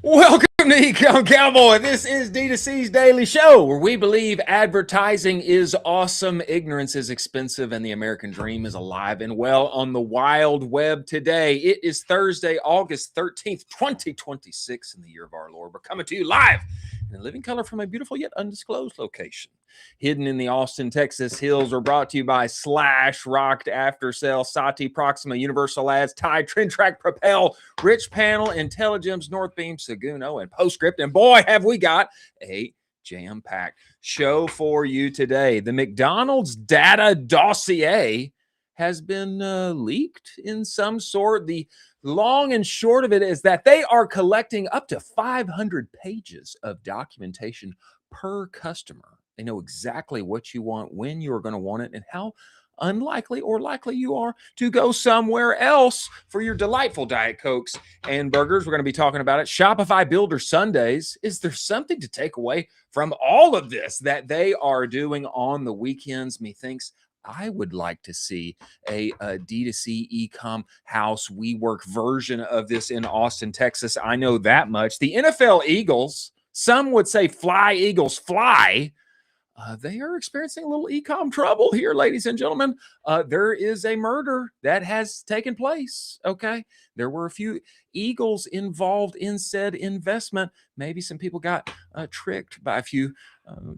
Welcome to Ecomm Cowboy. This is D2C's daily show where we believe advertising is awesome, ignorance is expensive, and the American dream is alive and well on the wild web today. It is Thursday, August 13th, 2026 in the year of our Lord. We're coming to you live in living color from a beautiful yet undisclosed location. Hidden in the Austin, Texas hills. Are brought to you by Slash, Rocked, After Sale, Sati, Proxima, Universal Ads, Tide, Trend Track, Propel, Rich Panel, Intelligems, Northbeam, Seguno, and Postscript. And boy, have we got a jam-packed show for you today. The McDonald's data dossier has been leaked in some sort. The long and short of it is that they are collecting up to 500 pages of documentation per customer. They know exactly what you want, when you are going to want it, and how unlikely or likely you are to go somewhere else for your delightful Diet Cokes and burgers. We're going to be talking about it. Shopify Builder Sundays. Is there something to take away from all of this that they are doing on the weekends? Methinks I would like to see a D2C Ecom house WeWork version of this in Austin, Texas. I know that much. The NFL Eagles, some would say fly, Eagles, fly. They are experiencing a little Ecom trouble here, ladies and gentlemen. There is a murder that has taken place, okay? There were a few Eagles involved in said investment. Maybe some people got tricked by a few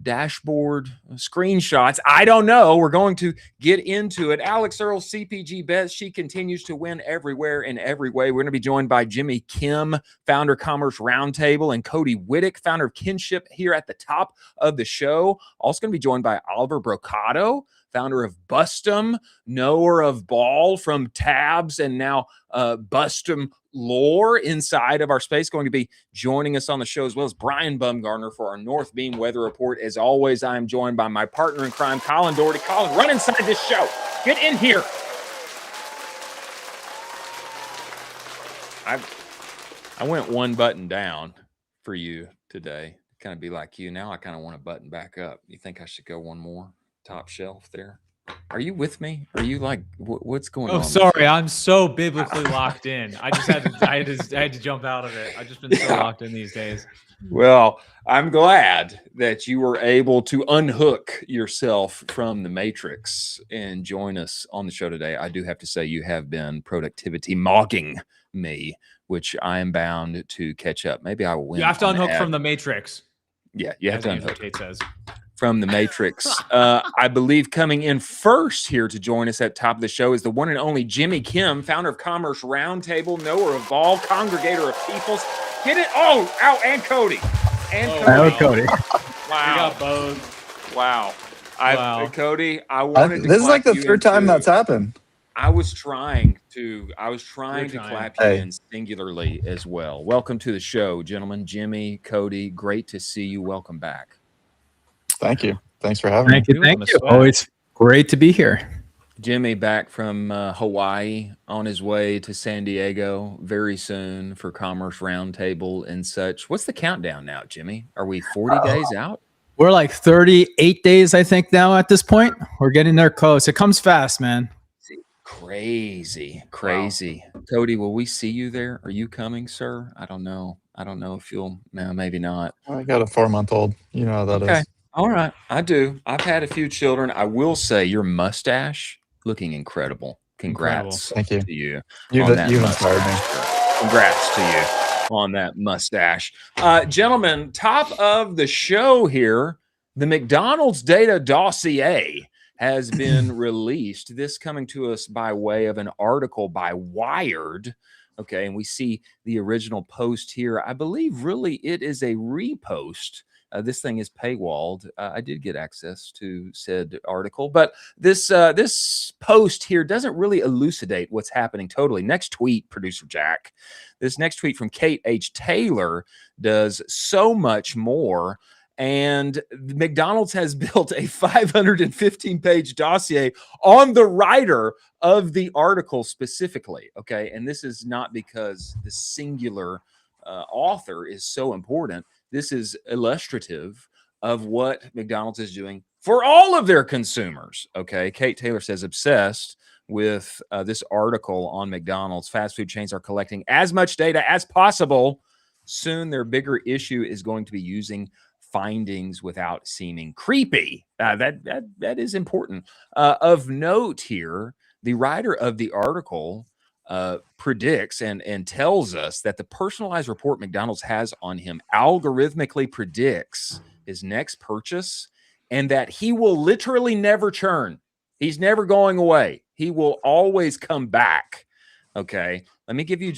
dashboard screenshots. I don't know. We're going to get into it. Alix Earle, CPG bets. She continues to win everywhere in every way. We're going to be joined by Jimmy Kim, founder Commerce Roundtable, and Cody Wittick, founder of Kynship, here at the top of the show. Also going to be joined by Oliver Brocato, founder of Bustem, knower of ball from Tabs, and now Bustem lore inside of our space, going to be joining us on the show, as well as Bryan Bumgardner for our Northbeam weather report. As always, I am joined by my partner in crime, Colin Dougherty. Colin, run inside this show. Get in here. I went one button down for you today. Kind of be like you. Now I kind of want to button back up. You think I should go one more? Top shelf there. Are you with me? Are you like, what's going on? Oh, sorry. I'm so biblically locked in. I had to jump out of it. I've just been so locked in these days. Well, I'm glad that you were able to unhook yourself from the matrix and join us on the show today. I do have to say you have been productivity mogging me, which I am bound to catch up. Maybe I will win. You have to unhook from the matrix. Yeah, you have to unhook. Tate says. From the Matrix. I believe coming in first here to join us at top of the show is the one and only Jimmy Kim, founder of Commerce Roundtable, knower of ball, congregator of peoples. Get it? Oh, ow, and Cody. Cody. Wow. We got both. Wow. Cody, I wanted to This is like the third time that's happened. I was trying to clap you in singularly as well. Welcome to the show, gentlemen. Jimmy, Cody, great to see you. Welcome back. Thank you. Thanks for having me. Thank you. Always great to be here. Jimmy back from Hawaii, on his way to San Diego very soon for Commerce Roundtable and such. What's the countdown now, Jimmy? Are we 40 days out? We're like 38 days, I think, now at this point. We're getting there close. It comes fast, man. Crazy. Wow. Cody, will we see you there? Are you coming, sir? I don't know if you'll. No, maybe not. I got a 4-month-old. You know how that is. All right. I do. I've had a few children. I will say your mustache looking incredible. Congrats. Thank you. To you. You've inspired me. Congrats to you on that mustache. Gentlemen, top of the show here, the McDonald's data dossier has been released. This coming to us by way of an article by Wired. Okay, and we see the original post here. I believe really it is a repost. This thing is paywalled. I did get access to said article, but this post here doesn't really elucidate what's happening totally. Next tweet, producer Jack. This next tweet from Kate H. Taylor does so much more. And McDonald's has built a 515-page dossier on the writer of the article specifically. Okay, and this is not because the singular author is so important. This is illustrative of what McDonald's is doing for all of their consumers. Okay, Kate Taylor says, obsessed with this article on McDonald's. Fast food chains are collecting as much data as possible Soon, their bigger issue is going to be using findings without seeming creepy. That is important. Of note here, the writer of the article predicts and tells us that the personalized report McDonald's has on him algorithmically predicts his next purchase, and that he will literally never churn. He's never going away. He will always come back. Okay. Let me give you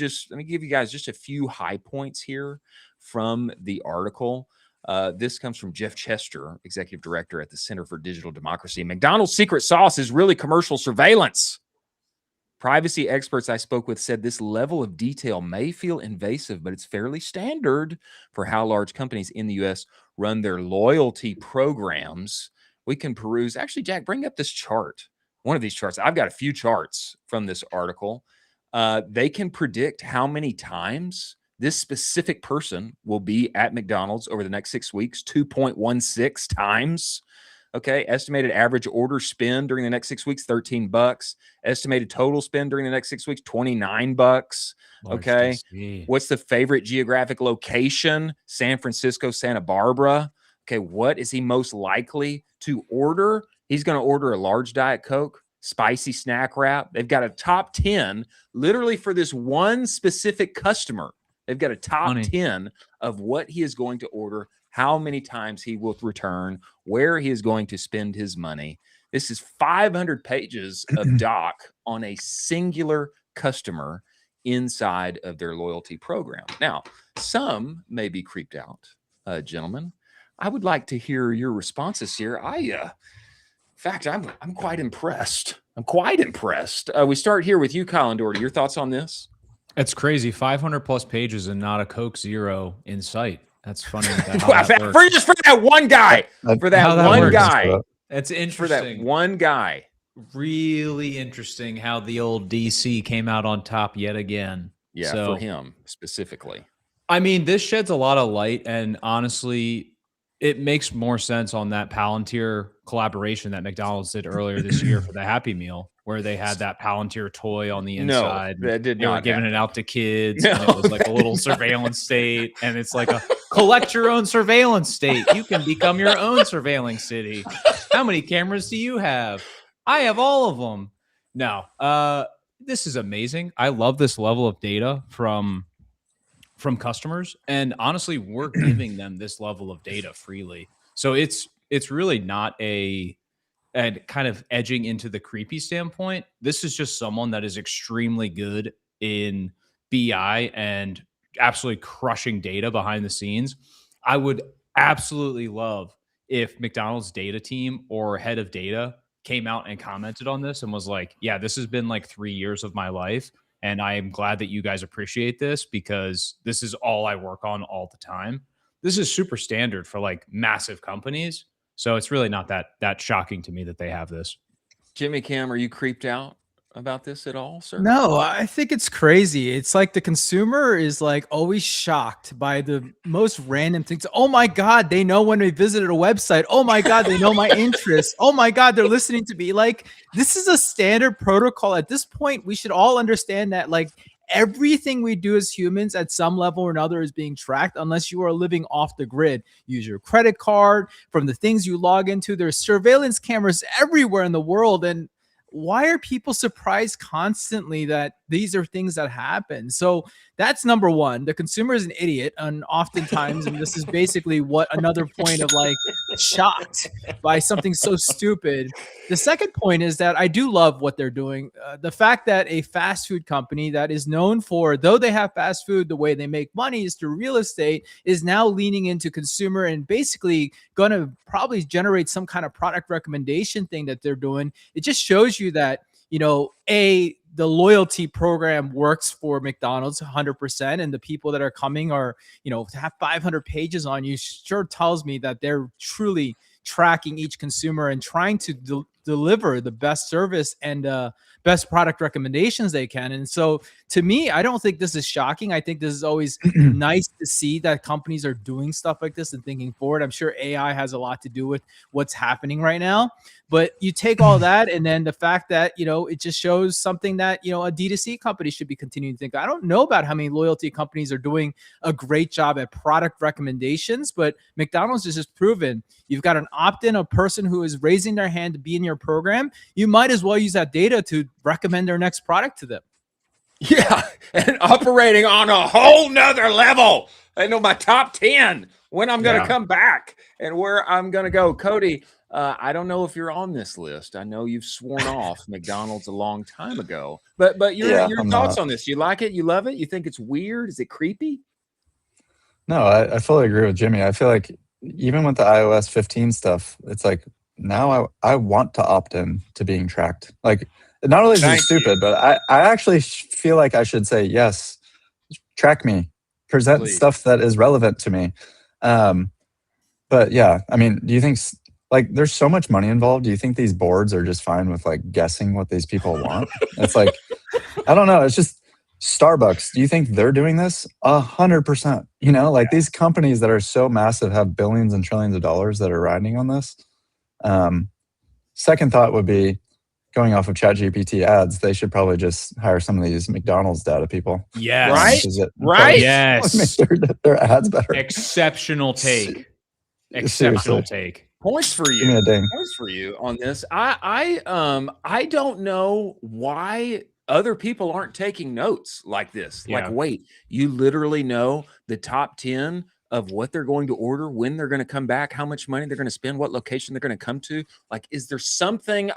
guys just a few high points here from the article. This comes from Jeff Chester, executive director at the Center for Digital Democracy. McDonald's secret sauce is really commercial surveillance. Privacy experts I spoke with said this level of detail may feel invasive, but it's fairly standard for how large companies in the U.S. run their loyalty programs. We can peruse. Actually, Jack, bring up this chart. One of these charts. I've got a few charts from this article. They can predict how many times this specific person will be at McDonald's over the next 6 weeks, 2.16 times. Okay. Estimated average order spend during the next 6 weeks, $13. Estimated total spend during the next 6 weeks, $29. Okay. What's the favorite geographic location? San Francisco, Santa Barbara. Okay. What is he most likely to order? He's going to order a large Diet Coke, spicy snack wrap. They've got a top 10 literally for this one specific customer. They've got a top 10 of what he is going to order, how many times he will return, where he is going to spend his money. This is 500 pages of doc on a singular customer inside of their loyalty program. Now, some may be creeped out, gentlemen. I would like to hear your responses here. In fact, I'm quite impressed. We start here with you, Colin Dougherty. Your thoughts on this? It's crazy. 500 plus pages and not a Coke Zero in sight. That's funny. For that one guy. It's interesting. For that one guy. Really interesting how the old DC came out on top yet again. Yeah, so, for him specifically. I mean, this sheds a lot of light, and honestly, it makes more sense on that Palantir collaboration that McDonald's did earlier this year for the Happy Meal, where they had that Palantir toy on the inside. No, that did not. They were giving it out to kids. No. And it was like a little surveillance state. And it's like a collect your own surveillance state. You can become your own surveilling city. How many cameras do you have? I have all of them. No, this is amazing. I love this level of data from customers, and honestly, we're giving them this level of data freely. So it's really not and kind of edging into the creepy standpoint. This is just someone that is extremely good in BI and absolutely crushing data behind the scenes. I would absolutely love if McDonald's data team or head of data came out and commented on this and was like, yeah, this has been like 3 years of my life. And I am glad that you guys appreciate this because this is all I work on all the time. This is super standard for like massive companies. So it's really not that shocking to me that they have this. Jimmy Kim, are you creeped out about this at all, sir? No, I think it's crazy. It's like the consumer is like always shocked by the most random things. Oh my God, they know when we visited a website. Oh my God, they know my interests. Oh my God, they're listening to me. Like, this is a standard protocol. At this point, we should all understand that like everything we do as humans at some level or another is being tracked unless you are living off the grid. Use your credit card, from the things you log into. There's surveillance cameras everywhere in the world. And why are people surprised constantly that these are things that happen? So that's number one. The consumer is an idiot, and oftentimes, and this is basically what another point of like shocked by something so stupid. The second point is that I do love what they're doing. The fact that a fast food company that is known for, though they have fast food, the way they make money is through real estate, is now leaning into consumer and basically going to probably generate some kind of product recommendation thing that they're doing. It just shows you that, you know, the loyalty program works for McDonald's 100%. And the people that are coming are, you know, to have 500 pages on you sure tells me that they're truly tracking each consumer and trying to deliver the best service and best product recommendations they can. And so to me, I don't think this is shocking. I think this is always nice to see that companies are doing stuff like this and thinking forward. I'm sure AI has a lot to do with what's happening right now. But you take all that, and then the fact that, it just shows something that, a D2C company should be continuing to think. I don't know about how many loyalty companies are doing a great job at product recommendations, but McDonald's has just proven you've got an opt-in, a person who is raising their hand to be in your program. You might as well use that data to recommend their next product to them. Yeah, and operating on a whole nother level. I know my top 10, when I'm going to come back and where I'm going to go. Cody, I don't know if you're on this list. I know you've sworn off McDonald's a long time ago, but your thoughts on this? You like it? You love it? You think it's weird? Is it creepy? No, I fully agree with Jimmy. I feel like even with the iOS 15 stuff, it's like now I want to opt in to being tracked. Like, not only is it stupid, but I actually feel like I should say, yes, track me, present stuff that is relevant to me. But yeah, I mean, do you think, like, there's so much money involved? Do you think these boards are just fine with like guessing what these people want? It's like, I don't know. It's just Starbucks. Do you think they're doing this? 100%. Like these companies that are so massive have billions and trillions of dollars that are riding on this. Second thought would be, going off of ChatGPT ads, they should probably just hire some of these McDonald's data people. Yes. Right? Yes. Make their ads better. Exceptional take. Exceptional take. Points for you. Give me a ding. Points for you on this. I don't know why other people aren't taking notes like this. Yeah. Like, wait, you literally know the top 10 of what they're going to order, when they're going to come back, how much money they're going to spend, what location they're going to come to. Like, is there something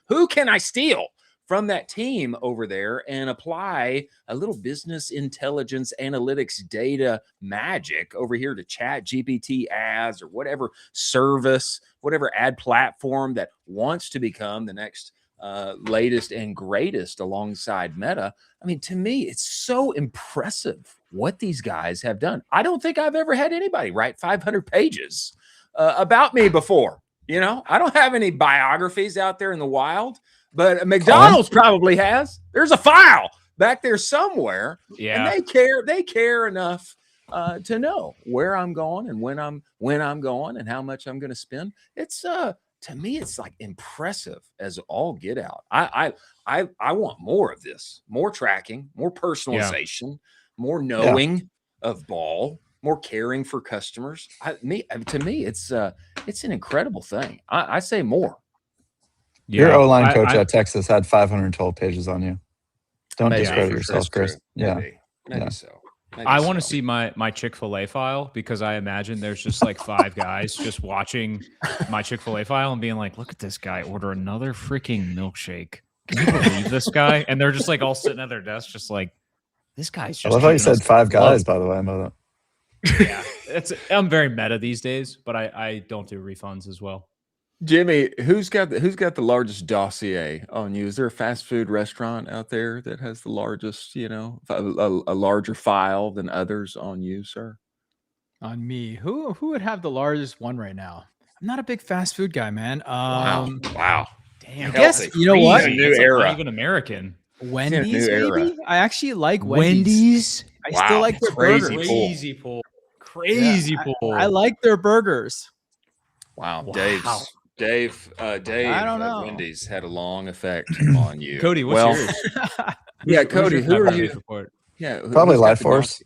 who can I steal from that team over there and apply a little business intelligence analytics data magic over here to Chat GPT ads or whatever service, whatever ad platform that wants to become the next latest and greatest alongside Meta? I mean, to me, it's so impressive what these guys have done. I don't think I've ever had anybody write 500 pages about me before. I don't have any biographies out there in the wild, but McDonald's probably has. There's a file back there somewhere. Yeah. And they care enough to know where I'm going and when I'm going and how much I'm going to spend. It's to me, it's like impressive as all get out. I want more of this, more tracking, more personalization, more knowing of ball, more caring for customers. To me, it's an incredible thing. I say more. Yeah. Your O-line coach at Texas had 512 pages on you. Don't discredit yourself, Chris. Maybe so. I want to see my Chick-fil-A file, because I imagine there's just like 5 guys just watching my Chick-fil-A file and being like, look at this guy order another freaking milkshake. Can you believe this guy? And they're just like all sitting at their desk, just like, this guy's just. I love how you said 5 guys, by the way. I know that. Yeah, I'm very meta these days, but I don't do refunds as well. Jimmy, who's got the largest dossier on you? Is there a fast food restaurant out there that has the largest, a larger file than others on you, sir? On me, who would have the largest one right now? I'm not a big fast food guy, man. Wow. Damn. I guess you know what? A new era. Not even American. Wendy's, maybe. I actually like Wendy's. I still like their burgers. Crazy pull. I like their burgers. Wow. Dave, I don't know. Wendy's had a long effect on you. Cody, what's yours? Yeah, Cody, who are you? Report? Yeah, probably Life Force.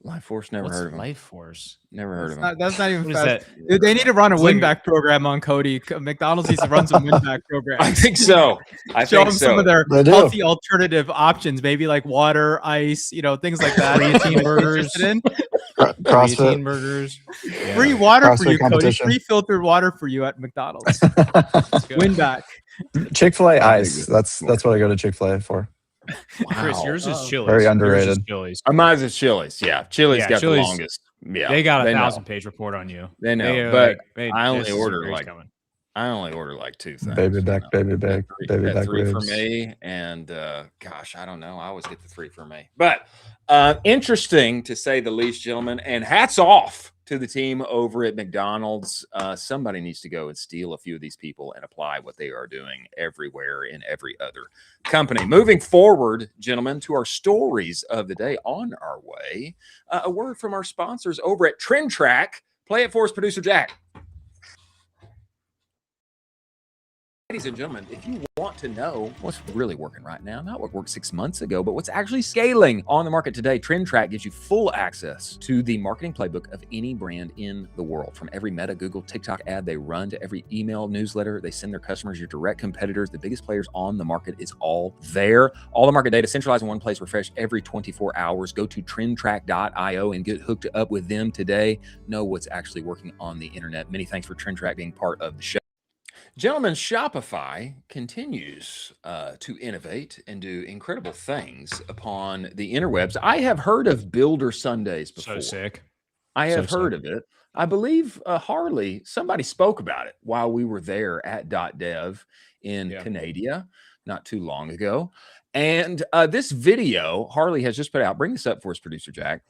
Life Force, never heard of him. Life Force? Never heard of him. That's not even fast. Dude, they need to run a win-back program on Cody. McDonald's needs to run some win-back programs. I think so. Show them some of their healthy alternative options, maybe like water, ice, things like that. Creatine burgers. CrossFit burgers. Yeah. Free water for you, Cody. Free filtered water for you at McDonald's. Win back. Chick-fil-A ice. That's what I go to Chick-fil-A for. Wow. Chris, yours is Chili's. Very underrated. Mine's is Chili's. Yeah, Chili's got the longest. Yeah, they got a 1,000-page report on you. They know, but I only order like 2 things. Baby back, baby back, baby back 3 for me, and gosh, I don't know. I always get the 3 for me. But interesting to say the least, gentlemen. And hats off to the team over at McDonald's. Somebody needs to go and steal a few of these people and apply what they are doing everywhere in every other company. Moving forward, gentlemen, to our stories of the day on our way. A word from our sponsors over at Trend Track. Play it for us, producer Jack. Ladies and gentlemen, if you want to know what's really working right now, not what worked 6 months ago, but what's actually scaling on the market today, Trend Track gives you full access to the marketing playbook of any brand in the world. From every Meta, Google, TikTok ad they run to every email newsletter they send their customers, your direct competitors, the biggest players on the market, is all there. All the market data centralized in one place, refreshed every 24 hours. Go to trendtrack.io and get hooked up with them today. Know what's actually working on the internet. Many thanks for Trend Track being part of the show. Gentlemen, Shopify continues to innovate and do incredible things upon the interwebs. I have heard of Builder Sundays before. So sick. I have heard of it. I believe Harley, somebody spoke about it while we were there at .dev in Canada not too long ago. And this video Harley has just put out, bring this up for us, producer Jack.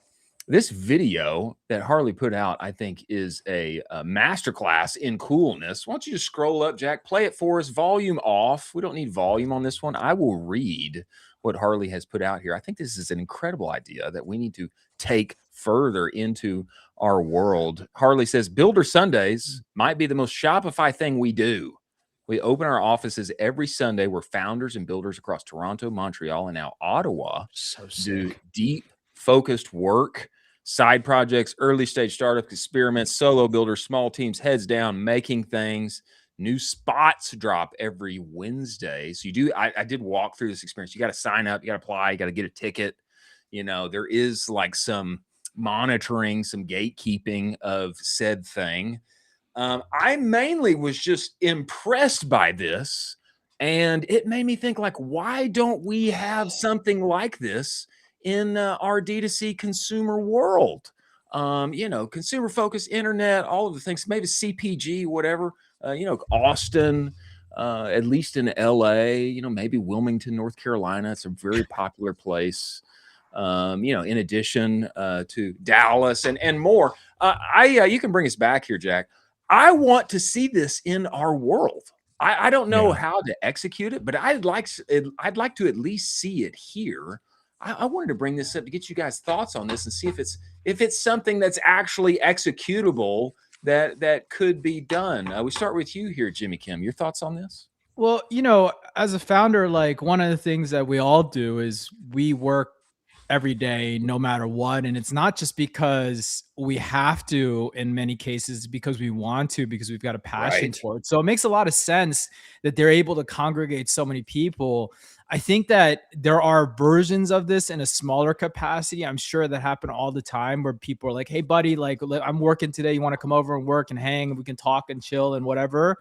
This video that Harley put out, I think, is a masterclass in coolness. Why don't you just scroll up, Jack? Play it for us. Volume off. We don't need volume on this one. I will read what Harley has put out here. I think this is an incredible idea that we need to take further into our world. Harley says, Builder Sundays might be the most Shopify thing we do. We open our offices every Sunday where founders and builders across Toronto, Montreal, and now Ottawa do deep, focused work. Side projects, early stage startup experiments, solo builders, small teams, heads down, making things. New spots drop every Wednesday. So you do, I did walk through this experience. You got to sign up, you got to apply, you got to get a ticket. You know, there is like some monitoring, some gatekeeping of said thing. I mainly was just impressed by this. And it made me think, like, why don't we have something like this in our D2C consumer world? You know, consumer focused internet, all of the things, maybe CPG, whatever, you know, Austin, at least in LA, you know, maybe Wilmington, North Carolina. It's a very popular place. You know, in addition to Dallas and more. You can bring us back here, Jack. I want to see this in our world. I don't know how to execute it, but I'd like to at least see it here. I wanted to bring this up to get you guys' thoughts on this and see if it's something that's actually executable that could be done. We start with you here, Jimmy Kim. Your thoughts on this? Well, you know, as a founder, like one of the things that we all do is we work every day, no matter what. And it's not just because we have to, in many cases, because we want to, because we've got a passion for it. So it makes a lot of sense that they're able to congregate so many people. I think that there are versions of this in a smaller capacity. I'm sure that happen all the time where people are like, hey, buddy, like I'm working today. You want to come over and work and hang and we can talk and chill and whatever.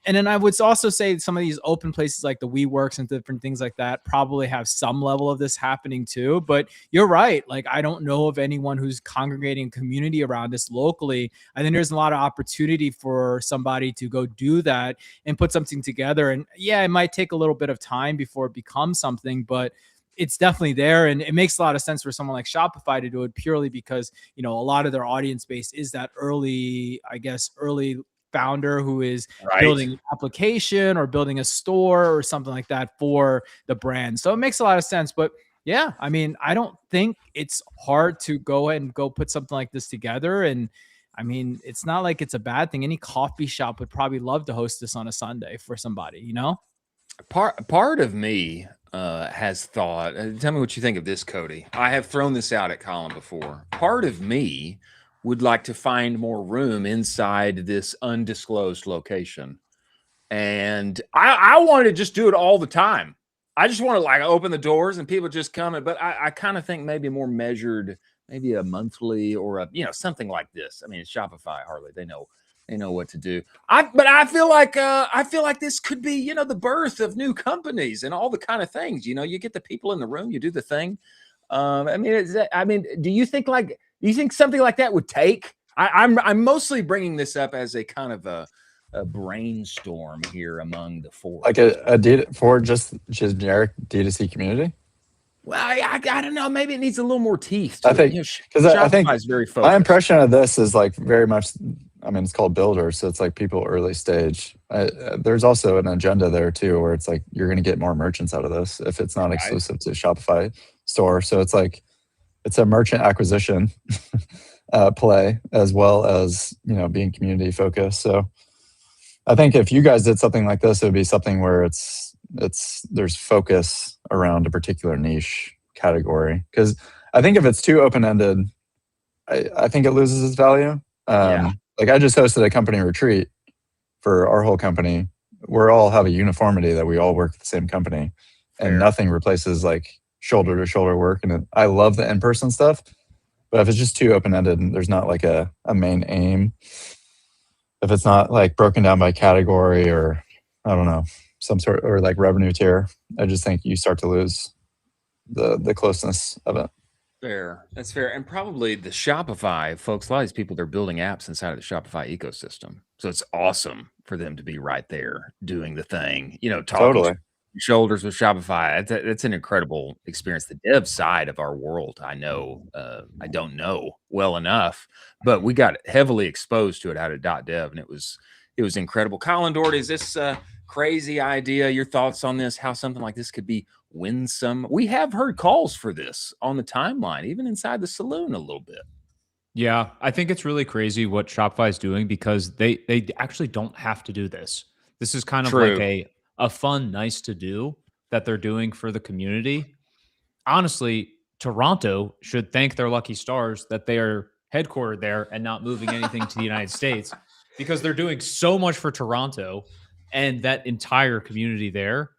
And then I would also say some of these open places like the WeWorks and different things like that probably have some level of this happening too. But you're right. Like, I don't know of anyone who's congregating a community around this locally. I think there's a lot of opportunity for somebody to go do that and put something together. And yeah, it might take a little bit of time before it becomes something, but it's definitely there. And it makes a lot of sense for someone like Shopify to do it purely because, you know, a lot of their audience base is that early founder who is building an application or building a store or something like that for the brand. So it makes a lot of sense. But yeah, I mean, I don't think it's hard to go ahead and go put something like this together. And I mean, it's not like it's a bad thing. Any coffee shop would probably love to host this on a Sunday for somebody, you know? Part of me has thought, tell me what you think of this, Cody. I have thrown this out at Colin before. Part of me would like to find more room inside this undisclosed location. And I want to just do it all the time. I just want to like open the doors and people just come in. But I kind of think maybe more measured, maybe a monthly or a, you know, something like this. I mean, it's Shopify, Harley. They know what to do. But I feel like this could be, you know, the birth of new companies and all the kind of things. You know, you get the people in the room, you do the thing. I mean, do you think something like that would take? I'm mostly bringing this up as a kind of a brainstorm here among the four. Like for just generic D2C community? Well, I don't know. Maybe it needs a little more teeth. I think because I think Shopify is very focused. my impression of this is like very much. I mean, it's called Builder, so it's like people early stage. There's also an agenda there too, where it's like you're going to get more merchants out of this if it's not exclusive to Shopify store. So it's like it's a merchant acquisition play as well as being community focused. So I think if you guys did something like this, it would be something where there's focus around a particular niche category. Because I think if it's too open-ended, I think it loses its value. Like I just hosted a company retreat for our whole company. We all have a uniformity that we all work at the same company. And nothing replaces like shoulder to shoulder work. And I love the in-person stuff. But if it's just too open-ended and there's not like a main aim, if it's not like broken down by category or I don't know, some sort or like revenue tier, I just think you start to lose the closeness of it. Fair. That's fair. And probably the Shopify folks, a lot of these people, they're building apps inside of the Shopify ecosystem. So it's awesome for them to be right there doing the thing, talking shoulders with Shopify. That's an incredible experience. The dev side of our world, I know, I don't know well enough, but we got heavily exposed to it out of .dev, and it was incredible. Colin Dougherty, is this crazy idea? Your thoughts on this? How something like this could be winsome? We have heard calls for this on the timeline, even inside the saloon a little bit. Yeah, I think it's really crazy what Shopify is doing because they actually don't have to do this. This is kind of like a fun, nice to do that they're doing for the community. Honestly, Toronto should thank their lucky stars that they are headquartered there and not moving anything to the United States, because they're doing so much for Toronto and that entire community there.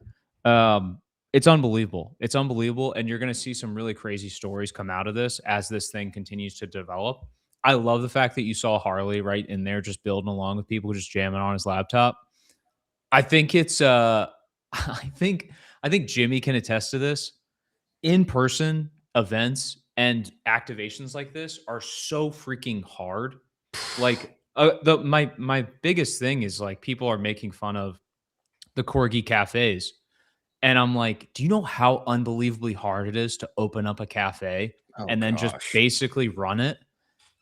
It's unbelievable. It's unbelievable. And you're going to see some really crazy stories come out of this as this thing continues to develop. I love the fact that you saw Harley right in there, just building along with people, just jamming on his laptop. I think it's, I think Jimmy can attest to this. In-person events and activations like this are so freaking hard. Like my biggest thing is like people are making fun of the corgi cafes. And I'm like, do you know how unbelievably hard it is to open up a cafe and then just basically run it?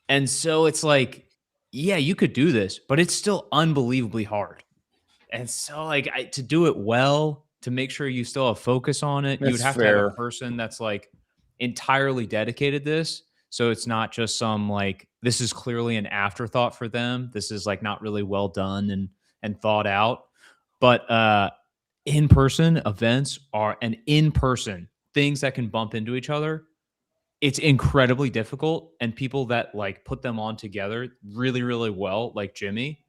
And so it's like, yeah, you could do this, but it's still unbelievably hard. And so like to do it well, to make sure you still have focus on it, you would have to have a person that's like entirely dedicated to this. So it's not just some like, this is clearly an afterthought for them. This is like not really well done and thought out. But in-person events are in-person things that can bump into each other. It's incredibly difficult. And people that like put them on together really, really well, like Jimmy,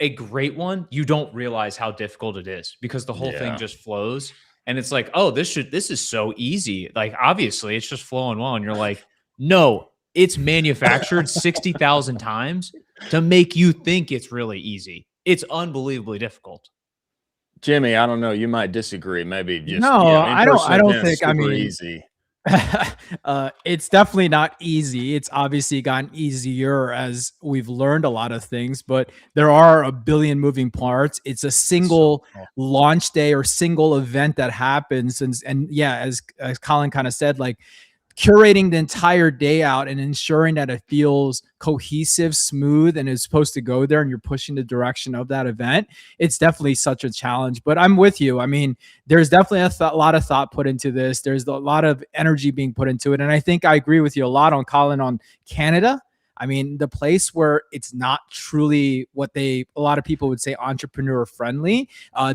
a great one, you don't realize how difficult it is because the whole thing just flows. And it's like, oh, this is so easy. Like, obviously it's just flowing well. And you're like, no, it's manufactured 60,000 times to make you think it's really easy. It's unbelievably difficult. Jimmy, I don't know. You might disagree. Maybe just I don't think. I mean, easy. It's definitely not easy. It's obviously gotten easier as we've learned a lot of things, but there are a billion moving parts. It's a single launch day or single event that happens, and yeah, as Colin kind of said, like curating the entire day out and ensuring that it feels cohesive, smooth, and is supposed to go there and you're pushing the direction of that event. It's definitely such a challenge, but I'm with you. I mean, there's definitely a lot of thought put into this. There's a lot of energy being put into it. And I think I agree with you a lot on Colin on Canada. I mean, the place where it's not truly what a lot of people would say entrepreneur friendly,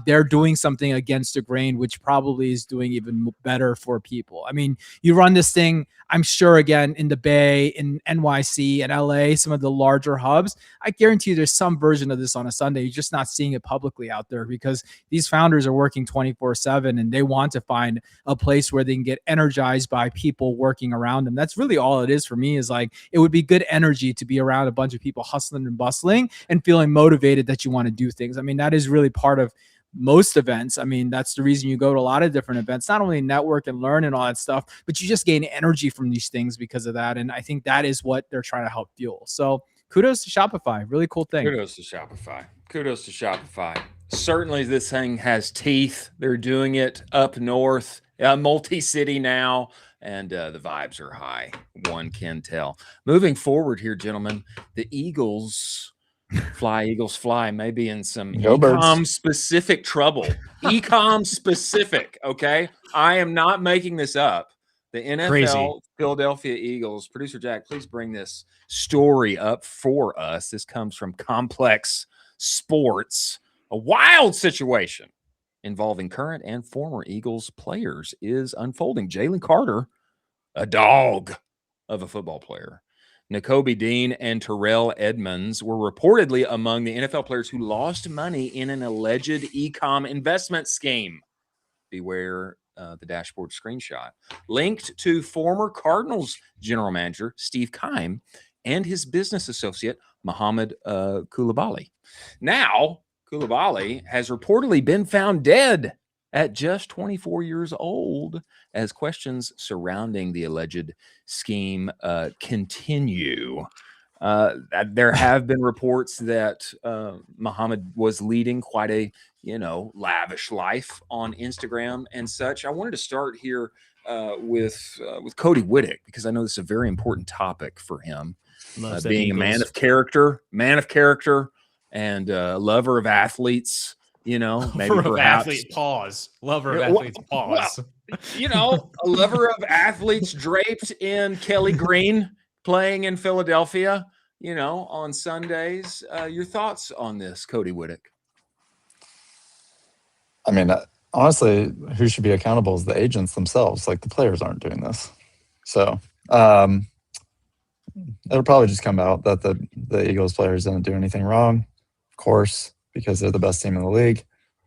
they're doing something against the grain, which probably is doing even better for people. I mean, you run this thing, I'm sure, again, in the Bay, in NYC and LA, some of the larger hubs. I guarantee you there's some version of this on a Sunday. You're just not seeing it publicly out there because these founders are working 24/7 and they want to find a place where they can get energized by people working around them. That's really all it is for me, is like, it would be good energy to be around a bunch of people hustling and bustling and feeling motivated that you want to do things. I mean, that is really part of most events. I mean, that's the reason you go to a lot of different events, not only network and learn and all that stuff, but you just gain energy from these things because of that. And I think that is what they're trying to help fuel. So kudos to Shopify. Really cool thing. Kudos to Shopify. Kudos to Shopify. Certainly this thing has teeth. They're doing it up north multi-city now, and the vibes are high. One can tell. Moving forward here, gentlemen, the Eagles fly, may be in some Go Birds. Ecom specific trouble. Ecom specific, okay? I am not making this up. The NFL Crazy. Philadelphia Eagles. Producer Jack, please bring this story up for us. This comes from Complex Sports. A wild situation involving current and former Eagles players is unfolding. Jalen Carter, a dog of a football player, Nakobe Dean and Terrell Edmonds were reportedly among the NFL players who lost money in an alleged Ecom investment scheme. Beware the dashboard screenshot. Linked to former Cardinals general manager Steve Keim and his business associate Mohamed Koulibaly. Now, Koulibaly has reportedly been found dead at just 24 years old as questions surrounding the alleged scheme continue. There have been reports that Mohamed was leading quite a, lavish life on Instagram and such. I wanted to start here with Cody Wittick, because I know this is a very important topic for him. Being a man of character, and lover of athletes. Maybe Lover perhaps of athletes, pause. Lover of athletes, pause. Well, a lover of athletes draped in Kelly Green, playing in Philadelphia, on Sundays. Your thoughts on this, Cody Wittick? I mean, honestly, who should be accountable is the agents themselves. Like, the players aren't doing this. So it'll probably just come out that the Eagles players didn't do anything wrong, of course, because they're the best team in the league,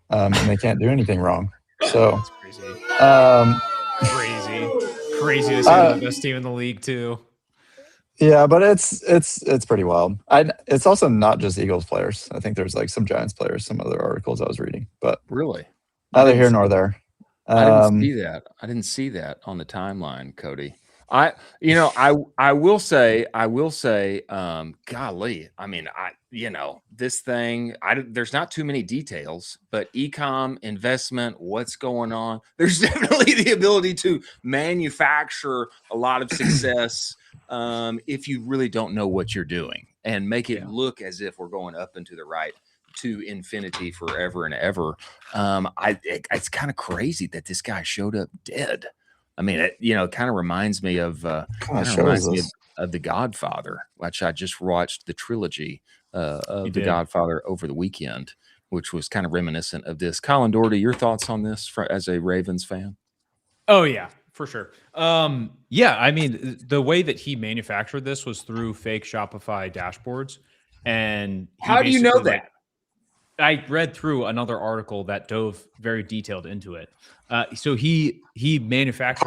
and they can't do anything wrong. So That's crazy to say they're the best team in the league too. Yeah, but it's pretty wild. It's also not just Eagles players. I think there's like some Giants players, some other articles I was reading, but Really, neither here nor there. I didn't see that on the timeline, Cody. I will say, golly, I mean, this thing, there's not too many details, but Ecom investment, what's going on? There's definitely the ability to manufacture a lot of success if you really don't know what you're doing and make it look as if we're going up and to the right to infinity forever and ever. It's kind of crazy that this guy showed up dead. I mean, it kind of reminds me of The Godfather, which I just watched the trilogy of The Godfather over the weekend, which was kind of reminiscent of this. Colin Dougherty, your thoughts on this as a Ravens fan? Oh yeah, for sure. I mean, the way that he manufactured this was through fake Shopify dashboards. And how do you know that? I read through another article that dove very detailed into it. So he manufactured.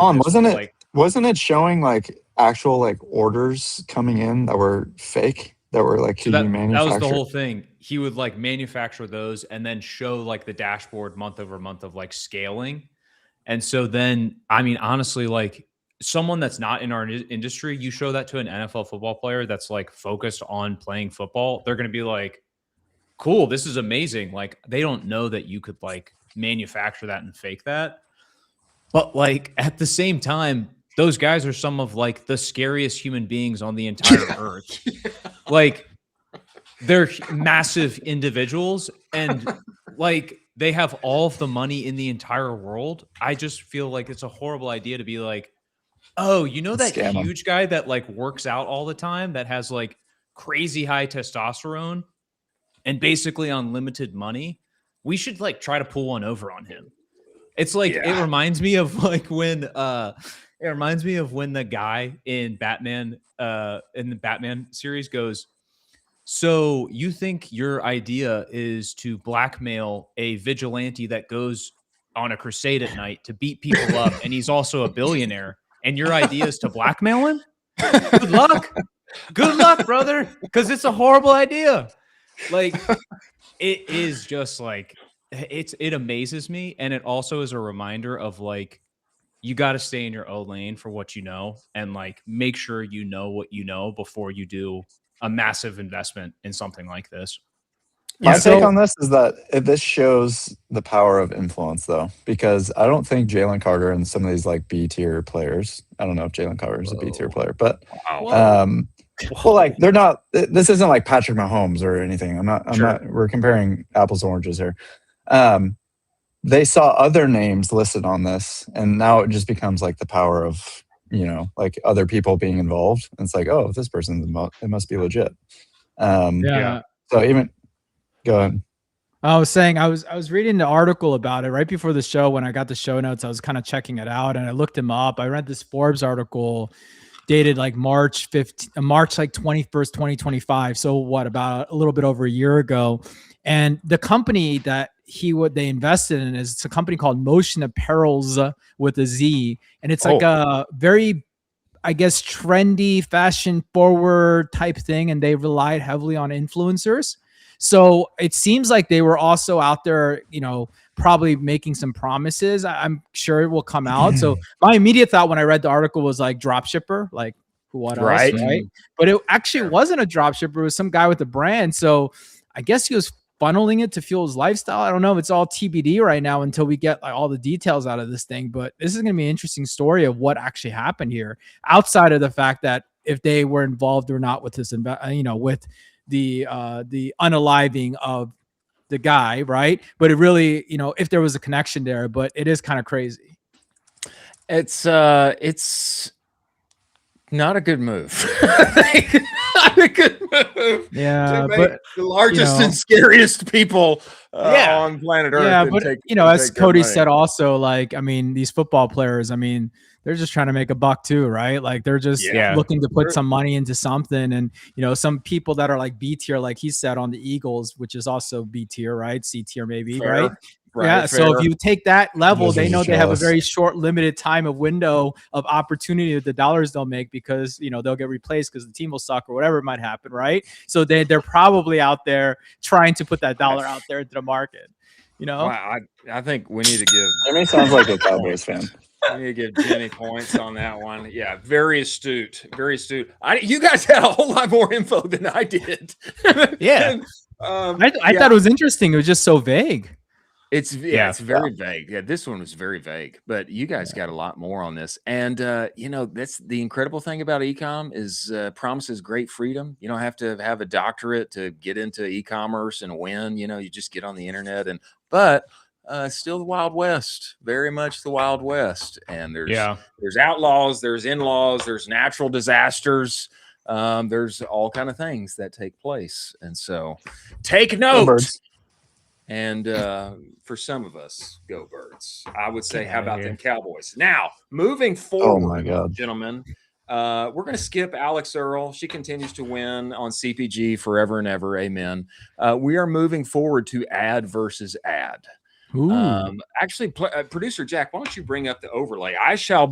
Wasn't it showing like actual like orders coming in that were fake? That were like, so that was the whole thing. He would like manufacture those and then show like the dashboard month over month of like scaling. And so then, I mean, honestly, like someone that's not in our industry, you show that to an NFL football player that's like focused on playing football, they're going to be like, cool, this is amazing. Like, they don't know that you could like manufacture that and fake that. But like at the same time, those guys are some of like the scariest human beings on the entire earth. Like, they're massive individuals and like they have all of the money in the entire world. I just feel like it's a horrible idea to be like, oh, that huge guy that like works out all the time, that has like crazy high testosterone and basically unlimited money, we should like try to pull one over on him. It's like, it reminds me of like when the guy in the Batman series goes, so you think your idea is to blackmail a vigilante that goes on a crusade at night to beat people up, and he's also a billionaire, and your idea is to blackmail him? Good luck, brother, because it's a horrible idea. Like, it is just like, it amazes me. And it also is a reminder of like, you got to stay in your own lane for what you know, and like make sure you know what you know before you do a massive investment in something like this. My take on this is that this shows the power of influence, though, because I don't think Jalen Carter and some of these like B tier players. I don't know if Jalen Carter is a B tier player, but well, like they're not. This isn't like Patrick Mahomes or anything. I'm not. We're comparing apples to oranges here. They saw other names listed on this, and now it just becomes like the power of like other people being involved. And it's like, oh, if this person's involved, it must be legit. So even. Go ahead. I was saying I was reading the article about it right before the show. When I got the show notes, I was kind of checking it out, and I looked him up. I read this Forbes article dated like March 21st, 2025. So what, about a little bit over a year ago. And the company that they invested in is, it's a company called Motion Apparels with a Z, and it's like a very, I guess, trendy, fashion forward type thing, and they relied heavily on influencers. So it seems like they were also out there, probably making some promises. I'm sure it will come out. So my immediate thought when I read the article was like drop shipper, like what else, right? But it actually wasn't a drop shipper. It was some guy with a brand. So I guess he was funneling it to fuel his lifestyle. I don't know. It's all TBD right now until we get like all the details out of this thing. But this is going to be an interesting story of what actually happened here, outside of the fact that if they were involved or not with this, with the unaliving of the guy, right? But it really, if there was a connection there, but it is kind of crazy. It's not a good move. Not a good move. Yeah, but the largest and scariest people on planet Earth. Yeah, but as Cody said, also, like, I mean, these football players, I mean, they're just trying to make a buck too, right? Like they're just looking to put some money into something. And, some people that are like B tier, like he said on the Eagles, which is also B tier, right? C tier maybe, right? Yeah. So if you take that level, they know they have a very short, limited time of window of opportunity with the dollars they'll make, because, they'll get replaced because the team will suck or whatever might happen, right? So they're probably out there trying to put that dollar out there into the market, Well, I think we need to give. Jimmy sounds like a Cowboys fan. We need to give Jimmy points on that one. Yeah, very astute. Very astute. You guys had a whole lot more info than I did. Yeah. I thought it was interesting. It was just so vague. It's very vague. Yeah, this one was very vague, but you guys got a lot more on this. And that's the incredible thing about Ecom is promises great freedom. You don't have to have a doctorate to get into e-commerce and win. You just get on the internet but still the Wild West, very much the Wild West. And there's outlaws, there's in-laws, there's natural disasters. There's all kind of things that take place. And so take note. And for some of us, go Birds. I would say, how about them Cowboys? Now, moving forward, oh my God, gentlemen, we're going to skip Alix Earle. She continues to win on CPG forever and ever. Amen. We are moving forward to ad versus ad. Actually, producer Jack, why don't you bring up the overlay? I shall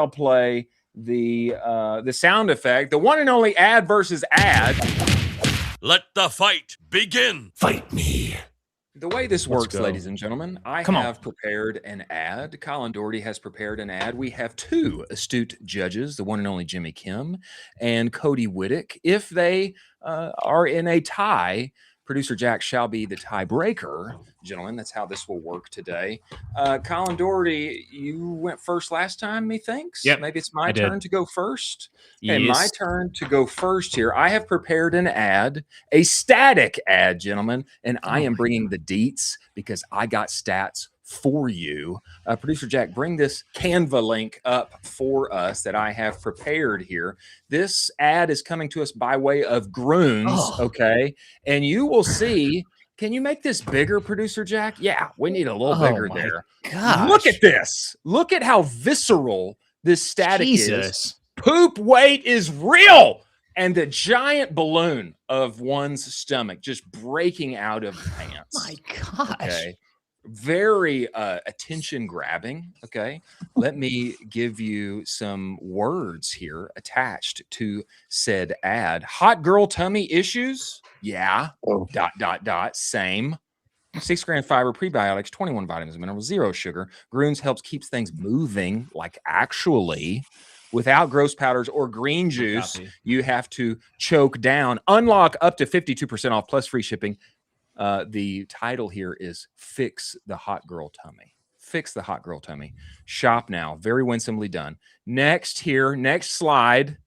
play the sound effect, the one and only ad versus ad. Let the fight begin. Fight me. The way this works, ladies and gentlemen, I have prepared an ad. Colin Dougherty has prepared an ad. We have two astute judges, the one and only Jimmy Kim and Cody Wittick. If they are in a tie, producer Jack shall be the tiebreaker. Gentlemen, that's how this will work today. Colin Dougherty, you went first last time, methinks? Yep, maybe it's my turn to go first. Okay, my turn to go first here. I have prepared an ad, a static ad, gentlemen, and I am bringing the deets because I got stats for you. Producer Jack, bring this Canva link up for us that I have prepared here. This ad is coming to us by way of Groons, okay? And you will see, can you make this bigger, Producer Jack? Yeah, we need a little bigger there. Gosh. Look at this. Look at how visceral this static is. Poop weight is real. And the giant balloon of one's stomach just breaking out of the pants. My gosh. Okay. Very attention grabbing. Okay. Let me give you some words here attached to said ad. Hot girl tummy issues. Yeah. Same. 6 gram fiber, prebiotics, 21 vitamins and minerals, 0 sugar. Groons helps keeps things moving, like actually, without gross powders or green juice. You have to choke down. Unlock up to 52% off plus free shipping. The title here is Fix the Hot Girl Tummy. Fix the Hot Girl Tummy. Shop now. Very winsomely done. Next slide.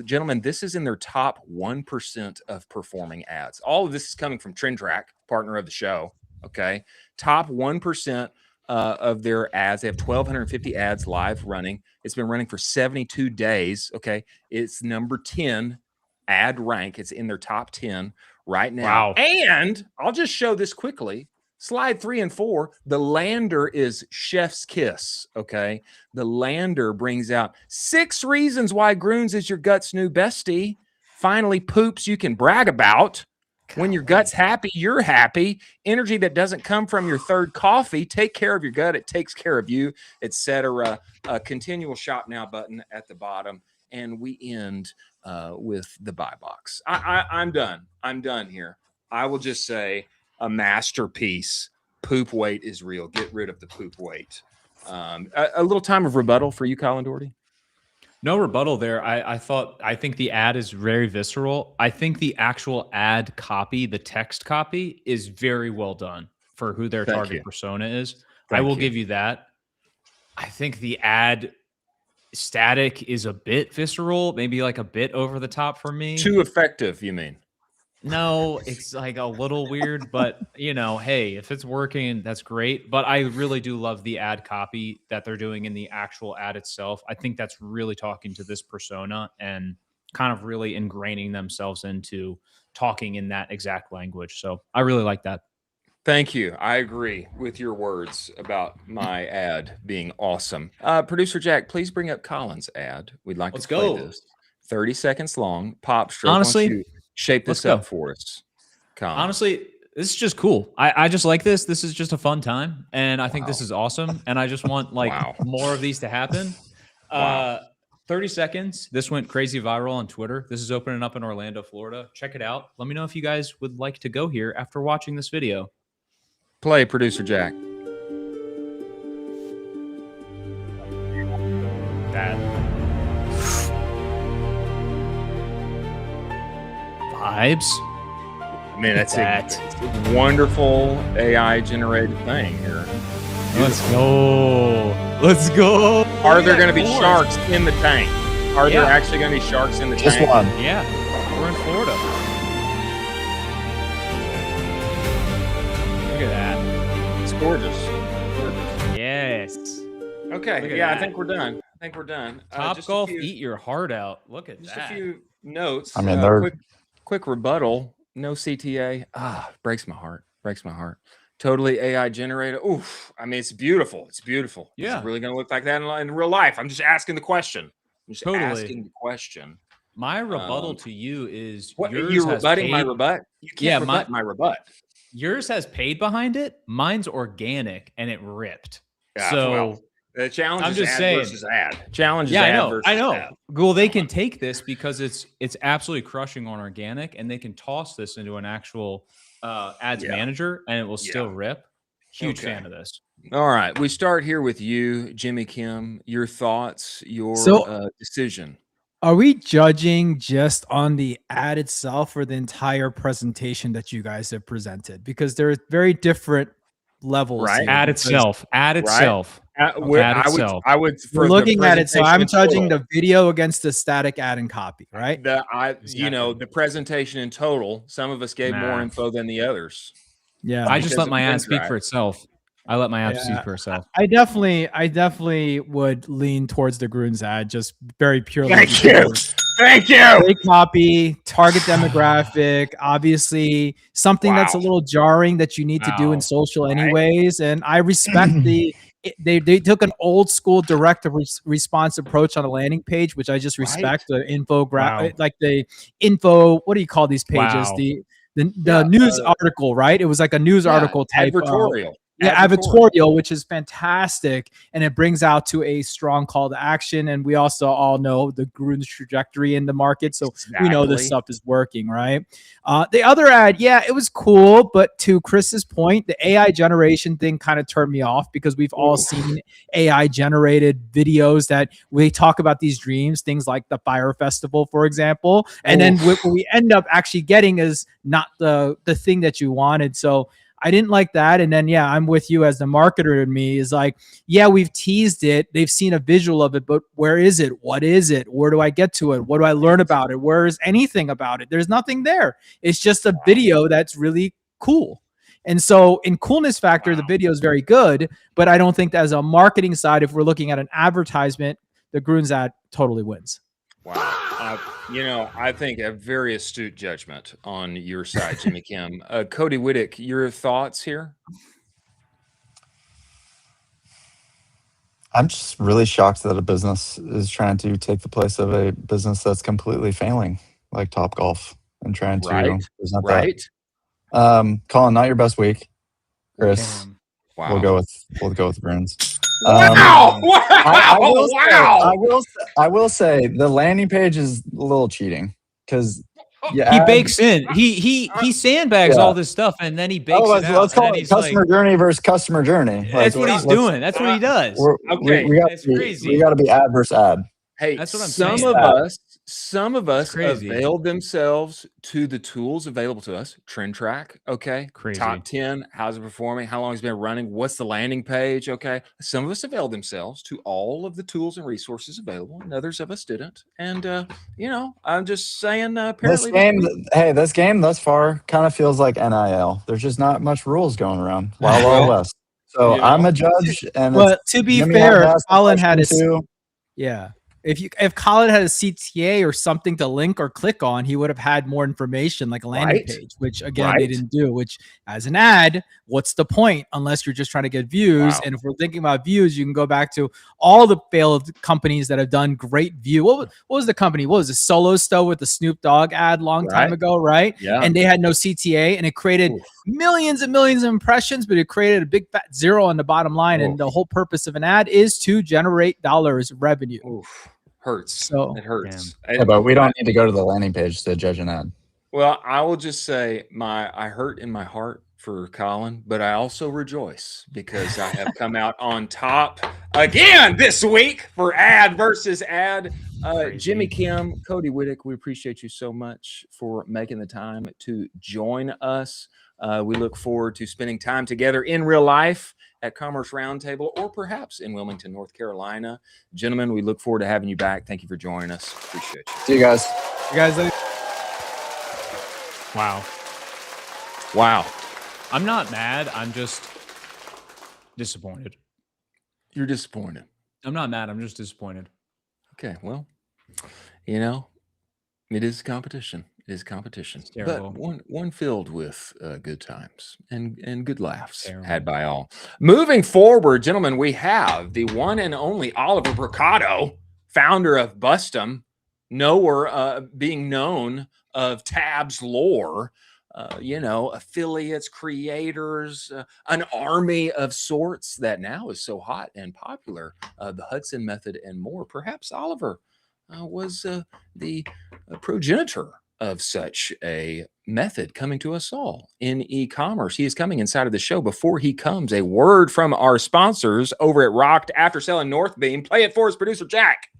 Gentlemen, this is in their top 1% of performing ads. All of this is coming from TrendTrack, partner of the show. Okay. Top 1% of their ads. They have 1,250 ads live running. It's been running for 72 days. Okay. It's number 10 ad rank. It's in their top 10 right now. Wow. And I'll just show this quickly. Slide 3 and 4, the lander is chef's kiss, okay? The lander brings out 6 reasons why Groons is your gut's new bestie. Finally, poops you can brag about. When your gut's happy, you're happy. Energy that doesn't come from your third coffee. Take care of your gut. It takes care of you, etc. A continual shop now button at the bottom. And we end with the buy box. I'm done. I'm done here. I will just say, a masterpiece. Poop weight is real. Get rid of the poop weight. A little time of rebuttal for you, Colin Dougherty. No rebuttal there. I think the ad is very visceral. I think the actual ad copy, the text copy, is very well done for who their target persona is. I will give you that. I think the ad static is a bit visceral, maybe like a bit over the top for me. Too effective, you mean? No, it's like a little weird, but hey, if it's working, that's great. But I really do love the ad copy that they're doing in the actual ad itself. I think that's really talking to this persona and kind of really ingraining themselves into talking in that exact language. So I really like that. Thank you. I agree with your words about my ad being awesome. Producer Jack, please bring up Colin's ad. We'd like to play this. 30 seconds long. Pop straight. Honestly, shape this up for us. Colin. Honestly, this is just cool. I just like this. This is just a fun time. And I think this is awesome. And I just want more of these to happen. 30 seconds. This went crazy viral on Twitter. This is opening up in Orlando, Florida. Check it out. Let me know if you guys would like to go here after watching this video. Play, Producer Jack. That vibes. Man, that's a wonderful AI generated thing here. Let's go. Let's go. Are there going to be sharks in the tank? Are there actually going to be sharks in the tank? Just one. Yeah. We're in Florida. Look at that. It's gorgeous. Yes. Okay. Yeah, I think we're done. Top Golf, eat your heart out. Look at that. Just a few notes. I mean, quick rebuttal. No CTA. Breaks my heart. Totally AI generated. Oof. I mean, it's beautiful. Yeah. It's really going to look like that in real life. I'm just asking the question. My rebuttal to you is you're rebutting my rebut? You can't rebut my rebut. Yours has paid behind it. Mine's organic and it ripped. Yeah, so the challenge I'm is just ad saying. versus ad. Challenge is yeah, ad I know. ad. Well, they can take this because it's absolutely crushing on organic, and they can toss this into an actual ads manager, and it will still rip. Huge fan of this. All right, we start here with you, Jimmy Kim. Your thoughts, your decision. Are we judging just on the ad itself or the entire presentation that you guys have presented? Because there are very different levels. Right. Ad itself. I would. We're looking at it, so I'm judging the video against the static ad and copy, right? The presentation in total. Some of us gave more info than the others. Yeah, I just let my ad speak for itself. I definitely would lean towards the Groons ad, just very purely. Thank you. Great copy, target demographic, obviously something that's a little jarring that you need to do in social anyways. And I respect they took an old school direct response approach on a landing page, which I just respect. The like the info. What do you call these pages? The news article, right? It was like a news article type. Advertorial. advertorial, which is fantastic, and it brings out to a strong call to action. And we also all know the Grun's trajectory in the market, so we know this stuff is working, right? The other ad, it was cool, but to Chris's point, the AI generation thing kind of turned me off, because we've all seen AI generated videos that we talk about these dreams, things like the Fire Festival, for example, and then what we end up actually getting is not the thing that you wanted. So I didn't like that. And then, I'm with you as the marketer in me is like, we've teased it. They've seen a visual of it, but where is it? What is it? Where do I get to it? What do I learn about it? Where is anything about it? There's nothing there. It's just a video that's really cool. And so in coolness factor, the video is very good, but I don't think that as a marketing side, if we're looking at an advertisement, the Grun's ad totally wins. Wow. I think a very astute judgment on your side, Jimmy Kim. Cody Wittick, your thoughts here? I'm just really shocked that a business is trying to take the place of a business that's completely failing, like Topgolf, and trying to present that. Colin, not your best week. Chris, we'll go with Bruins. Wow! I will say the landing page is a little cheating, because he bakes in. He sandbags all this stuff, and then he bakes it out. Let's call it customer journey versus customer journey. That's what he's doing. That's what he does. It's crazy. We got to be ad versus ad. Hey, that's what I'm saying. Some of us availed themselves to the tools available to us. Trend track, okay. Crazy. Top 10, how's it performing? How long has it been running? What's the landing page? Okay. Some of us availed themselves to all of the tools and resources available, and others of us didn't. And I'm just saying, apparently this game thus far kind of feels like NIL. There's just not much rules going around. Wild West. So I'm a judge, and to be fair, Colin had his If Colin had a CTA or something to link or click on, he would have had more information, like a landing page, which again they didn't do. Which, as an ad, what's the point unless you're just trying to get views? And if we're thinking about views, you can go back to all the failed companies that have done great view. What was the company? What was it? Solo Stove with the Snoop Dogg ad long time ago, right? Yeah. And they had no CTA, and it created millions and millions of impressions, but it created a big fat zero on the bottom line. And the whole purpose of an ad is to generate dollars revenue. Hurts. So it hurts. But we don't need to go to the landing page to judge an ad. Well, I will just say I hurt in my heart for Colin, but I also rejoice because I have come out on top again this week for ad versus ad. Jimmy Kim, Cody Wittick, we appreciate you so much for making the time to join us. We look forward to spending time together in real life at Commerce Roundtable, or perhaps in Wilmington, North Carolina. Gentlemen, we look forward to having you back. Thank you for joining us. Appreciate you. See you guys. Wow. I'm not mad. I'm just disappointed. You're disappointed. I'm not mad. I'm just disappointed. Okay. Well, it is competition. It is competition, but one filled with good times and good laughs had by all. Moving forward, gentlemen, we have the one and only Oliver Brocato, founder of Bustem, being known of Tab's lore. Affiliates, creators, an army of sorts that now is so hot and popular. The Hudson Method and more. Perhaps Oliver was the progenitor of such a method coming to us all in e-commerce. He is coming inside of the show. Before he comes, a word from our sponsors over at Rocked After Selling Northbeam. Play it for us, producer Jack.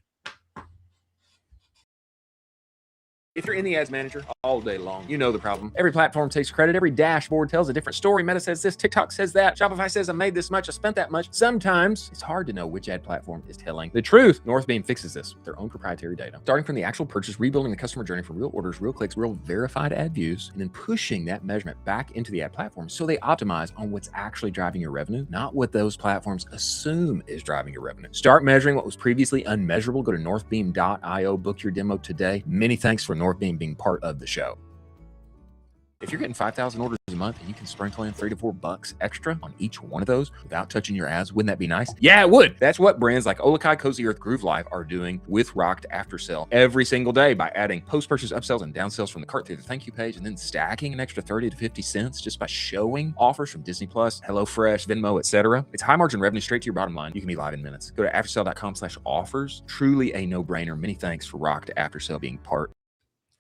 If you're in the ads manager all day long, you know the problem. Every platform takes credit. Every dashboard tells a different story. Meta says this, TikTok says that, Shopify says I made this much, I spent that much. Sometimes it's hard to know which ad platform is telling the truth. Northbeam fixes this with their own proprietary data. Starting from the actual purchase, rebuilding the customer journey from real orders, real clicks, real verified ad views, and then pushing that measurement back into the ad platform so they optimize on what's actually driving your revenue, not what those platforms assume is driving your revenue. Start measuring what was previously unmeasurable. Go to northbeam.io, book your demo today. Many thanks for Northbeam being part of the show. If you're getting 5,000 orders a month and you can sprinkle in $3 to $4 extra on each one of those without touching your ads, wouldn't that be nice? Yeah, it would. That's what brands like Olakai, Cozy Earth, Groove Life are doing with Rocked After Sale every single day by adding post-purchase upsells and downsells from the cart through the thank you page, and then stacking an extra 30 to 50 cents just by showing offers from Disney Plus, HelloFresh, Venmo, etc. It's high margin revenue straight to your bottom line. You can be live in minutes. Go to aftersale.com/offers. Truly a no-brainer. Many thanks for Rocked After Sale being part.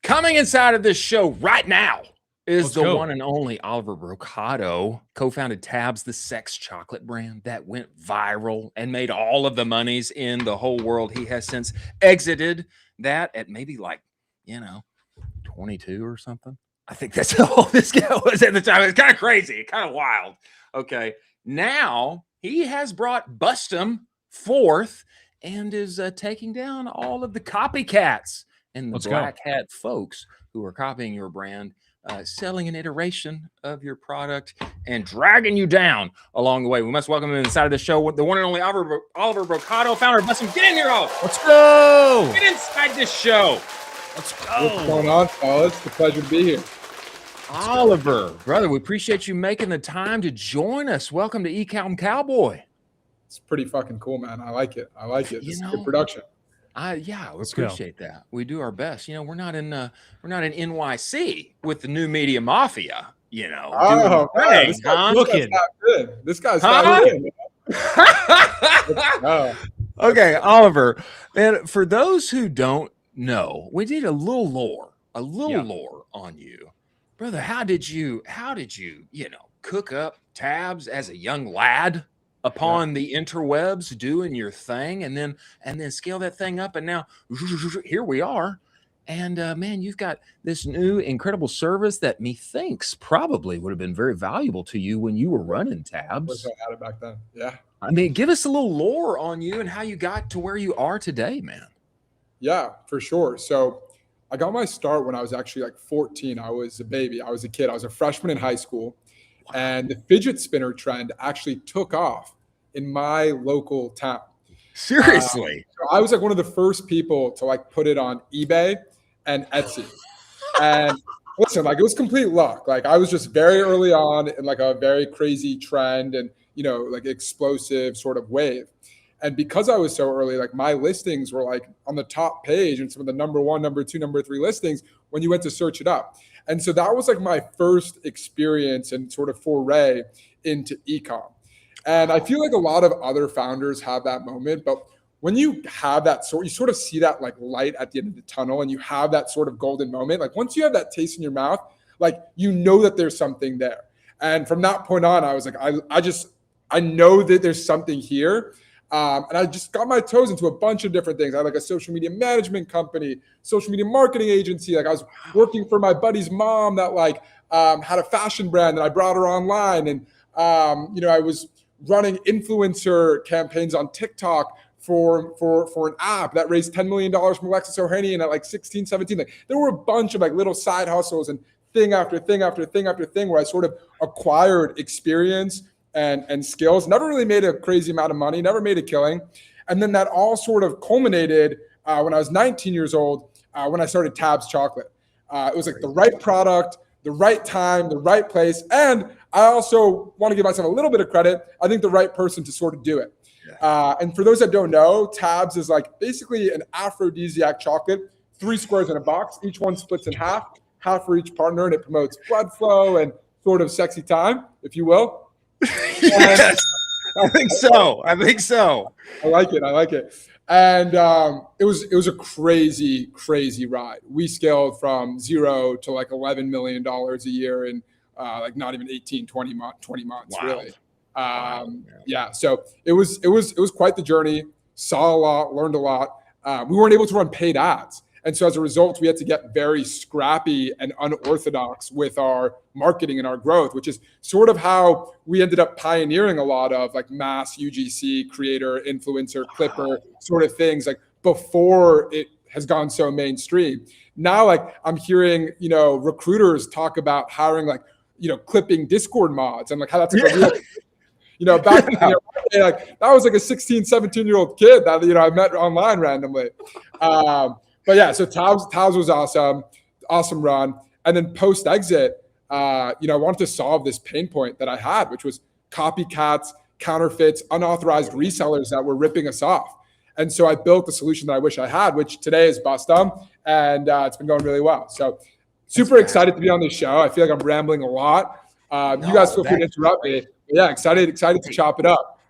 Coming inside of this show right now is one and only Oliver Brocato, co-founded Tabs, the sex chocolate brand that went viral and made all of the monies in the whole world. He has since exited that at maybe 22 or something. I think that's how old this guy was at the time. It's kind of crazy, kind of wild. Okay, now he has brought Bustem forth and is taking down all of the copycats and the black hat folks who are copying your brand, selling an iteration of your product and dragging you down along the way. We must welcome him inside of the show, the one and only Oliver Brocato, founder of Bustem. Get in here, Oliver. Let's go. Get inside this show. Let's go. What's going on, fellas? It's a pleasure to be here. Oliver, brother, we appreciate you making the time to join us. Welcome to Ecomm Cowboy. It's pretty fucking cool, man. I like it. It's good production. We appreciate that. We do our best. We're not in NYC with the new media mafia. Oh, man, this guy's not good. Okay, Oliver. Man, for those who don't know, we need a little lore on you, brother. How did you cook up Tabs as a young lad upon the interwebs, doing your thing, and then scale that thing up, and now here we are. And man, you've got this new incredible service that methinks probably would have been very valuable to you when you were running Tabs. Was I had it back then? Yeah. I mean, give us a little lore on you and how you got to where you are today, man. Yeah, for sure. So I got my start when I was actually 14. I was a baby. I was a kid. I was a freshman in high school. Wow. And the fidget spinner trend actually took off in my local town. Seriously? So I was one of the first people to put it on eBay and Etsy. And listen, it was complete luck. I was just very early on in a very crazy trend and, explosive sort of wave. And because I was so early, my listings were on the top page and some of the number 1, number 2, number 3 listings when you went to search it up. And so that was my first experience and sort of foray into Ecom. And I feel a lot of other founders have that moment, but when you have that you sort of see that light at the end of the tunnel, and you have that sort of golden moment. Once you have that taste in your mouth, you know that there's something there. And from that point on, I was I know that there's something here. And I just got my toes into a bunch of different things. I had a social media management company, social media marketing agency. I was working for my buddy's mom that had a fashion brand, and I brought her online. And, I was running influencer campaigns on TikTok for an app that raised $10 million from Alexis Ohanian at 16, 17. There were a bunch of little side hustles and thing after thing after thing after thing where I sort of acquired experience and skills. Never really made a crazy amount of money, never made a killing. And then that all sort of culminated when I was 19 years old, when I started Tabs Chocolate. It was the right product, the right time, the right place. And I also want to give myself a little bit of credit. I think the right person to sort of do it. And for those that don't know, Tabs is basically an aphrodisiac chocolate, 3 squares in a box. Each one splits in half for each partner, and it promotes blood flow and sort of sexy time, if you will. Yes, I think so. I like it. And it was a crazy ride. We scaled from 0 to $11 million a year in not even 20 months wow. Really. Yeah. So it was quite the journey. Saw a lot, learned a lot. We weren't able to run paid ads. And so as a result, we had to get very scrappy and unorthodox with our marketing and our growth, which is sort of how we ended up pioneering a lot of mass UGC, creator, influencer, clipper sort of things before it has gone so mainstream. Now, I'm hearing, recruiters talk about hiring clipping Discord mods and how that's a real, back in the day, that was a 16, 17-year-old kid that, I met online randomly. But yeah, so Tabs was awesome run. And then post-exit, I wanted to solve this pain point that I had, which was copycats, counterfeits, unauthorized resellers that were ripping us off. And so I built the solution that I wish I had, which today is Bustem, and it's been going really well. So super excited to be on this show. I feel like I'm rambling a lot. You guys feel free to interrupt me. But yeah, excited to chop it up.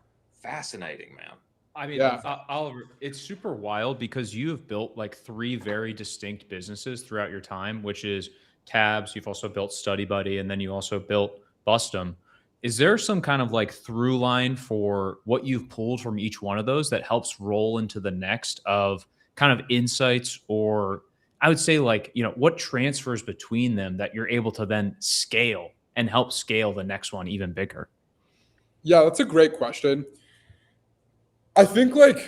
Fascinating, man. I mean, Yeah. Oliver, it's super wild because you have built like 3 very distinct businesses throughout your time, which is Tabs. You've also built Study Buddy, and then you also built Bustem. Is there some kind of like through line for what you've pulled from each one of those that helps roll into the next of kind of insights, or I would say like, what transfers between them that you're able to then scale and help scale the next one even bigger? Yeah, that's a great question. I think with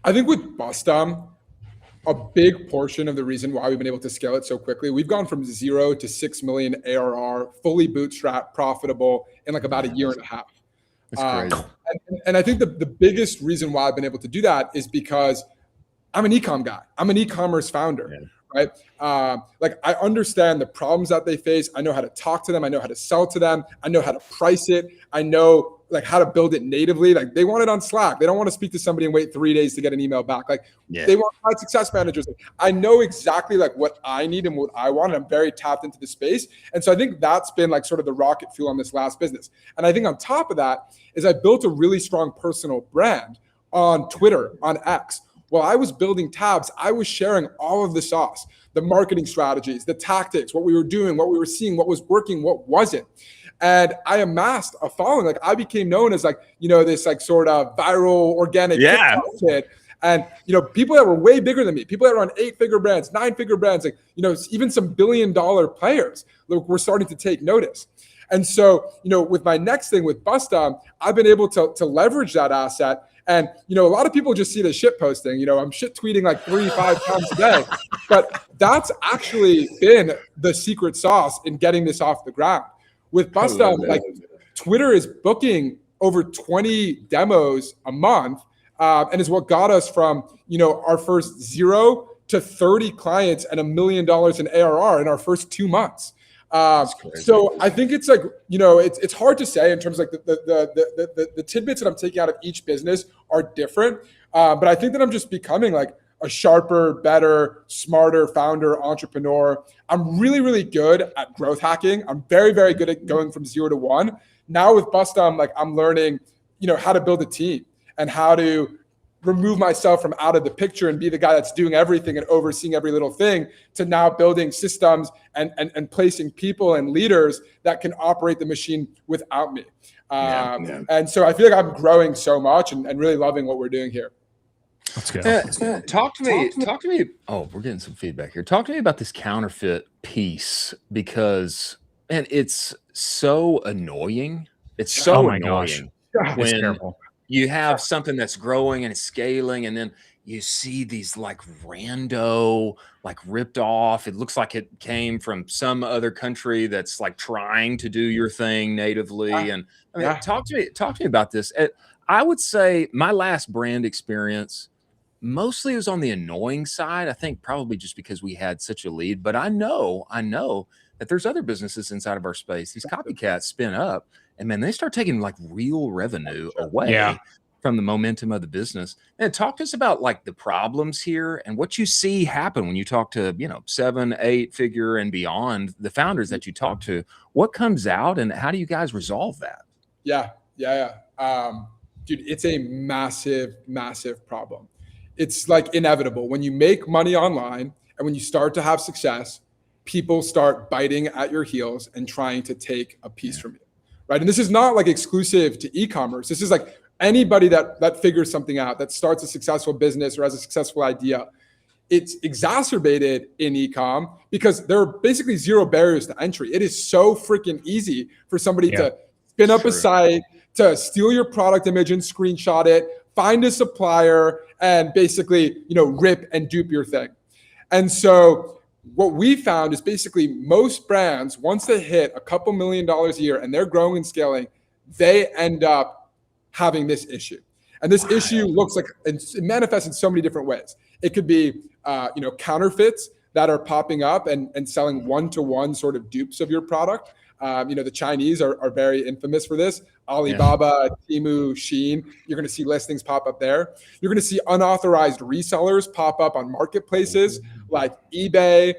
Bustem, a big portion of the reason why we've been able to scale it so quickly, we've gone from 0 to 6 million ARR, fully bootstrapped, profitable in like about a year and a half. That's crazy. And I think the biggest reason why I've been able to do that is because I'm an ecom guy. I'm an e-commerce founder, right? Like I understand the problems that they face. I know how to talk to them. I know how to sell to them. I know how to price it. I know like how to build it natively. Like they want it on Slack. They don't want to speak to somebody and wait 3 days to get an email back. Like they want client success managers. I know exactly like what I need and what I want. And I'm very tapped into the space. And so I think that's been like sort of the rocket fuel on this last business. And I think on top of that is I built a really strong personal brand on Twitter, on X. While I was building Tabs, I was sharing all of the sauce, the marketing strategies, the tactics, what we were doing, what we were seeing, what was working, what wasn't. And I amassed a following. Like I became known as like, this like sort of viral organic TikTok kid. And, people that were way bigger than me, people that were on 8-figure brands, 9-figure brands, like, even some billion-dollar players were starting to take notice. And so, with my next thing with Bustem, I've been able to leverage that asset. And, a lot of people just see the shit posting. I'm shit tweeting like 3-5 times a day. But that's actually been the secret sauce in getting this off the ground. With Bustem, like Twitter is booking over 20 demos a month, and is what got us from, our first 0 to 30 clients and $1 million in ARR in our first 2 months. So I think it's like, it's hard to say in terms of like the tidbits that I'm taking out of each business are different. But I think that I'm just becoming like a sharper, better, smarter founder, entrepreneur. I'm really, really good at growth hacking. I'm very, very good at going from 0 to 1. Now with Bustem, like I'm learning, how to build a team and how to remove myself from out of the picture and be the guy that's doing everything and overseeing every little thing, to now building systems and placing people and leaders that can operate the machine without me. And so I feel like I'm growing so much and really loving what we're doing here. Let's go. Talk to me. Oh, we're getting some feedback here. Talk to me about this counterfeit piece, because, man, it's so annoying. It's so annoying when you have something that's growing and it's scaling, and then you see these like rando, like ripped off. It looks like it came from some other country that's like trying to do your thing natively. And I mean, talk to me about this. I would say my last brand experience mostly was on the annoying side. I think probably just because we had such a lead, but I know that there's other businesses inside of our space. These copycats spin up, and man, they start taking like real revenue away from the momentum of the business. And talk to us about like the problems here and what you see happen when you talk to, 7-8 figure and beyond, the founders that you talk to. What comes out and how do you guys resolve that? Yeah. Dude, it's a massive, massive problem. It's like inevitable. When you make money online and when you start to have success, people start biting at your heels and trying to take a piece from you, right? And this is not like exclusive to e-commerce. This is like anybody that figures something out, that starts a successful business or has a successful idea. It's exacerbated in ecom because there are basically 0 barriers to entry. It is so freaking easy for somebody to spin up a site, to steal your product image and screenshot it, find a supplier, and basically, rip and dupe your thing. And so what we found is basically most brands, once they hit a couple $1 million a year and they're growing and scaling, they end up having this issue. And this issue looks like, it manifests in so many different ways. It could be, counterfeits that are popping up and selling one-to-one sort of dupes of your product. The Chinese are very infamous for this. Alibaba, Temu, Shein, you're going to see listings pop up there. You're going to see unauthorized resellers pop up on marketplaces like eBay,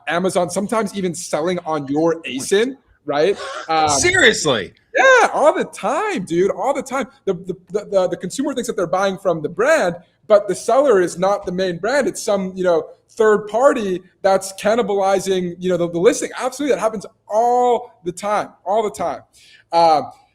Amazon, sometimes even selling on your ASIN, right? Seriously? Yeah, all the time, dude, all the time. The consumer thinks that they're buying from the brand, but the seller is not the main brand. It's some, third party that's cannibalizing, the listing. Absolutely, that happens all the time.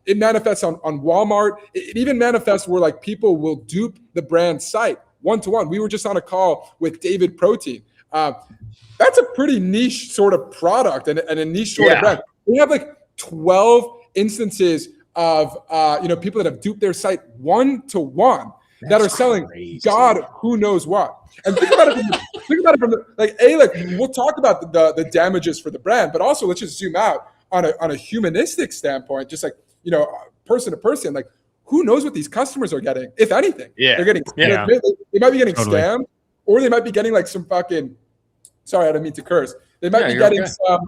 It manifests on Walmart. It even manifests where like people will dupe the brand site one-to-one. We were just on a call with David Protein. That's a pretty niche sort of product and a niche sort of brand. We have like 12 instances of people that have duped their site one-to-one that are selling God who knows what. And think about it from the we'll talk about the damages for the brand, but also let's just zoom out on a humanistic standpoint, just like person to person, like who knows what these customers are getting, if anything. They're getting they might be getting scammed, or they might be getting like some fucking sorry, I don't mean to curse. They might be getting some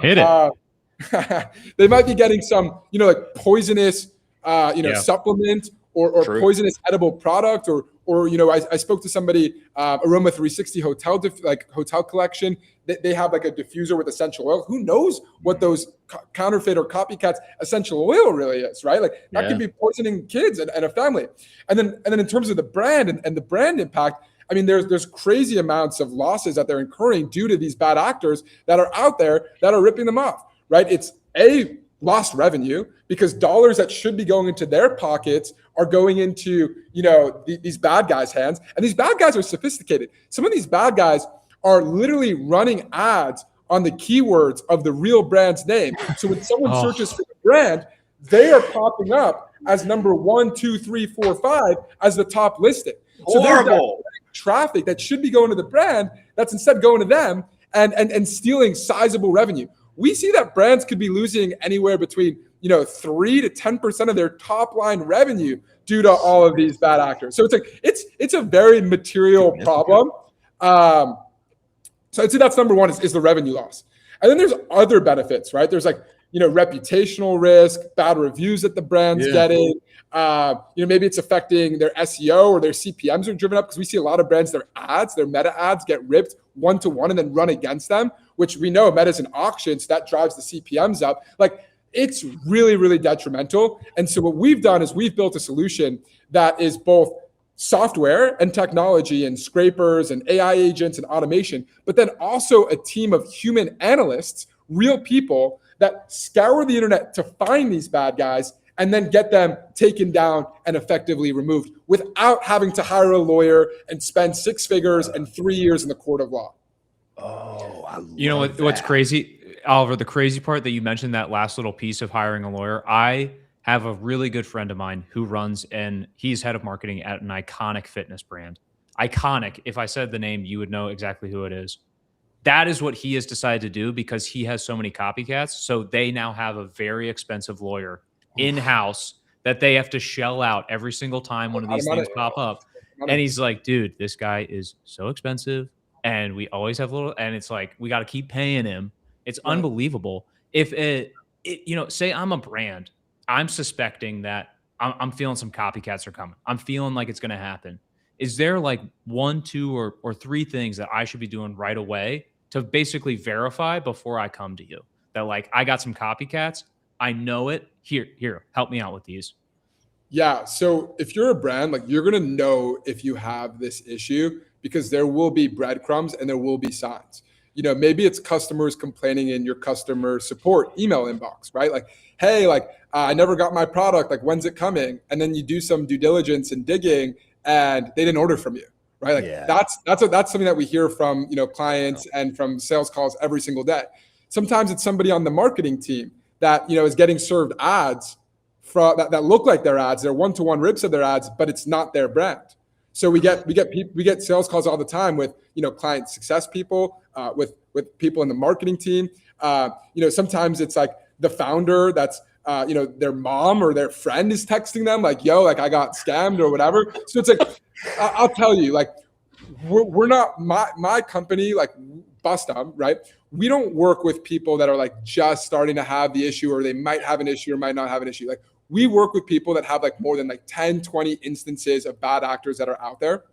they might be getting some, like poisonous supplement or poisonous edible product or I spoke to somebody, Aroma 360 hotel collection. They have like a diffuser with essential oil. Who knows what those counterfeit or copycats essential oil really is, right? Like that could be poisoning kids and a family. And then in terms of the brand and the brand impact, I mean, there's crazy amounts of losses that they're incurring due to these bad actors that are out there that are ripping them off, right? It's lost revenue because dollars that should be going into their pockets are going into, these bad guys' hands. And these bad guys are sophisticated. Some of these bad guys are literally running ads on the keywords of the real brand's name. So when someone searches for the brand, they are popping up as number 1, 2, 3, 4, 5 as the top listing. So horrible traffic that should be going to the brand that's instead going to them and stealing sizable revenue. We see that brands could be losing anywhere between 3 to 10% of their top line revenue due to all of these bad actors. So it's a very material problem. So I'd say that's number one is the revenue loss. And then there's other benefits, right? There's reputational risk, bad reviews that the brand's getting. Maybe it's affecting their SEO or their CPMs are driven up because we see a lot of brands, their meta ads get ripped one-to-one and then run against them, which we know Meta's an auction, so that drives the CPMs up. Like it's really, really detrimental. And so what we've done is we've built a solution that is both software and technology and scrapers and AI agents and automation, but then also a team of human analysts, real people that scour the internet to find these bad guys and then get them taken down and effectively removed without having to hire a lawyer and spend 6 figures and 3 years in the court of law. Oh, I love You know what's crazy, Oliver? The crazy part that you mentioned, that last little piece of hiring a lawyer. I have a really good friend of mine who runs, and he's head of marketing at an iconic fitness brand. Iconic. If I said the name, you would know exactly who it is. That is what he has decided to do because he has so many copycats. So they now have a very expensive lawyer in-house that they have to shell out every single time one of these things pop up. And he's like, dude, this guy is so expensive. And we always have and it's like, we got to keep paying him. It's unbelievable. If say I'm a brand, I'm suspecting that I'm feeling some copycats are coming. I'm feeling like it's going to happen. Is there like 1, 2, or 3 things that I should be doing right away to basically verify before I come to you that like, I got some copycats. I know it. Here, help me out with these. Yeah. So if you're a brand, like you're going to know if you have this issue because there will be breadcrumbs and there will be signs. Maybe it's customers complaining in your customer support email inbox, right? Like, hey, I never got my product. Like, when's it coming? And then you do some due diligence and digging and they didn't order from you, right? Like that's something that we hear from, clients and from sales calls every single day. Sometimes it's somebody on the marketing team that, is getting served ads that look like their ads. They're one-to-one rips of their ads, but it's not their brand. So we get sales calls all the time with, client success people, with people in the marketing team. Sometimes it's like the founder that's, their mom or their friend is texting them like, yo, like I got scammed or whatever. So it's like, I'll tell you, like, we're not my company, like Bustem, right? We don't work with people that are like just starting to have the issue, or they might have an issue or might not have an issue. Like we work with people that have like more than like 10, 20 instances of bad actors that are out there.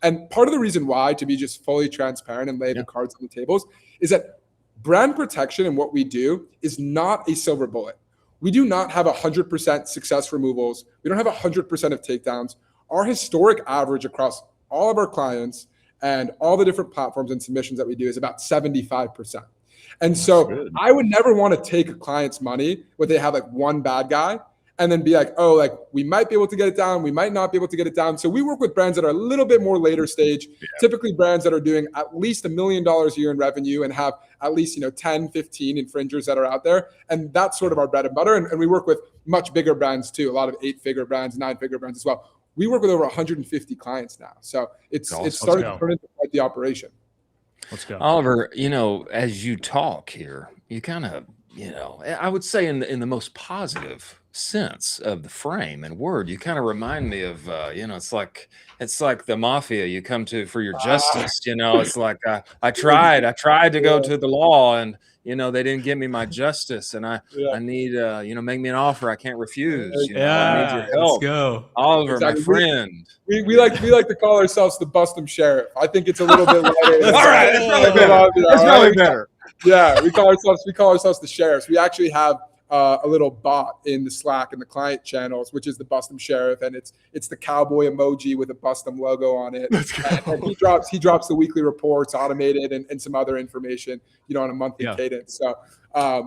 And part of the reason why, to be just fully transparent and lay the cards on the tables, is that brand protection and what we do is not a silver bullet. We do not have 100% success removals. We don't have 100% of takedowns. Our historic average across all of our clients and all the different platforms and submissions that we do is about 75%. And so I would never want to take a client's money when they have like one bad guy and then be like, oh, like we might be able to get it down. We might not be able to get it down. So we work with brands that are a little bit more later stage, typically brands that are doing at least $1 million a year in revenue and have at least, 10, 15 infringers that are out there. And that's sort of our bread and butter. And we work with much bigger brands too, a lot of 8-figure brands, 9-figure brands as well. We work with over 150 clients now. So it's starting to turn into quite the operation. Let's go. Oliver, as you talk here, you kind of, I would say in the most positive sense of the frame and word, you kind of remind me of, it's like the mafia you come to for your justice. It's like I tried to go to the law and, they didn't give me my justice, and I need, make me an offer I can't refuse. I need your help. Let's go. Oliver, my friend. We like to call ourselves the Bustem Sheriff. I think it's a little bit lighter. All right, it's probably better. Yeah, we call ourselves the sheriffs. We actually have a little bot in the Slack and the client channels, which is the Bustem Sheriff, and it's the cowboy emoji with a Bustem logo on it. And he drops the weekly reports, automated, and some other information, on a monthly cadence. So,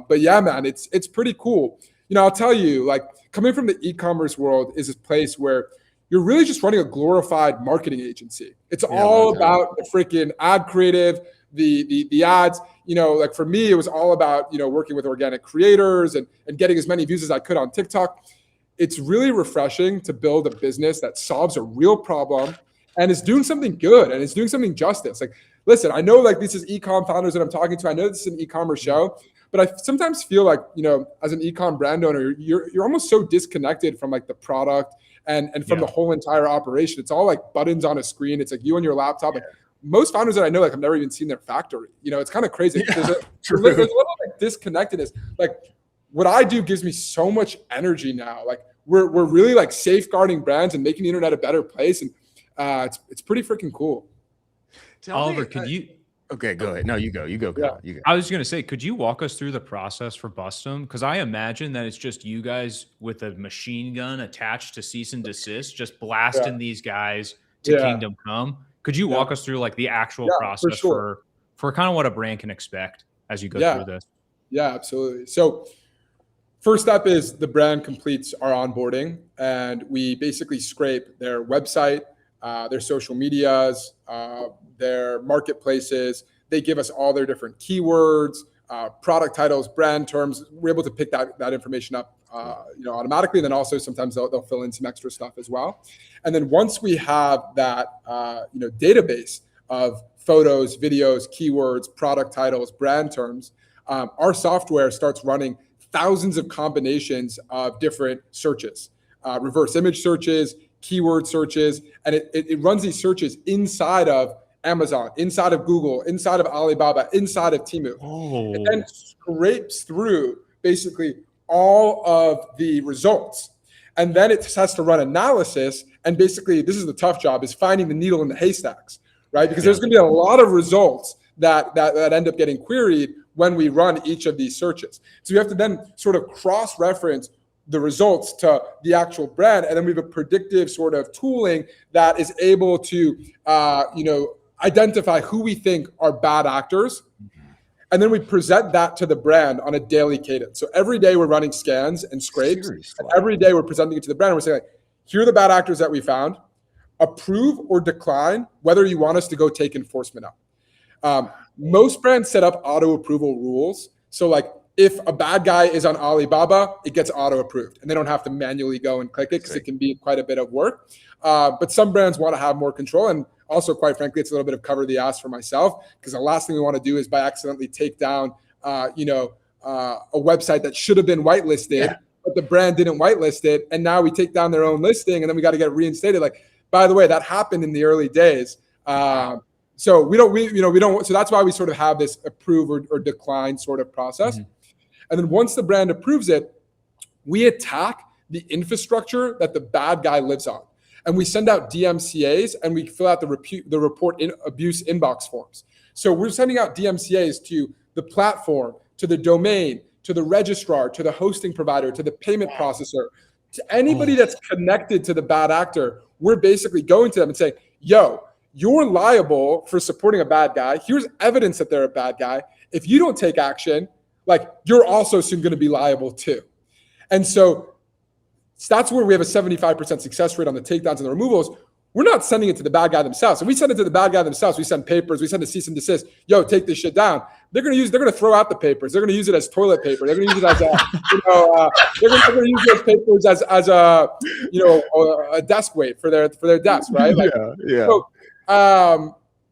but yeah, man, it's pretty cool. I'll tell you, like coming from the e-commerce world is a place where you're really just running a glorified marketing agency. It's all about the freaking ad creative, the ads. Like for me, it was all about, working with organic creators and getting as many views as I could on TikTok. It's really refreshing to build a business that solves a real problem and is doing something good and is doing something justice. Like, listen, I know like this is Ecom founders that I'm talking to. I know this is an e-commerce show, but I sometimes feel like, as an Ecom brand owner, you're almost so disconnected from like the product and from the whole entire operation. It's all like buttons on a screen. It's like you on your laptop. Like, most founders that I know, like, I've never even seen their factory. It's kind of crazy. There's a little like disconnectedness. Like, what I do gives me so much energy now. Like, we're really like safeguarding brands and making the internet a better place, and it's pretty freaking cool. Oliver, could you? Okay, go ahead. No, you go. You go. I was going to say, could you walk us through the process for Bustem? Because I imagine that it's just you guys with a machine gun attached to cease and desist, just blasting these guys to Kingdom Come. Could you walk us through like the actual process for kind of what a brand can expect as you go through this? Yeah, absolutely. So first step is the brand completes our onboarding, and we basically scrape their website, their social medias, their marketplaces. They give us all their different keywords, product titles, brand terms. We're able to pick that information up automatically. And then also sometimes they'll fill in some extra stuff as well. And then once we have that, database of photos, videos, keywords, product titles, brand terms, our software starts running thousands of combinations of different searches, reverse image searches, keyword searches, and it runs these searches inside of Amazon, inside of Google, inside of Alibaba, inside of Temu. It then scrapes through basically all of the results. And then it has to run analysis. And basically, this is the tough job, is finding the needle in the haystacks, right? Because there's going to be a lot of results that end up getting queried when we run each of these searches. So you have to then sort of cross-reference the results to the actual brand. And then we have a predictive sort of tooling that is able to, identify who we think are bad actors. And then we present that to the brand on a daily cadence. So every day we're running scans and scrapes. And every day we're presenting it to the brand. And we're saying, like, here are the bad actors that we found. Approve or decline whether you want us to go take enforcement out. Most brands set up auto approval rules. So like if a bad guy is on Alibaba, it gets auto approved and they don't have to manually go and click it because it can be quite a bit of work. But some brands want to have more control. And also, quite frankly, it's a little bit of cover the ass for myself, because the last thing we want to do is by accidentally take down, a website that should have been whitelisted, but the brand didn't whitelist it. And now we take down their own listing and then we got to get reinstated. Like, by the way, that happened in the early days. So we don't. So that's why we sort of have this approve or decline sort of process. Mm-hmm. And then once the brand approves it, we attack the infrastructure that the bad guy lives on. And we send out DMCAs and we fill out the report in abuse inbox forms. So we're sending out DMCAs to the platform, to the domain, to the registrar, to the hosting provider, to the payment processor, to anybody that's connected to the bad actor. We're basically going to them and saying, yo, you're liable for supporting a bad guy. Here's evidence that they're a bad guy. If you don't take action, like, you're also soon going to be liable too. And so that's where we have a 75% success rate on the takedowns and the removals. We're not sending it to the bad guy themselves. If we send it to the bad guy themselves, we send papers, we send a cease and desist. Yo, take this shit down. They're going to throw out the papers. They're going to use it as toilet paper. They're going to use it as they're going to use those papers as a desk weight for their desk, right? Like,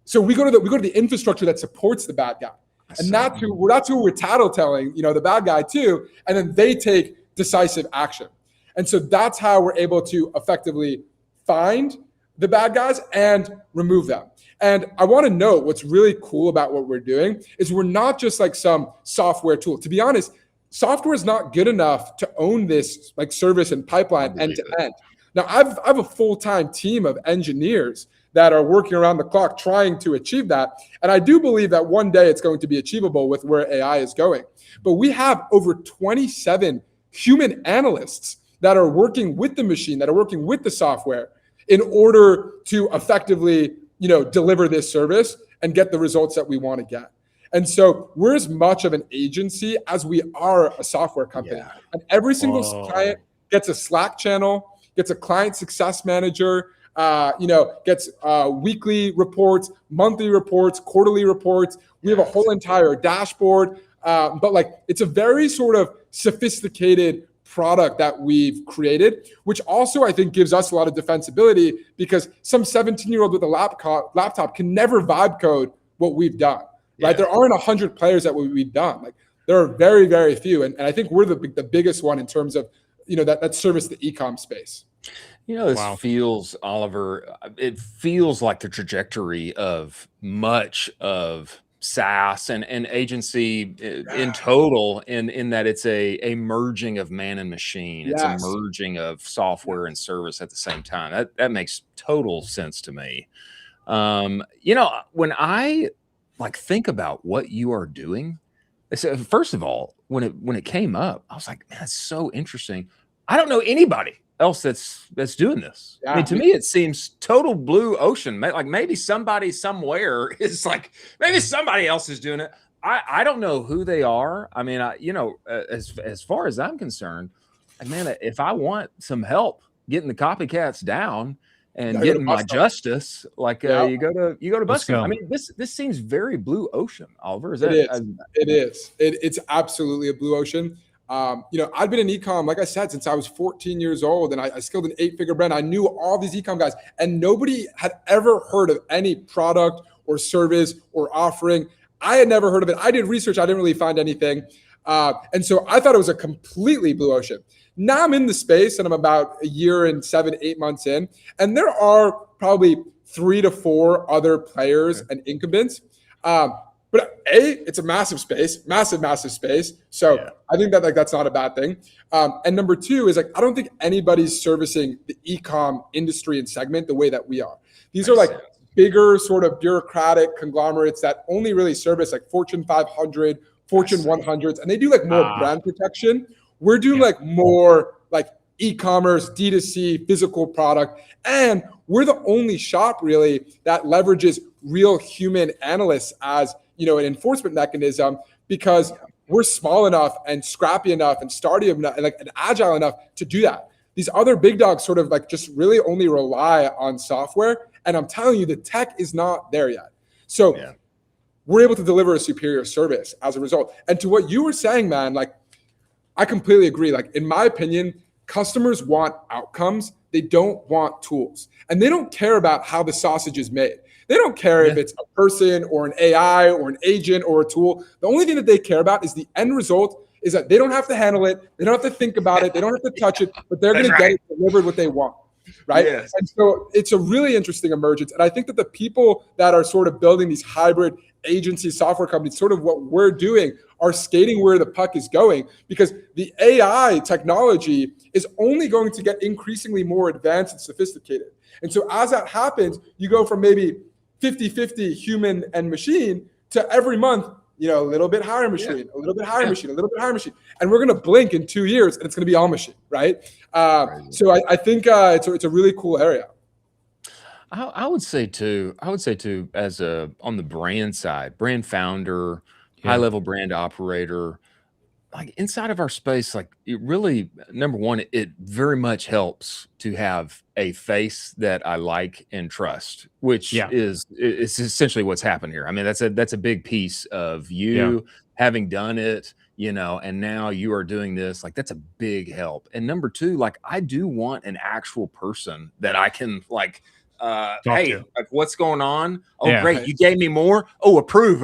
So we go to the infrastructure that supports the bad guy. And that's who we're tattletelling, the bad guy too, and then they take decisive action. And so that's how we're able to effectively find the bad guys and remove them. And I want to note what's really cool about what we're doing is we're not just like some software tool. To be honest, software is not good enough to own this like service and pipeline end to end. Now I have a full-time team of engineers that are working around the clock trying to achieve that. And I do believe that one day it's going to be achievable with where AI is going. But we have over 27 human analysts that are working with the machine, that are working with the software in order to effectively, deliver this service and get the results that we want to get. And so we're as much of an agency as we are a software company. Yeah. And every single client gets a Slack channel, gets a client success manager, gets weekly reports, monthly reports, quarterly reports. We have a whole entire dashboard. But like, it's a very sort of sophisticated product that we've created, which also I think gives us a lot of defensibility because some 17-year-old with a laptop can never vibe code what we've done, right? There aren't 100 players that we've done. Like, there are very, very few. And I think we're the biggest one in terms of, that service the ecom space. This feels, Oliver, it feels like the trajectory of much of SaaS and agency in total, in that it's a merging of man and machine. It's a merging of software and service at the same time. That makes total sense to me. When I think about what you are doing, so first of all, when it came up, I was like, man, that's so interesting. I don't know anybody else that's doing this. I mean, to me, it seems total blue ocean. Like maybe somebody somewhere is like, maybe somebody else is doing it. I don't know who they are. I mean, as far as I'm concerned, man, if I want some help getting the copycats down and getting my justice, you go to Bustem. I mean, this seems very blue ocean, Oliver. It is. It's absolutely a blue ocean. I've been in ecom, like I said, since I was 14 years old, and I scaled an 8-figure brand. I knew all these ecom guys, and nobody had ever heard of any product or service or offering. I had never heard of it. I did research. I didn't really find anything. And so I thought it was a completely blue ocean. Now I'm in the space and I'm about a year and 7-8 months in, and there are probably 3 to 4 other players and incumbents. But it's a massive space, massive space. So I think that that's not a bad thing. And number 2 is I don't think anybody's servicing the ecom industry and segment the way that we are. These are bigger sort of bureaucratic conglomerates that only really service Fortune 500, Fortune 100s, and they do more brand protection. We're doing more e-commerce, D2C, physical product. And we're the only shop really that leverages real human analysts as an enforcement mechanism, because we're small enough and scrappy enough and sturdy enough and agile enough to do that. These other big dogs sort of just really only rely on software. And I'm telling you, the tech is not there yet. So we're able to deliver a superior service as a result. And to what you were saying, man, I completely agree. In my opinion, customers want outcomes. They don't want tools. And they don't care about how the sausage is made. They don't care if it's a person or an AI or an agent or a tool. The only thing that they care about is the end result, is that they don't have to handle it. They don't have to think about it. They don't have to touch it, but they're going to get it delivered what they want. right? Yes. And so it's a really interesting emergence. And I think that the people that are sort of building these hybrid agency software companies, sort of what we're doing, are skating where the puck is going, because the AI technology is only going to get increasingly more advanced and sophisticated. And so as that happens, you go from maybe 50-50 human and machine to every month, a little bit higher machine, a little bit higher machine, a little bit higher machine. And we're going to blink in 2 years and it's going to be all machine, right? So I think it's a really cool area. I would say too, as on the brand side, brand founder, high level brand operator, like inside of our space, like it really, number one, it very much helps to have a face that I like and trust, which is essentially what's happened here. I mean, that's a big piece of you having done it, and now you are doing this. Like that's a big help. And number two, like I do want an actual person that I can like, hey, like, what's going on? Oh, great. You gave me more. Oh, approve,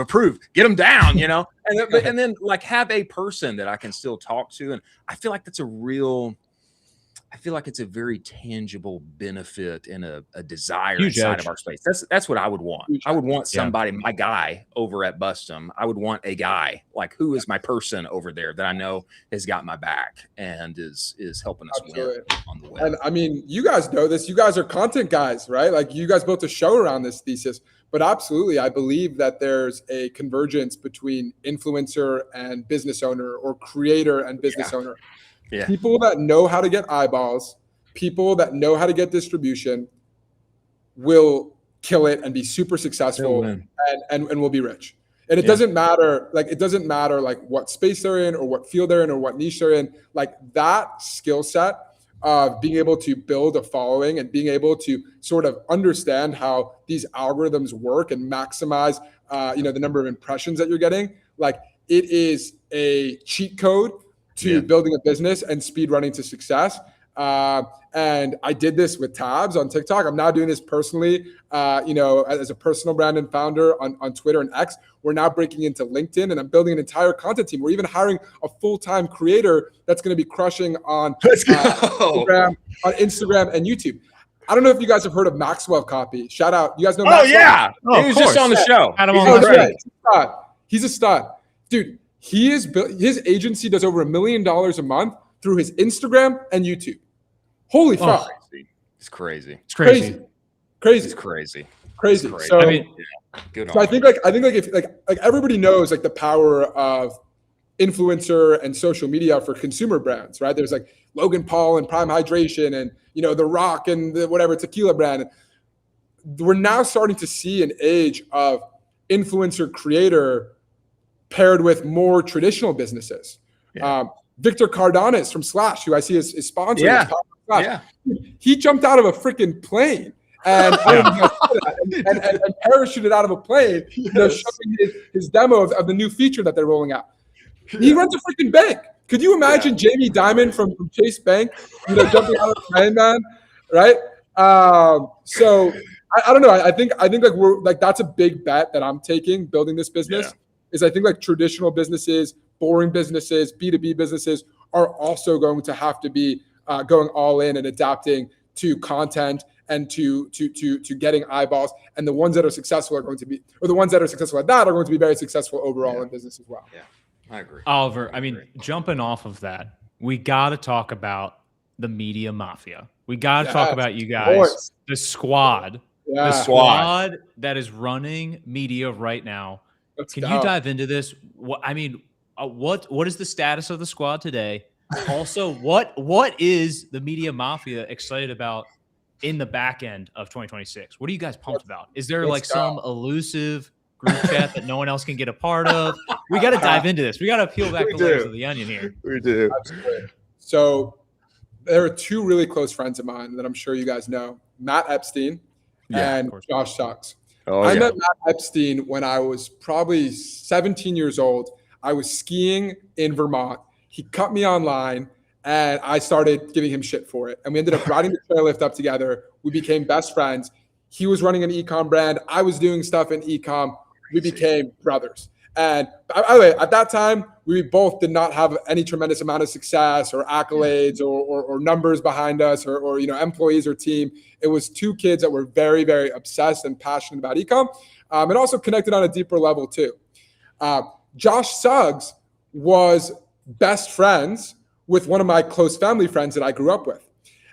get them down, and then like have a person that I can still talk to. And I feel like it's a very tangible benefit and a desire inside of our space. That's what I would want. I would want somebody, my guy over at Bustem. I would want a guy like who is my person over there that I know has got my back and is helping us win on the web. And I mean, you guys know this. You guys are content guys, right? Like you guys built a show around this thesis. But absolutely, I believe that there's a convergence between influencer and business owner, or creator and business owner. Yeah. People that know how to get eyeballs, people that know how to get distribution will kill it and be super successful and will be rich. And it doesn't matter, like what space they're in or what field they're in or what niche they're in. Like that skill set of being able to build a following and being able to sort of understand how these algorithms work and maximize the number of impressions that you're getting. Like it is a cheat code to building a business and speed running to success. And I did this with Tabs on TikTok. I'm now doing this personally, as a personal brand and founder on Twitter and X. We're now breaking into LinkedIn, and I'm building an entire content team. We're even hiring a full-time creator that's going to be crushing on Instagram and YouTube. I don't know if you guys have heard of Maxwell Copy. Shout out. You guys know Maxwell? He was just on the show. He's a stud. Dude, his agency does over $1 million a month through his Instagram and YouTube. Holy fuck. It's crazy. It's crazy. It's crazy. So I mean, I think if everybody knows like the power of influencer and social media for consumer brands, right? There's like Logan Paul and Prime Hydration and The Rock and the whatever tequila brand. We're now starting to see an age of influencer creator paired with more traditional businesses. Victor Cardenas from Slash, who I see is sponsored. He jumped out of a freaking plane and parachuted out of a plane, showing his demo of the new feature that they're rolling out. He runs a freaking bank. Could you imagine Jamie Dimon from Chase Bank, jumping out of a plane, man? Right? So I don't know. I think like we're like that's a big bet that I'm taking building this business. Is I think like traditional businesses, boring businesses, B2B businesses are also going to have to be going all in and adapting to content and to getting eyeballs. And the ones that are successful are going to be, or the ones that are successful at that are going to be very successful overall in business as well. Yeah, I agree. Oliver, I mean, jumping off of that, we got to talk about the media mafia. We got to talk about you guys, the squad. The squad that is running media right now. Can you dive into this? What is the status of the squad today? Also, what is the media mafia excited about in the back end of 2026? What are you guys pumped about? Is there like some elusive group chat that no one else can get a part of? We got to dive into this. We got to peel back the layers of the onion here. We do. Absolutely. So there are two really close friends of mine that I'm sure you guys know, Matt Epstein and Josh Sucks. I met Matt Epstein when I was probably 17 years old. I was skiing in Vermont. He cut me online, and I started giving him shit for it. And we ended up riding the chairlift up together. We became best friends. He was running an Ecom brand. I was doing stuff in Ecom. We became brothers. And by the way, at that time, we both did not have any tremendous amount of success or accolades or numbers behind us or employees or team. It was two kids that were very, very obsessed and passionate about ecom, and also connected on a deeper level too. Josh Suggs was best friends with one of my close family friends that I grew up with.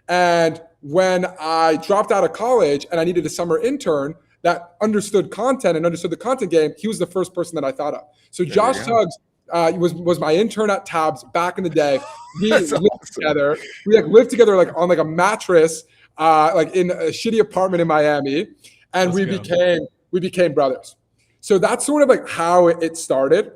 And when I dropped out of college and I needed a summer intern that understood content and understood the content game, he was the first person that I thought of. So Josh Suggs was my intern at Tabs back in the day. We lived together. We lived together on a mattress, in a shitty apartment in Miami, and we became brothers. So that's sort of how it started.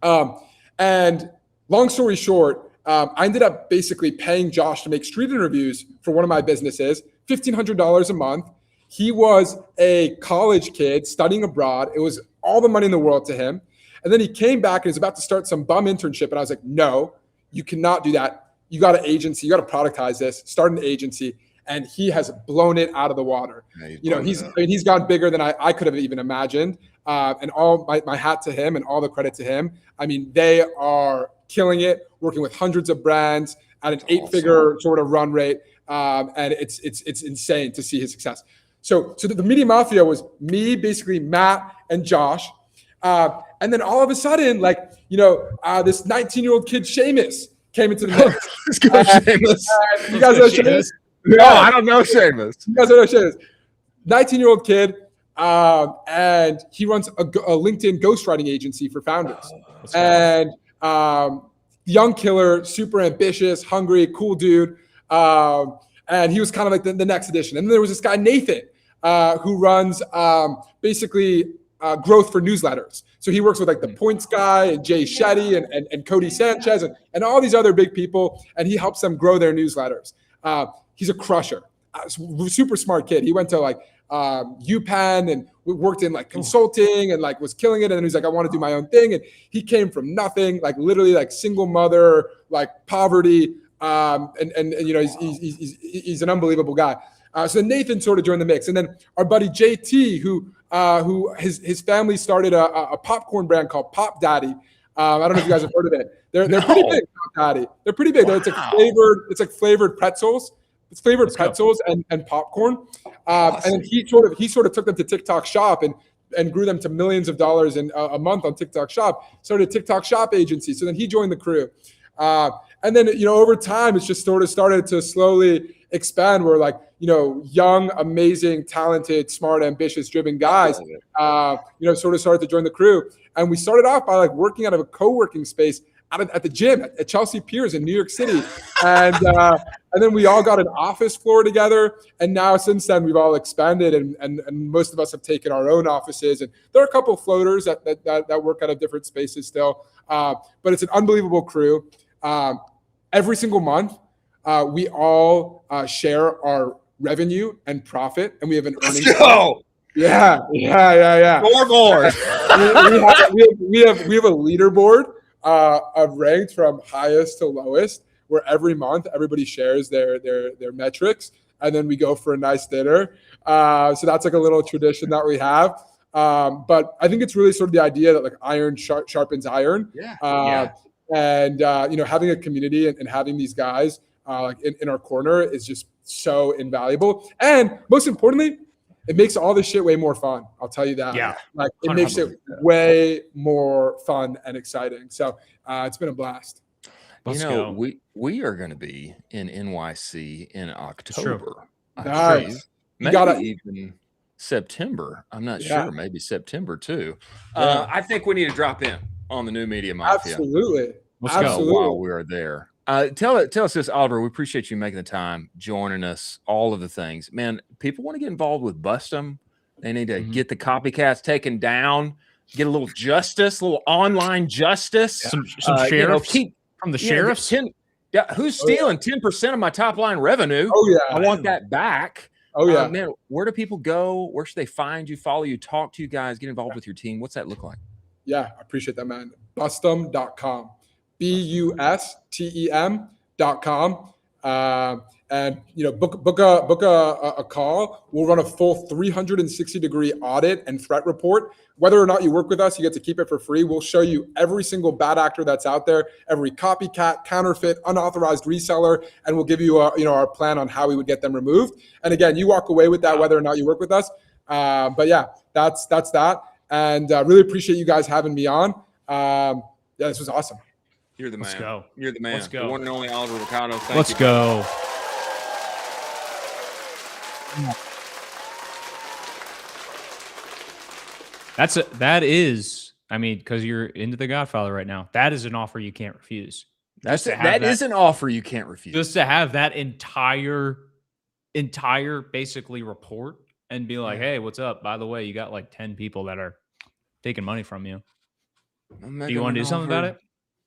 And long story short, I ended up basically paying Josh to make street interviews for one of my businesses, $1,500 a month. He was a college kid studying abroad. It was all the money in the world to him. And then he came back and was about to start some bum internship. And I was like, no, you cannot do that. You got an agency. You got to productize this, start an agency. And he has blown it out of the water. He's gone bigger than I could have even imagined. And all my hat to him and all the credit to him. I mean, they are killing it, working with hundreds of brands at an 8-figure sort of run rate. And it's insane to see his success. So the Media Mafia was me, basically Matt and Josh. And then all of a sudden, this 19-year-old kid, Seamus, came into the mix. Let's go, Seamus. You guys know Seamus? No, I don't know Seamus. You guys don't know Seamus. 19-year-old kid, and he runs a LinkedIn ghostwriting agency for founders. And young killer, super ambitious, hungry, cool dude. And he was kind of the next edition. And then there was this guy, Nathan, who runs basically growth for newsletters. So he works with the Points guy and Jay Shetty and Cody Sanchez and all these other big people. And he helps them grow their newsletters. He's a crusher, super smart kid. He went to UPenn and worked in consulting and was killing it. And then he's I want to do my own thing. And he came from nothing, literally single mother, poverty. He's an unbelievable guy. So Nathan sort of joined the mix. And then our buddy JT, who his family started a popcorn brand called Pop Daddy. I don't know if you guys have heard of it. They're pretty big, Pop Daddy. They're pretty big. Wow. It's flavored pretzels. It's flavored pretzels and popcorn. Awesome. And then he sort of took them to TikTok Shop and grew them to millions of dollars in a month on TikTok Shop. Started a TikTok Shop agency. So then he joined the crew. And then, over time, it's just sort of started to slowly expand. We're young, amazing, talented, smart, ambitious, driven guys, sort of started to join the crew. And we started off by working out of a co-working space at the gym at Chelsea Piers in New York City. And then we all got an office floor together. And now since then, we've all expanded and most of us have taken our own offices. And there are a couple of floaters that work out of different spaces still. But it's an unbelievable crew. Every single month, we all share our revenue and profit, and we have an earnings. Let's go. Yeah. More. We have a leaderboard of ranked from highest to lowest, where every month everybody shares their metrics, and then we go for a nice dinner. So that's a little tradition that we have. But I think it's really sort of the idea that iron sharpens iron. And having a community and having these guys in our corner is just so invaluable. And most importantly, it makes all this shit way more fun. I'll tell you that. Yeah. It makes it way more fun and exciting. So it's been a blast. Let's go. We are going to be in NYC in October. Nice. Maybe even September. I'm not sure. Maybe September too. I think we need to drop in on the new Media Mafia. Absolutely. Let's go while we are there. Tell us this, Oliver. We appreciate you making the time, joining us, all of the things. Man, people want to get involved with Bustem. They need to get the copycats taken down, get a little justice, a little online justice. Some sheriffs from the sheriffs. Who's stealing 10% of my top line revenue? Oh, yeah. I want that back. Oh, yeah. Man, where do people go? Where should they find you, follow you, talk to you guys, get involved with your team? What's that look like? Yeah, I appreciate that, man. Bustem.com. BUSTEM.com. and book a call. We'll run a full 360-degree audit and threat report. Whether or not you work with us, you get to keep it for free. We'll show you every single bad actor that's out there, every copycat, counterfeit, unauthorized reseller, and we'll give you our plan on how we would get them removed. And again, you walk away with that whether or not you work with us. But yeah, that's that. And really appreciate you guys having me on. Yeah, this was awesome. You're the man. Let's go. You're the man. Let's go. The one and only Oliver Brocato. Let's go. That is, I mean, because you're into The Godfather right now. That is an offer you can't refuse. That is an offer you can't refuse. Just to have that entire basically report and be like, hey, what's up? By the way, you got like 10 people that are taking money from you. Do you want to do something about it?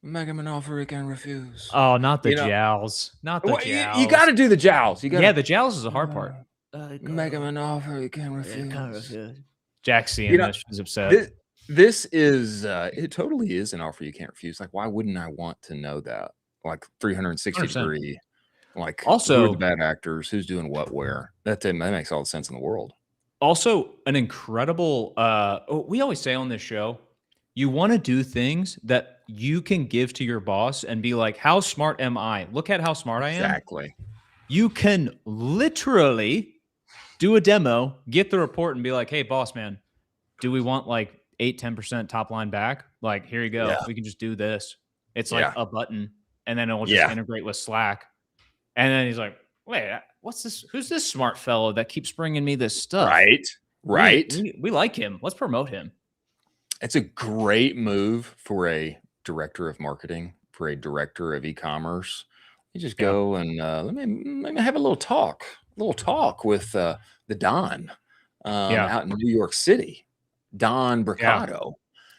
Make him an offer he can refuse. Oh, not the jowls. Not the jowls. You got to do the jowls. Yeah, the jowls is the hard part. Make him an offer he can refuse. Jack's seeing this. She's upset. This is, it totally is an offer you can't refuse. Like, why wouldn't I want to know that? Like 360 100%. Degree. Like, also, who are the bad actors? Who's doing what where? That makes all the sense in the world. Also, an incredible, we always say on this show, you want to do things that you can give to your boss and be like, how smart am I? Look at how smart I am. Exactly. You can literally do a demo, get the report and be like, hey, boss, man, do we want like 8-10% top line back? Like, here you go. Yeah. We can just do this. It's like a button, and then it will just integrate with Slack. And then he's like, wait, what's this? Who's this smart fellow that keeps bringing me this stuff? Right. We like him. Let's promote him. It's a great move for a director of marketing, for a director of e-commerce. You just go and let me have a little talk with the Don out in New York City, Don Brocato.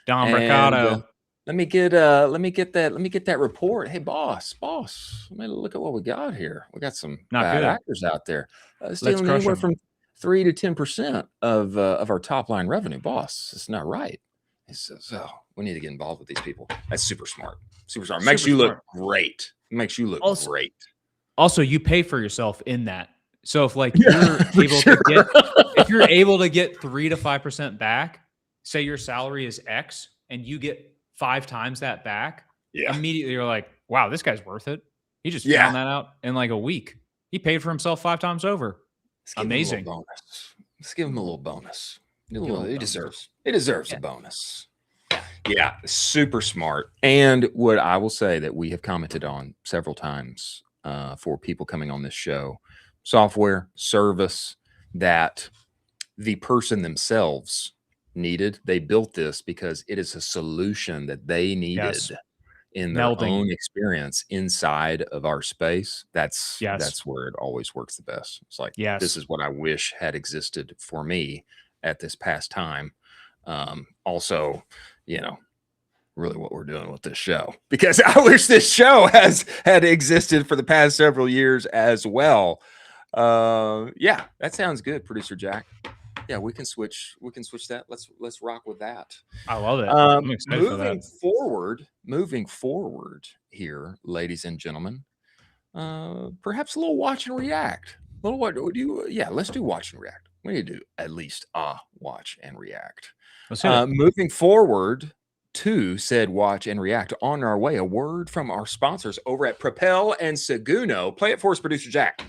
Don Brocato. Let me get that report. Hey, boss, let me look at what we got here. We got some bad actors out there stealing anywhere from 3 to 10% of our top line revenue. Boss, it's not right. He says, so we need to get involved with these people. That's super smart. Super smart. Makes you look great. Makes you look great. Also, you pay for yourself in that. So if like if you're able to get 3 to 5% back, say your salary is X and you get 5 times that back, immediately you're like, wow, this guy's worth it. He just found that out in like a week. He paid for himself 5 times over. Amazing. Let's give him a little bonus. He deserves a bonus. Yeah, super smart. And what I will say that we have commented on several times for people coming on this show, software, service that the person themselves needed. They built this because it is a solution that they needed in their own experience inside of our space. That's where it always works the best. It's like, this is what I wish had existed for me at this past time. Also, really what we're doing with this show, because I wish this show had existed for the past several years as well. Yeah, that sounds good, producer Jack. Yeah, we can switch that. Let's rock with that. I love it. I'm excited for that. Moving forward here, ladies and gentlemen, perhaps a little watch and react. Let's do watch and react. We need to do at least watch and react. Moving forward to said watch and react, on our way, a word from our sponsors over at Propel and Seguno. Play it for us, producer Jack.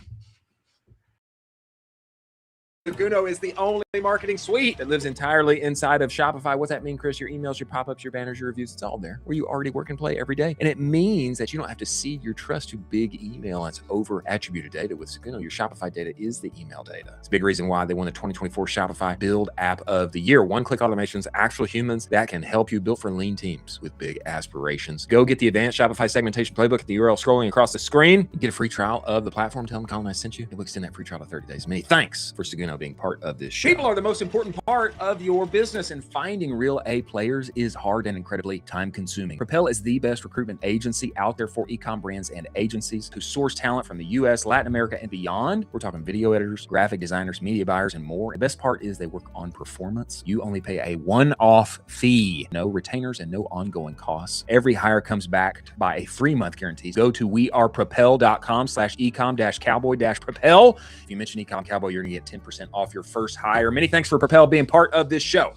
Seguno is the only marketing suite that lives entirely inside of Shopify. What's that mean, Chris? Your emails, your pop-ups, your banners, your reviews, it's all there where you already work and play every day. And it means that you don't have to seed your trust to big email. That's over attributed data. With Seguno, your Shopify data is the email data. It's a big reason why they won the 2024 Shopify Build App of the Year. One-click automations, actual humans that can help you build for lean teams with big aspirations. Go get the advanced Shopify segmentation playbook at the URL scrolling across the screen. Get a free trial of the platform. Tell them Colin I sent you. It will extend that free trial to 30 days. Many thanks for Seguno being part of this show. People are the most important part of your business, and finding real A players is hard and incredibly time consuming. Propel is the best recruitment agency out there for e-com brands and agencies who source talent from the US, Latin America, and beyond. We're talking video editors, graphic designers, media buyers, and more. The best part is they work on performance. You only pay a one-off fee, no retainers and no ongoing costs. Every hire comes backed by a free month guarantee. Go to wearepropel.com/ecom-cowboy-propel. If you mention Ecomm Cowboy, you're going to get 10% off your first hire. Many thanks for Propel being part of this show.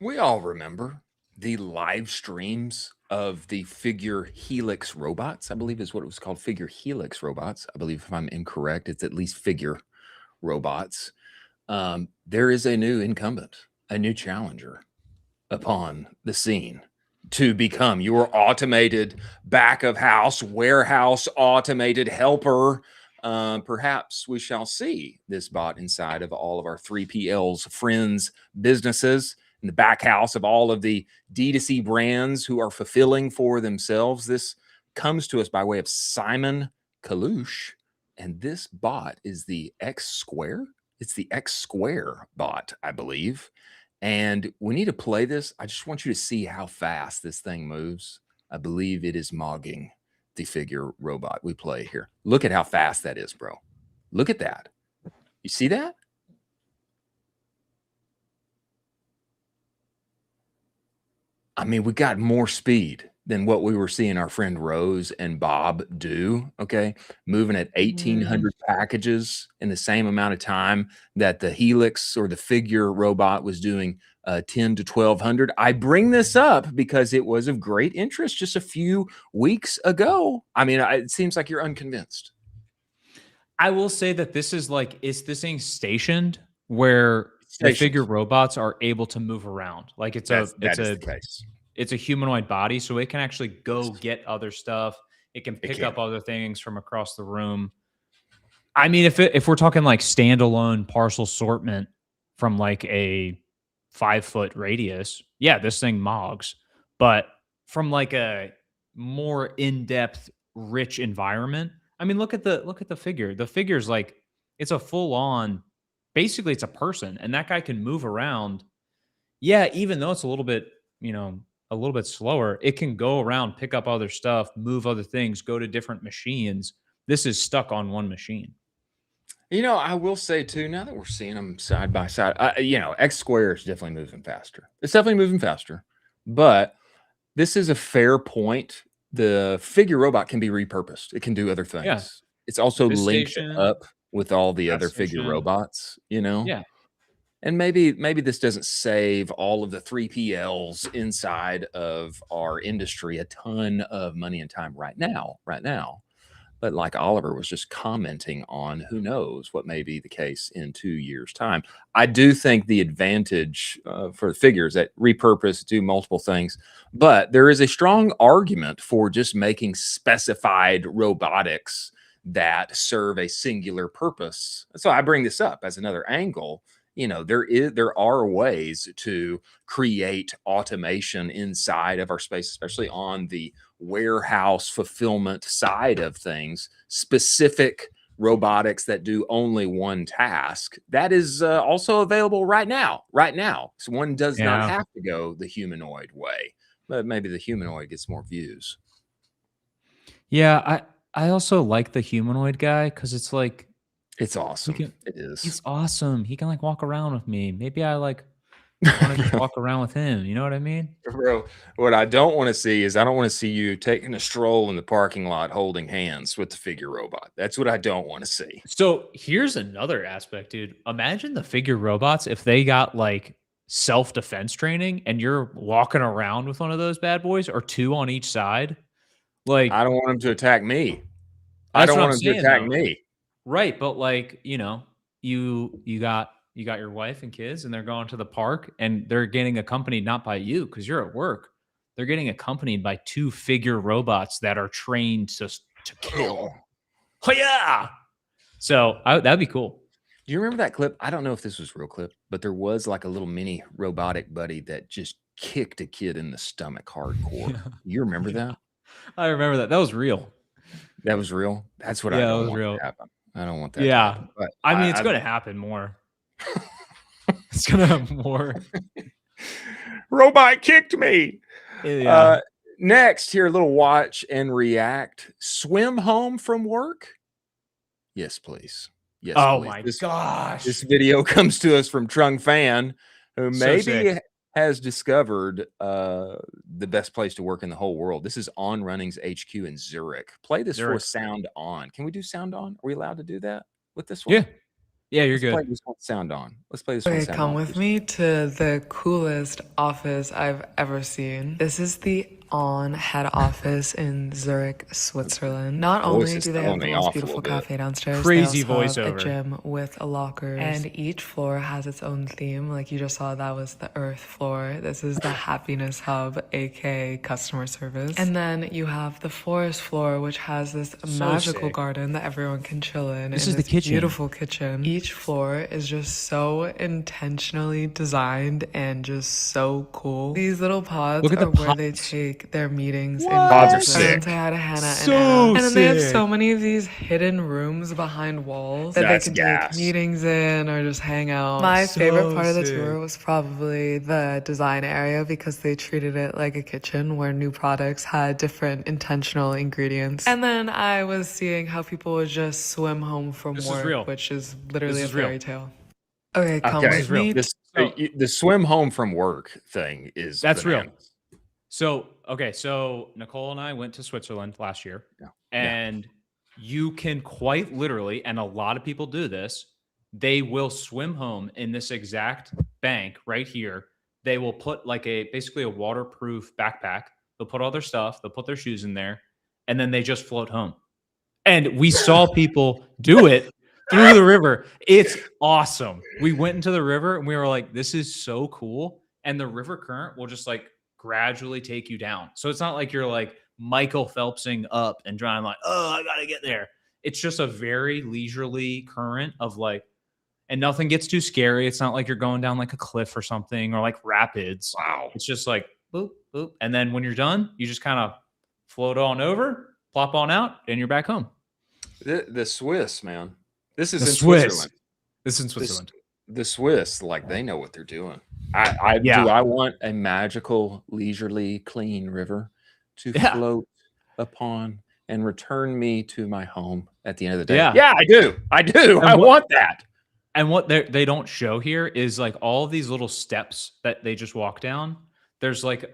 We all remember the live streams of the Figure Helix robots. I believe is what it was called, Figure Helix robots. I believe if I'm incorrect, it's at least Figure robots. There is a new incumbent, a new challenger upon the scene to become your automated back of house, warehouse automated helper. Perhaps we shall see this bot inside of all of our 3PLs, friends, businesses, in the back house of all of the D2C brands who are fulfilling for themselves. This comes to us by way of Simon Kalush, and this bot is the X Square. It's the X Square bot, I believe. And we need to play this. I just want you to see how fast this thing moves. I believe it is mogging the Figure robot we play here. Look at how fast that is, bro. Look at that. You see that? I mean, we got more speed than what we were seeing our friend Rose and Bob do, okay? Moving at 1,800 packages in the same amount of time that the Helix or the Figure robot was doing 10 to 1,200. I bring this up because it was of great interest just a few weeks ago. I mean, it seems like you're unconvinced. I will say that this is like, is this thing stationed where the Figure robots are able to move around? Like the case. It's a humanoid body, so it can actually go get other stuff. It can pick up other things from across the room. I mean, if we're talking like standalone parcel sortment from like a 5-foot radius, yeah, this thing mogs. But from like a more in-depth, rich environment, I mean, look at the Figure. The Figure's like, it's a full-on, basically it's a person, and that guy can move around. Yeah, even though it's a little bit, a little bit slower, it can go around, pick up other stuff, move other things, go to different machines. This is stuck on one machine. I will say too, now that we're seeing them side by side, X Square is definitely moving faster. It's definitely moving faster, but this is a fair point. The Figure robot can be repurposed. It can do other things. Yeah. It's also linked up with all the other Figure robots, Yeah. And maybe this doesn't save all of the 3PLs inside of our industry a ton of money and time right now. But like Oliver was just commenting on, who knows what may be the case in 2 years' time. I do think the advantage for the Figures that repurpose, do multiple things, but there is a strong argument for just making specified robotics that serve a singular purpose. So I bring this up as another angle. There are ways to create automation inside of our space, especially on the warehouse fulfillment side of things, specific robotics that do only one task. That is also available right now. So one does not have to go the humanoid way, but maybe the humanoid gets more views. Yeah, I also like the humanoid guy because it's like, it's awesome. It is. He's awesome. He can like walk around with me. Maybe I like want to just walk around with him. You know what I mean? Bro, what I don't want to see is I don't want to see you taking a stroll in the parking lot holding hands with the Figure robot. That's what I don't want to see. So here's another aspect, dude. Imagine the Figure robots if they got like self-defense training and you're walking around with one of those bad boys or two on each side. Like, I don't want them to attack me. I don't want them to attack me. Right, but like, you got your wife and kids and they're going to the park and they're getting accompanied not by you because you're at work. They're getting accompanied by 2 Figure robots that are trained to kill. Oh yeah. So that'd be cool. Do you remember that clip? I don't know if this was a real clip, but there was like a little mini robotic buddy that just kicked a kid in the stomach hardcore. Yeah. You remember that? I remember that. That was real. That was real. That's what I don't want to happen. I don't want that. Yeah. To happen, but I mean, it's going to happen more. It's going to have more. Robot kicked me. Yeah. Next, here, a little watch and react. Swim home from work? Yes, please. Yes, Oh please. my gosh. This video comes to us from Trung Fan, who So maybe sick. has discovered the best place to work in the whole world. This is On Running's HQ in Zurich. Play this for Zurich. sound on. Can we do sound on? Are we allowed to do that with this one? Yeah. Yeah, you're Let's good. play this one sound on. Let's play this one Okay, sound come on. with me to the coolest office I've ever seen. This is the On head office in Zurich, Switzerland. Not Voice only is do they throwing have the me most off a beautiful little bit. cafe downstairs, Crazy they also have voiceover. a gym with lockers, and each floor has its own theme. Like you just saw, that was the Earth floor. This is the Happiness Hub, aka customer service. And then you have the Forest floor, which has this magical sick. garden that everyone can chill in. This and is the kitchen. Beautiful kitchen. Each floor is just so intentionally designed and just so cool. These little pods Look at are the where they pods. take their meetings. Pods are person. sick. Say hi to Hannah So and Anna. And then they have sick. so many of these hidden rooms behind walls that That's they can gas. take meetings in or just hang out. My favorite part of the sick. tour was probably the design area because they treated it like a kitchen where new products had different intentional ingredients. And then I was seeing how people would just swim home from This is work, real. which is literally This a is real. fairy tale. Okay, come Okay, with me. the swim home from work thing is That's real. bananas. So, okay. So Nicole and I went to Switzerland last year, Yeah. and you can quite literally, and a lot of people do this, they will swim home in this exact bank right here. They will put like basically a waterproof backpack. They'll put all their stuff, they'll put their shoes in there, and then they just float home. And we saw people do it through the river. It's awesome. We went into the river and we were like, this is so cool. And the river current will just like gradually take you down. So it's not like you're like Michael Phelpsing up and trying like, oh, I got to get there. It's just a very leisurely current of like, and nothing gets too scary. It's not like you're going down like a cliff or something or like rapids. Wow. It's just like, boop, boop. And then when you're done, you just kind of float on over, plop on out, and you're back home. The Swiss, man. This is The in Swiss. Switzerland. This is in Switzerland. The Swiss, like they know what they're doing. I Yeah. do. I want a magical, leisurely, clean river to Yeah. float upon and return me to my home at the end of the day. Yeah. Yeah, I do. I do. And I what- want that. And what they don't show here is like all of these little steps that they just walk down. There's like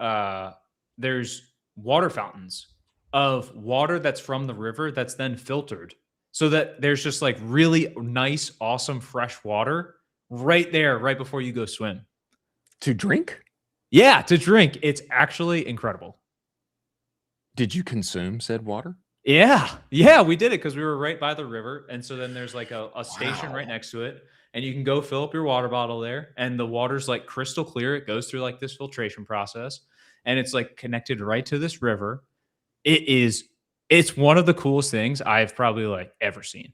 there's water fountains of water that's from the river that's then filtered, so that there's just like really nice, awesome fresh water right there, right before you go swim. To drink? Yeah, to drink. It's actually incredible. Did you consume said water? Yeah, we did it because we were right by the river. And so then there's like a station Wow. right next to it. And you can go fill up your water bottle there. And the water's like crystal clear. It goes through like this filtration process. And it's like connected right to this river. It's one of the coolest things I've probably like ever seen.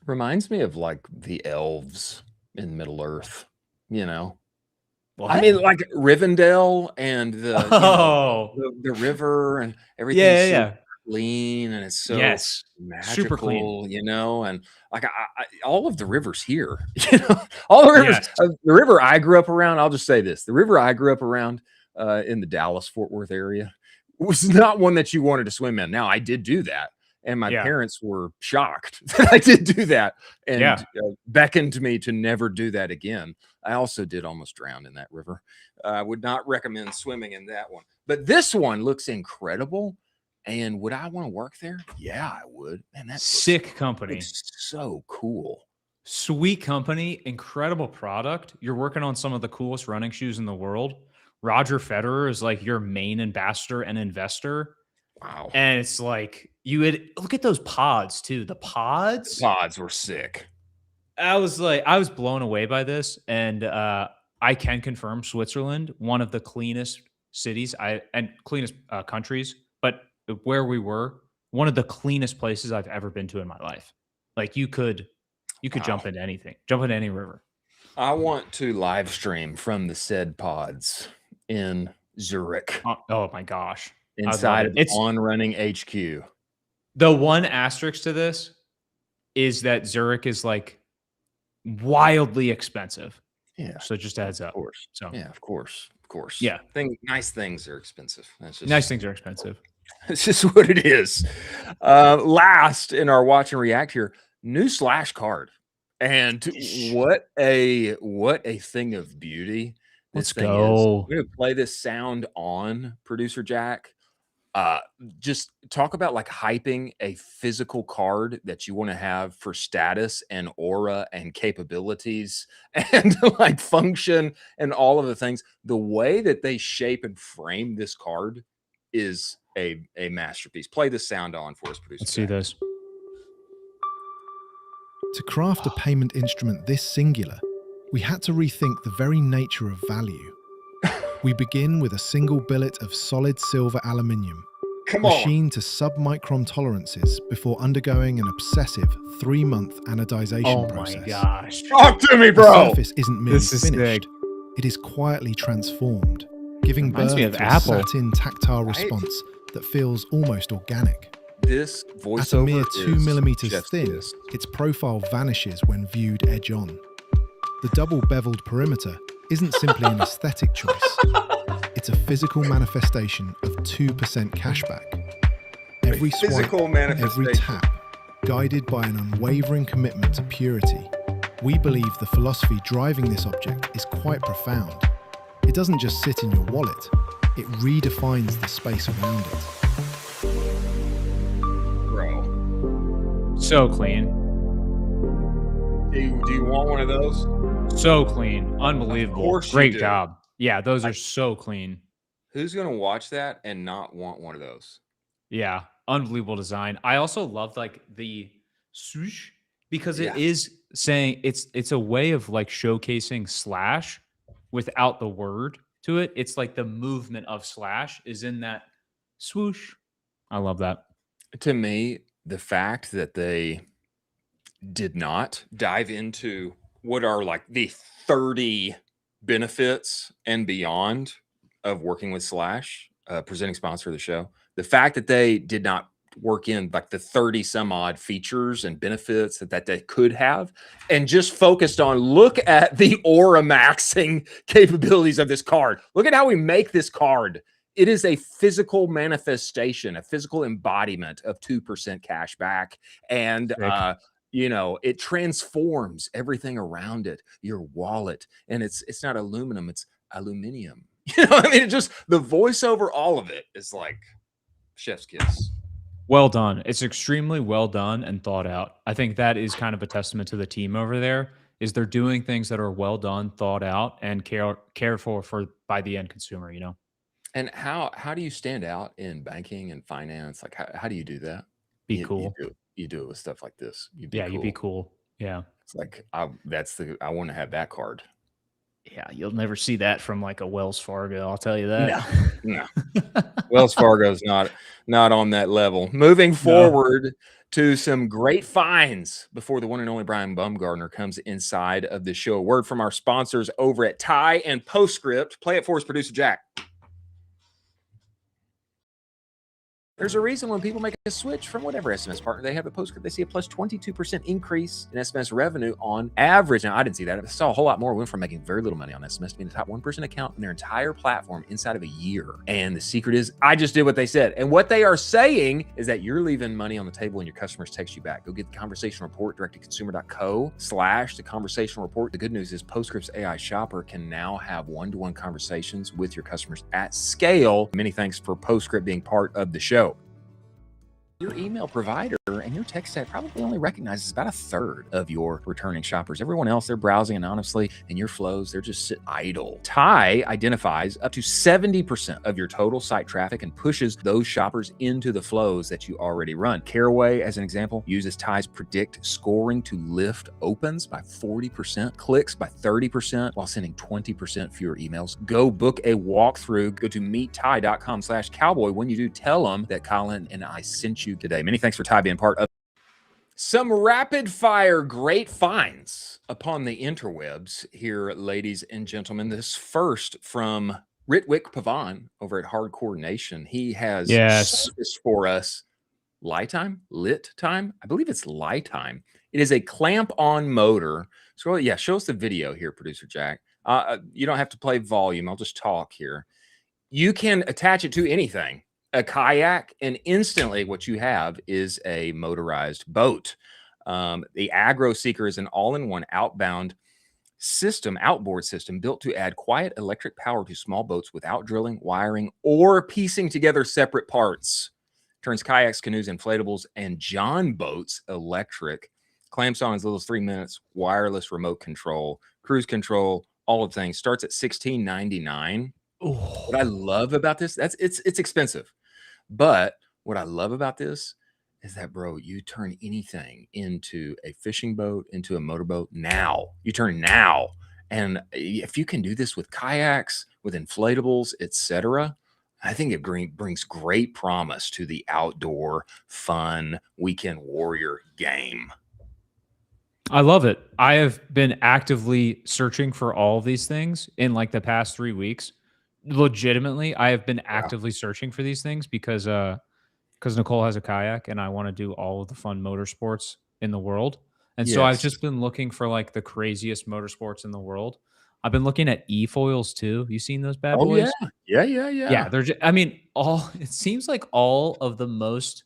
Reminds me of like the elves in Middle Earth, you know? What? I mean, like Rivendell and the river and everything. Yeah. Clean and it's so Yes. magical, Super clean. you know, and like all of the rivers here, you know, all the rivers, Yes. the river I grew up around. I'll just say this: the river I grew up around in the Dallas-Fort Worth area was not one that you wanted to swim in. Now I did do that, and my Yeah. parents were shocked that I did do that and Yeah. beckoned me to never do that again. I also did almost drown in that river. I would not recommend swimming in that one, but this one looks incredible. And would I want to work there? Yeah, I would. Man, that's Sick company. so cool. Sweet company, incredible product. You're working on some of the coolest running shoes in the world. Roger Federer is like your main ambassador and investor. Wow. And it's like you would look at those pods too. The pods. Pods were sick. I was blown away by this. And I can confirm Switzerland, one of the cleanest cities and cleanest countries, but where we were, one of the cleanest places I've ever been to in my life. Like you could jump into anything, jump into any river. I want to live stream from the said pods in Zurich Oh my gosh. inside of It's On Running HQ. the one asterisk to this. is that Zurich is like wildly expensive. Yeah. So just a heads up. Of course. So Yeah, of course. Of course. Yeah. Nice things are expensive. That's just nice things are expensive. It's just what it is. Last in our watch and react here, new Slash card. And what a thing of beauty. Let's Thing go. is. We're gonna play this sound on, producer Jack. Just talk about like hyping a physical card that you want to have for status and aura and capabilities and like function and all of the things. The way that they shape and frame this card is a masterpiece. Play the sound on for us, producer. Let's see this. To craft a payment instrument this singular, we had to rethink the very nature of value. We begin with a single billet of solid silver aluminium, machined to sub-micron tolerances before undergoing an obsessive 3-month anodization process. Oh my gosh. Talk to me, The bro. surface isn't merely This is finished. sick. It is quietly transformed, giving Reminds birth me of to Apple. a satin tactile response that feels almost organic. This At a voiceover mere 2 is millimeters chef's thin, kiss. its profile vanishes when viewed edge-on. The double beveled perimeter isn't simply an aesthetic choice. It's a physical manifestation of 2% cashback. Every swipe, Physical every manifestation. tap, guided by an unwavering commitment to purity. We believe the philosophy driving this object is quite profound. It doesn't just sit in your wallet, it redefines the space around it. Bro. So clean. Do you want one of those? So clean. Unbelievable. course you Great do. job. Yeah, those are so clean. Who's gonna watch that and not want one of those? Yeah, unbelievable design. I also love like the swoosh because it Yeah. is saying it's a way of like showcasing Slash without the word to it. It's like the movement of Slash is in that swoosh. I love that. To me, the fact that they did not dive into what are like the 30 benefits and beyond of working with Slash, presenting sponsor of the show, the fact that they did not work in like the 30 some odd features and benefits that they could have and just focused on look at the aura maxing capabilities of this card. Look at how we make this card. It is a physical manifestation, a physical embodiment of 2% cash back. And, it transforms everything around it, your wallet. And it's not aluminum, it's aluminium. I mean, it just the voiceover, all of it is like chef's kiss. Well done. It's extremely well done and thought out. I think that is kind of a testament to the team over there. Is they're doing things that are well done, thought out, and cared for by the end consumer. And how do you stand out in banking and finance? Like how do you do that? Be cool. You do it with stuff like this. You be cool. Yeah. It's like I want to have that card. Yeah, you'll never see that from like a Wells Fargo. I'll tell you that. No. Wells Fargo's not on that level. Moving forward to some great finds before the one and only Bryan Bumgardner comes inside of the show. A word from our sponsors over at Tie and Postscript. Play it for us, producer Jack. There's a reason when people make a switch from whatever SMS partner they have at Postscript, they see a plus 22% increase in SMS revenue on average. Now, I didn't see that. I saw a whole lot more. We went from making very little money on SMS to being the top 1% account in their entire platform inside of a year. And the secret is I just did what they said. And what they are saying is that you're leaving money on the table and your customers text you back. Go get the conversation report, direct-to-consumer.co/the conversation report. The good news is Postscript's AI shopper can now have one-to-one conversations with your customers at scale. Many thanks for Postscript being part of the show. Your email provider and your tech stack probably only recognizes about a third of your returning shoppers. Everyone else, they're browsing anonymously, and your flows, they're just sit idle. Tie identifies up to 70% of your total site traffic and pushes those shoppers into the flows that you already run. Caraway, as an example, uses Tie's predict scoring to lift opens by 40%, clicks by 30%, while sending 20% fewer emails. Go book a walkthrough. Go to meettie.com/cowboy. When you do, tell them that Colin and I sent you today. Many thanks for Ty being part of some rapid fire great finds upon the interwebs here, ladies and gentlemen. This first from Ritwik Pavan over at Hardcore Nation. He has surfaced for us LiTime. I believe it's LiTime. It is a clamp-on motor. So yeah, show us the video here, producer Jack. You don't have to play volume. I'll just talk here. You can attach it to anything, a kayak, and instantly what you have is a motorized boat. The Agro Seeker is an all-in-one outboard system built to add quiet electric power to small boats without drilling, wiring, or piecing together separate parts. Turns kayaks, canoes, inflatables, and John boats electric. Clamps on as little as 3 minutes. Wireless remote control, cruise control, all of things. Starts at $16.99. What I love about this, it's expensive, but what I love about this is that, bro, you turn anything into a fishing boat, into a motorboat now. You turn now. And if you can do this with kayaks, with inflatables, etc., I think it brings great promise to the outdoor, fun, weekend warrior game. I love it. I have been actively searching for all of these things in like the past 3 weeks. Legitimately, I have been actively searching for these things because Nicole has a kayak and I want to do all of the fun motorsports in the world. And so I've just been looking for like the craziest motorsports in the world. I've been looking at e-foils too. You seen those bad boys? Yeah. Yeah, they're just, I mean, it seems like all of the most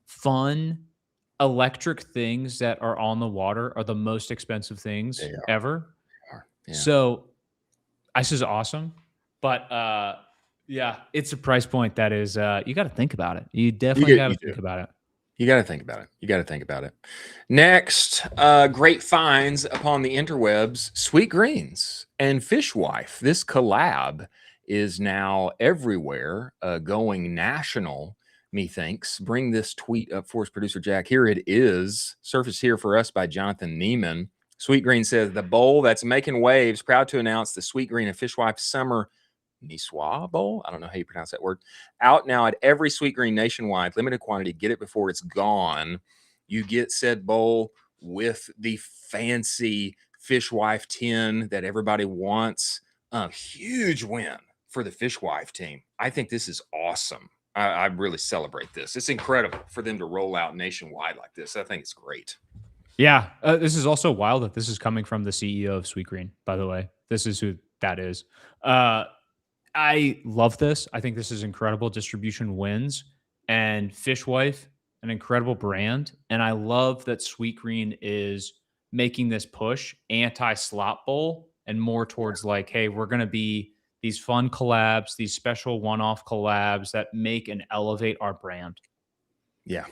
fun electric things that are on the water are the most expensive things ever. Yeah. So this is awesome. But yeah, it's a price point that is you got to think about it. You definitely got to think about it. You got to think about it. Next, great finds upon the interwebs, Sweet Greens and Fishwife. This collab is now everywhere, going national, methinks. Bring this tweet up for us, producer Jack. Here it is, surfaced here for us by Jonathan Neiman. Sweet Green says, the bowl that's making waves, proud to announce the Sweet Green and Fishwife Summer Niçoise Bowl. I don't know how you pronounce that word. Out now at every Sweet Green nationwide, limited quantity. Get it before it's gone. You get said bowl with the fancy Fishwife tin that everybody wants. A huge win for the Fishwife team. I think this is awesome. I really celebrate this. It's incredible for them to roll out nationwide like this. I think it's great. Yeah, this is also wild that this is coming from the CEO of Sweet Green, by the way. This is who that is. I love this. I think this is incredible. Distribution wins, and Fishwife, an incredible brand. And I love that Sweet Green is making this push anti-slop bowl and more towards like, hey, we're going to be these fun collabs, these special one-off collabs that make and elevate our brand. Yeah.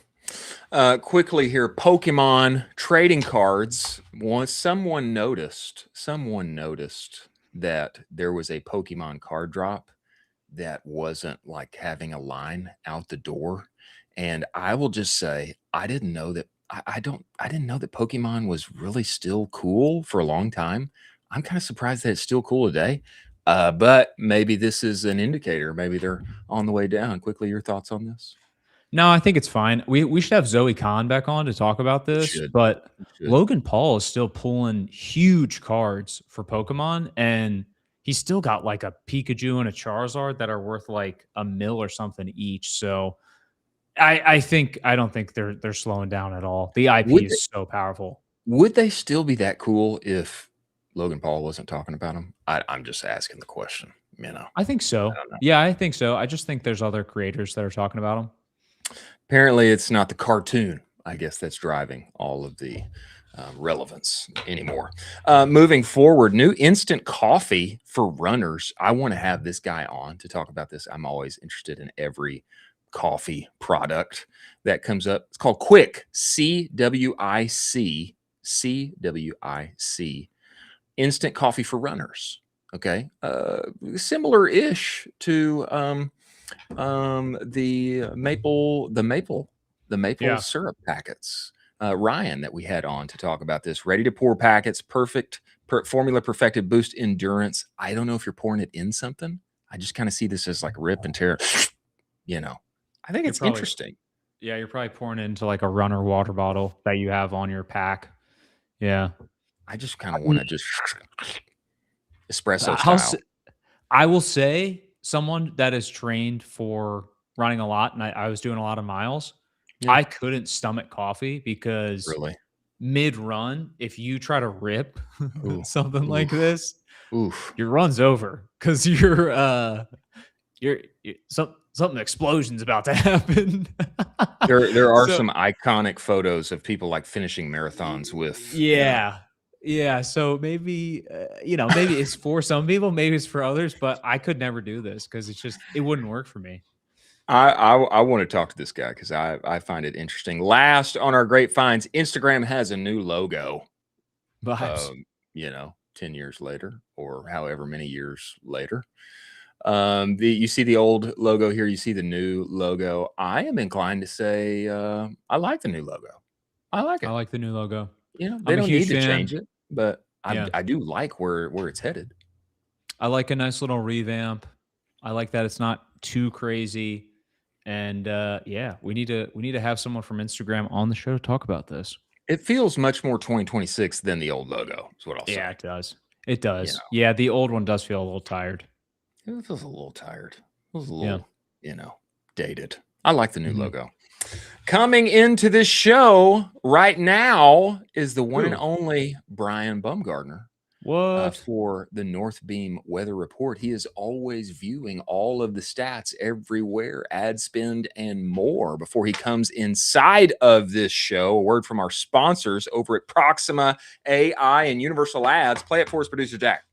Quickly here, Pokemon trading cards. Someone noticed that there was a Pokemon card drop that wasn't like having a line out the door. And I will just say, I didn't know that. I didn't know that Pokemon was really still cool for a long time. I'm kind of surprised that it's still cool today. But maybe this is an indicator. Maybe they're on the way down. Quickly, your thoughts on this? No, I think it's fine. We should have Zoe Khan back on to talk about this, but Logan Paul is still pulling huge cards for Pokemon, and he's still got like a Pikachu and a Charizard that are worth like $1 million or something each. So I don't think they're slowing down at all. The IP is so powerful. Would they still be that cool if Logan Paul wasn't talking about them? I'm just asking the question. I think so. Yeah, I think so. I just think there's other creators that are talking about them. Apparently, it's not the cartoon, I guess, that's driving all of the relevance anymore. Moving forward, new instant coffee for runners. I want to have this guy on to talk about this. I'm always interested in every coffee product that comes up. It's called CWIC, CWIC, CWIC, instant coffee for runners. Okay, similar-ish to the maple syrup packets. Ryan that we had on to talk about this. Ready to pour packets, formula perfected, boost endurance. I don't know if you're pouring it in something. I just kind of see this as like rip and tear. I think it's interesting. Yeah, you're probably pouring it into like a runner water bottle that you have on your pack. Yeah, I just kind of want to just espresso style. I will say, someone that is trained for running a lot, and I was doing a lot of miles, I couldn't stomach coffee because Really? mid-run, if you try to rip something Oof. like this, Oof. your run's over because something explosion's about to happen. There are some iconic photos of people like finishing marathons with. Yeah. So maybe maybe it's for some people, maybe it's for others, but I could never do this because it wouldn't work for me. I want to talk to this guy because I find it interesting. Last on our great finds, Instagram has a new logo. Vibes. 10 years later or however many years later. You see the old logo here, you see the new logo. I am inclined to say I like the new logo. I like it. I like the new logo. They don't need to change it, but I do like where it's headed. I like a nice little revamp. I like that it's not too crazy. And we need to have someone from Instagram on the show to talk about this. It feels much more 2026 than the old logo, is what I'll say. Yeah, it does. It does. Yeah, the old one does feel a little tired. It feels a little tired. It feels a little, dated. I like the new logo. Coming into this show right now is the one and only Bryan Bumgardner. What? For the Northbeam weather report. He is always viewing all of the stats everywhere, ad spend and more before he comes inside of this show. A word from our sponsors over at Proxima AI and Universal Ads. Play it for us, producer Jack.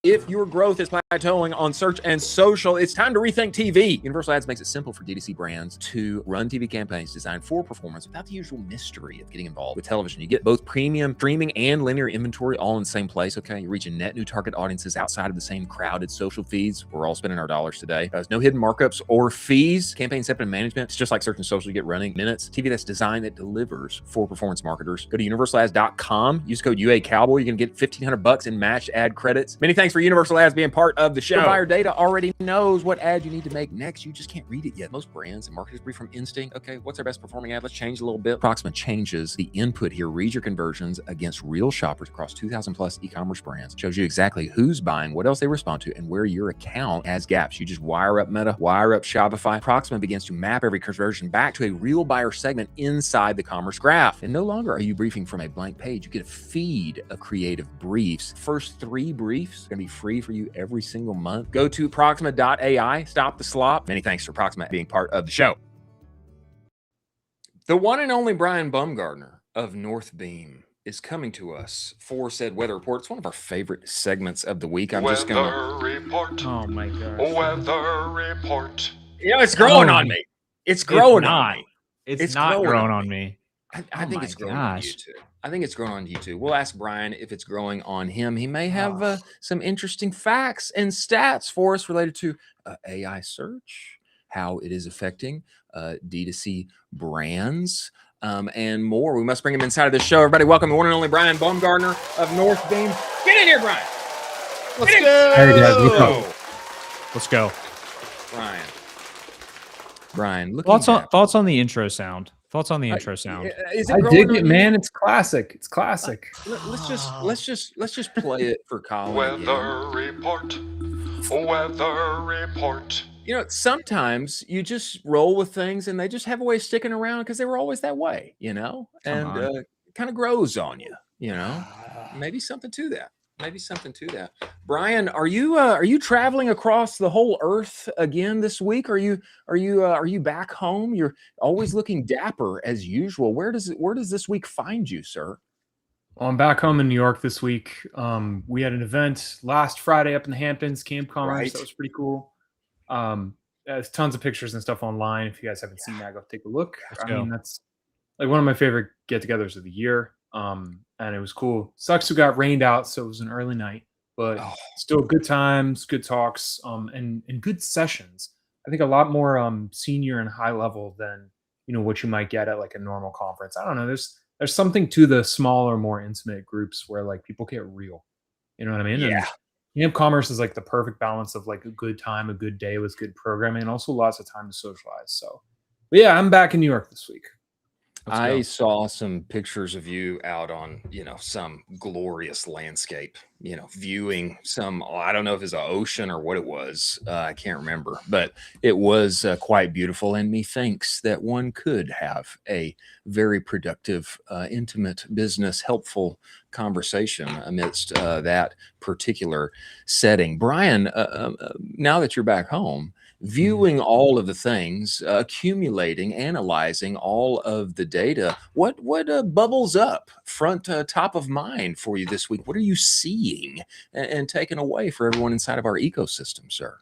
If your growth is plateauing on search and social, it's time to rethink TV. Universal Ads makes it simple for D2C brands to run TV campaigns designed for performance without the usual mystery of getting involved with television. You get both premium streaming and linear inventory all in the same place, okay? You're reaching net new target audiences outside of the same crowded social feeds. We're all spending our dollars today. There's no hidden markups or fees. Campaign setup and management. It's just like search and social. You get running minutes. TV that's designed that delivers for performance marketers. Go to universalads.com. Use code UA Cowboy. You're going to get $1,500 in matched ad credits. Many thanks for Universal Ads being part of the show. Your buyer data already knows what ad you need to make next. You just can't read it yet. Most brands and marketers brief from instinct. Okay, what's our best performing ad? Let's change a little bit. Proxima changes the input here. Read your conversions against real shoppers across 2,000 plus e-commerce brands. Shows you exactly who's buying, what else they respond to, and where your account has gaps. You just wire up Meta, wire up Shopify. Proxima begins to map every conversion back to a real buyer segment inside the commerce graph. And no longer are you briefing from a blank page. You get a feed of creative briefs. First 3 briefs are going to be free for you every single month. Go to Proxima.ai. Stop the slop. Many thanks for Proxima being part of the show. The one and only Bryan Bumgardner of Northbeam is coming to us for said weather report. It's one of our favorite segments of the week. I'm just going to... report. Oh my gosh. Weather report. It's growing on me. It's growing on me. It's not growing on me. I think it's growing on you too. I think it's growing on you too. We'll ask Bryan if it's growing on him. He may have some interesting facts and stats for us related to AI search, how it is affecting D2C brands, and more. We must bring him inside of the show. Everybody, welcome the one and only Bryan Bumgardner of Northbeam. Get in here, Bryan. Let's go. Hey guys, Let's go. Bryan, thoughts on the intro sound. Thoughts on the intro sound. I dig it, man. It's classic. It's classic. Let's just play it for Colin. Weather report. Weather report. Sometimes you just roll with things and they just have a way of sticking around because they were always that way, and it kind of grows on you, Maybe something to that. Bryan, are you traveling across the whole earth again this week? Are you back home? You're always looking dapper as usual. Where does this week find you, sir? Well, I'm back home in New York this week. We had an event last Friday up in the Hamptons, Camp Commerce. Right. That was pretty cool. There's tons of pictures and stuff online. If you guys haven't seen that, go take a look. Mean, that's like one of my favorite get-togethers of the year. And it was cool. Sucks we got rained out, so it was an early night, but still good times, good talks, and good sessions. I think a lot more senior and high level than what you might get at like a normal conference. I don't know. There's something to the smaller, more intimate groups where like people get real. You know what I mean? Yeah. And Camp Commerce is like the perfect balance of like a good time, a good day with good programming, and also lots of time to socialize. So, but yeah, I'm back in New York this week. I saw some pictures of you out on, some glorious landscape, viewing some, I don't know if it's an ocean or what it was. I can't remember, but it was quite beautiful. And methinks that one could have a very productive, intimate, business, helpful conversation amidst that particular setting. Bryan, now that you're back home, viewing all of the things, accumulating, analyzing all of the data, what bubbles up front top of mind for you this week? What are you seeing and taking away for everyone inside of our ecosystem, sir?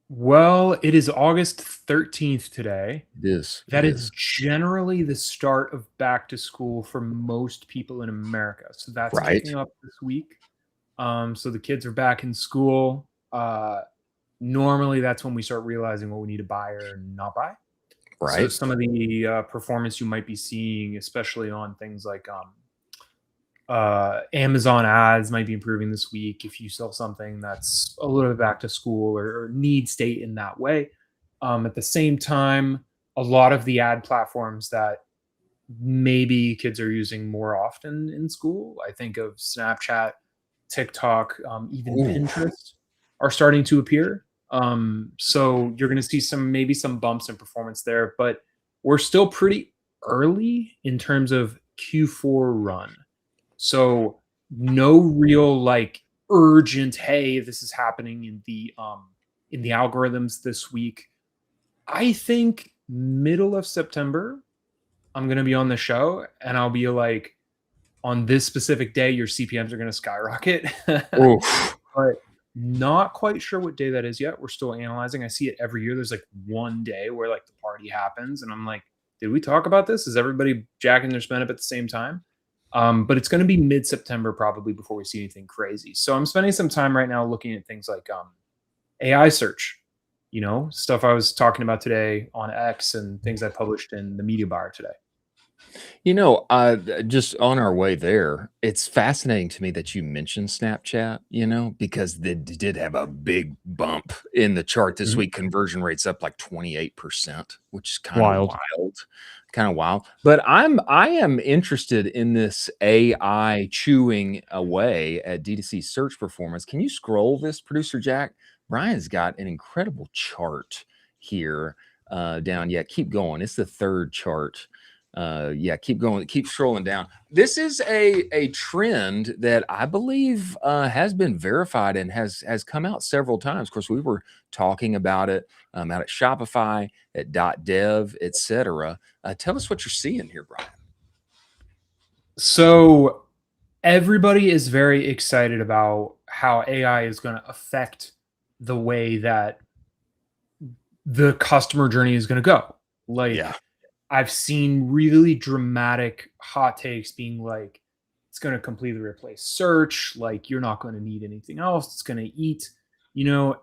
Well, it is August 13th today. It is. That is generally the start of back to school for most people in America. So that's kicking up this week. So the kids are back in school. Normally that's when we start realizing what we need to buy or not buy. Right. So some of the performance you might be seeing, especially on things like Amazon ads, might be improving this week if you sell something that's a little bit back to school or need state in that way. At the same time, a lot of the ad platforms that maybe kids are using more often in school, I think of Snapchat, TikTok, even Pinterest, are starting to appear. So you're going to see maybe some bumps in performance there, but we're still pretty early in terms of Q4 run. So no real urgent, hey, this is happening in the algorithms this week. I think middle of September, I'm going to be on the show and I'll be like, on this specific day, your CPMs are going to skyrocket. But not quite sure what day that is yet. We're still analyzing. I see it every year. There's one day where the party happens and I'm like, did we talk about this? Is everybody jacking their spend up at the same time? But it's going to be mid-September probably before we see anything crazy. So I'm spending some time right now looking at things like AI search, stuff I was talking about today on X and things I published in the Media Buyer today. Just on our way there, it's fascinating to me that you mentioned Snapchat, because they did have a big bump in the chart this week. Conversion rates up 28%, which is kind of wild. But I am interested in this AI chewing away at D2C search performance. Can you scroll this, producer Jack? Bryan's got an incredible chart here down. Yeah, keep going. It's the third chart. Keep going, keep scrolling down. This is a trend that I believe has been verified and has come out several times. Of course, we were talking about it out at Shopify, at .dev, etc. Tell us what you're seeing here, Bryan. So everybody is very excited about how AI is going to affect the way that the customer journey is going to go. I've seen really dramatic hot takes being it's going to completely replace search. You're not going to need anything else. It's going to eat,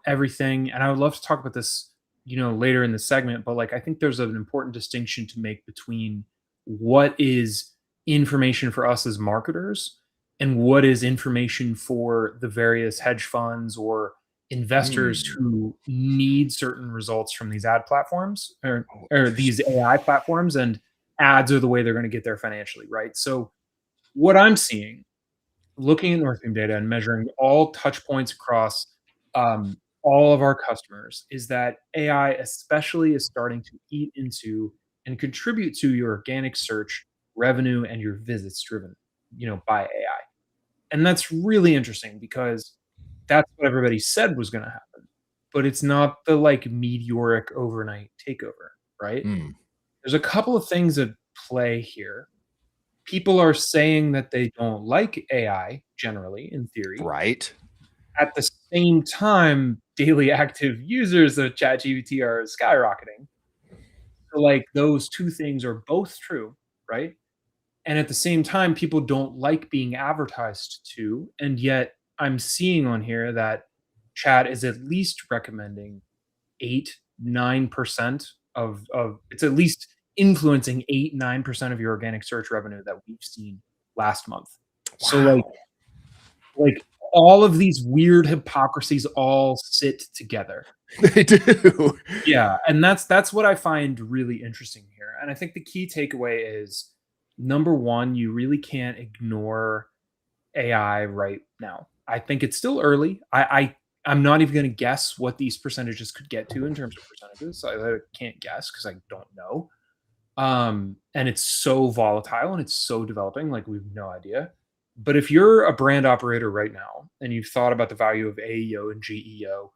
everything. And I would love to talk about this, later in the segment, but I think there's an important distinction to make between what is information for us as marketers and what is information for the various hedge funds or investors who need certain results from these ad platforms or these AI platforms, and ads are the way they're going to get there financially, right? So what I'm seeing, looking at Northbeam data and measuring all touch points across all of our customers, is that AI especially is starting to eat into and contribute to your organic search revenue and your visits driven, by AI. And that's really interesting because that's what everybody said was going to happen, but it's not the meteoric overnight takeover, right? There's a couple of things at play here. People are saying that they don't like AI generally, in theory. Right. At the same time, daily active users of ChatGPT are skyrocketing. So those two things are both true, right? And at the same time, people don't like being advertised to, and yet I'm seeing on here that Chat is at least recommending 8-9% of it's at least influencing 8-9% of your organic search revenue that we've seen last month. Wow. So all of these weird hypocrisies all sit together. They do. Yeah, and that's what I find really interesting here. And I think the key takeaway is, number one, you really can't ignore AI right now. I think it's still early. I'm not even going to guess what these percentages could get to in terms of percentages. I can't guess because I don't know. And it's so volatile and it's so developing, like we have no idea. But if you're a brand operator right now and you've thought about the value of AEO and GEO,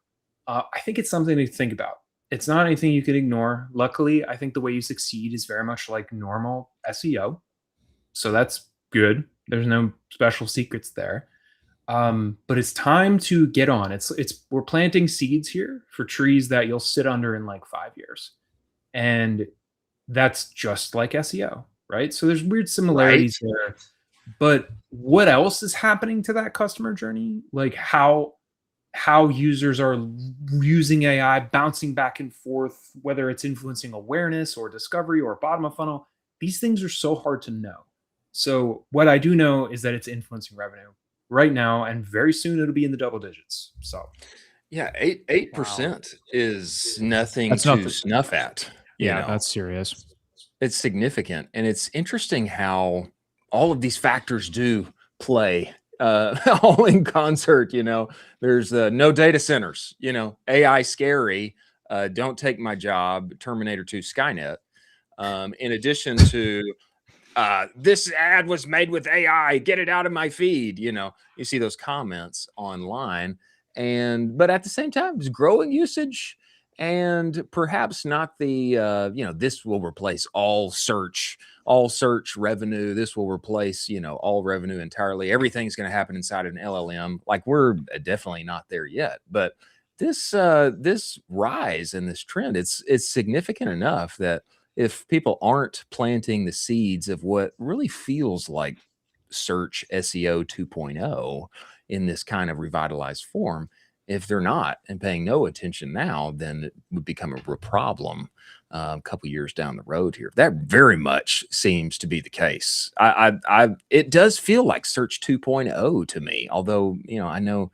I think it's something to think about. It's not anything you can ignore. Luckily, I think the way you succeed is very much like normal SEO. So that's good. There's no special secrets there. But it's time to get on. We're planting seeds here for trees that you'll sit under in like 5 years. And that's just like SEO, right? So there's weird similarities there. But what else is happening to that customer journey? Like how users are using AI, bouncing back and forth, whether it's influencing awareness or discovery or bottom of funnel. These things are so hard to know. So what I do know is that it's influencing revenue right now, and very soon it'll be in the double digits. So yeah, 8% is nothing to snuff at. Yeah, that's serious. It's significant. And it's interesting how all of these factors do play all in concert. There's no data centers, AI scary, don't take my job, Terminator 2 Skynet. In addition to this ad was made with AI, get it out of my feed. You see those comments online, but at the same time, it's growing usage, and perhaps not the this will replace all search revenue. This will replace all revenue entirely. Everything's going to happen inside of an LLM. Like, we're definitely not there yet, but this rise in this trend, it's significant enough that if people aren't planting the seeds of what really feels like search SEO 2.0 in this kind of revitalized form, if they're not and paying no attention now, then it would become a real problem a couple years down the road here. That very much seems to be the case. It does feel like search 2.0 to me, although I know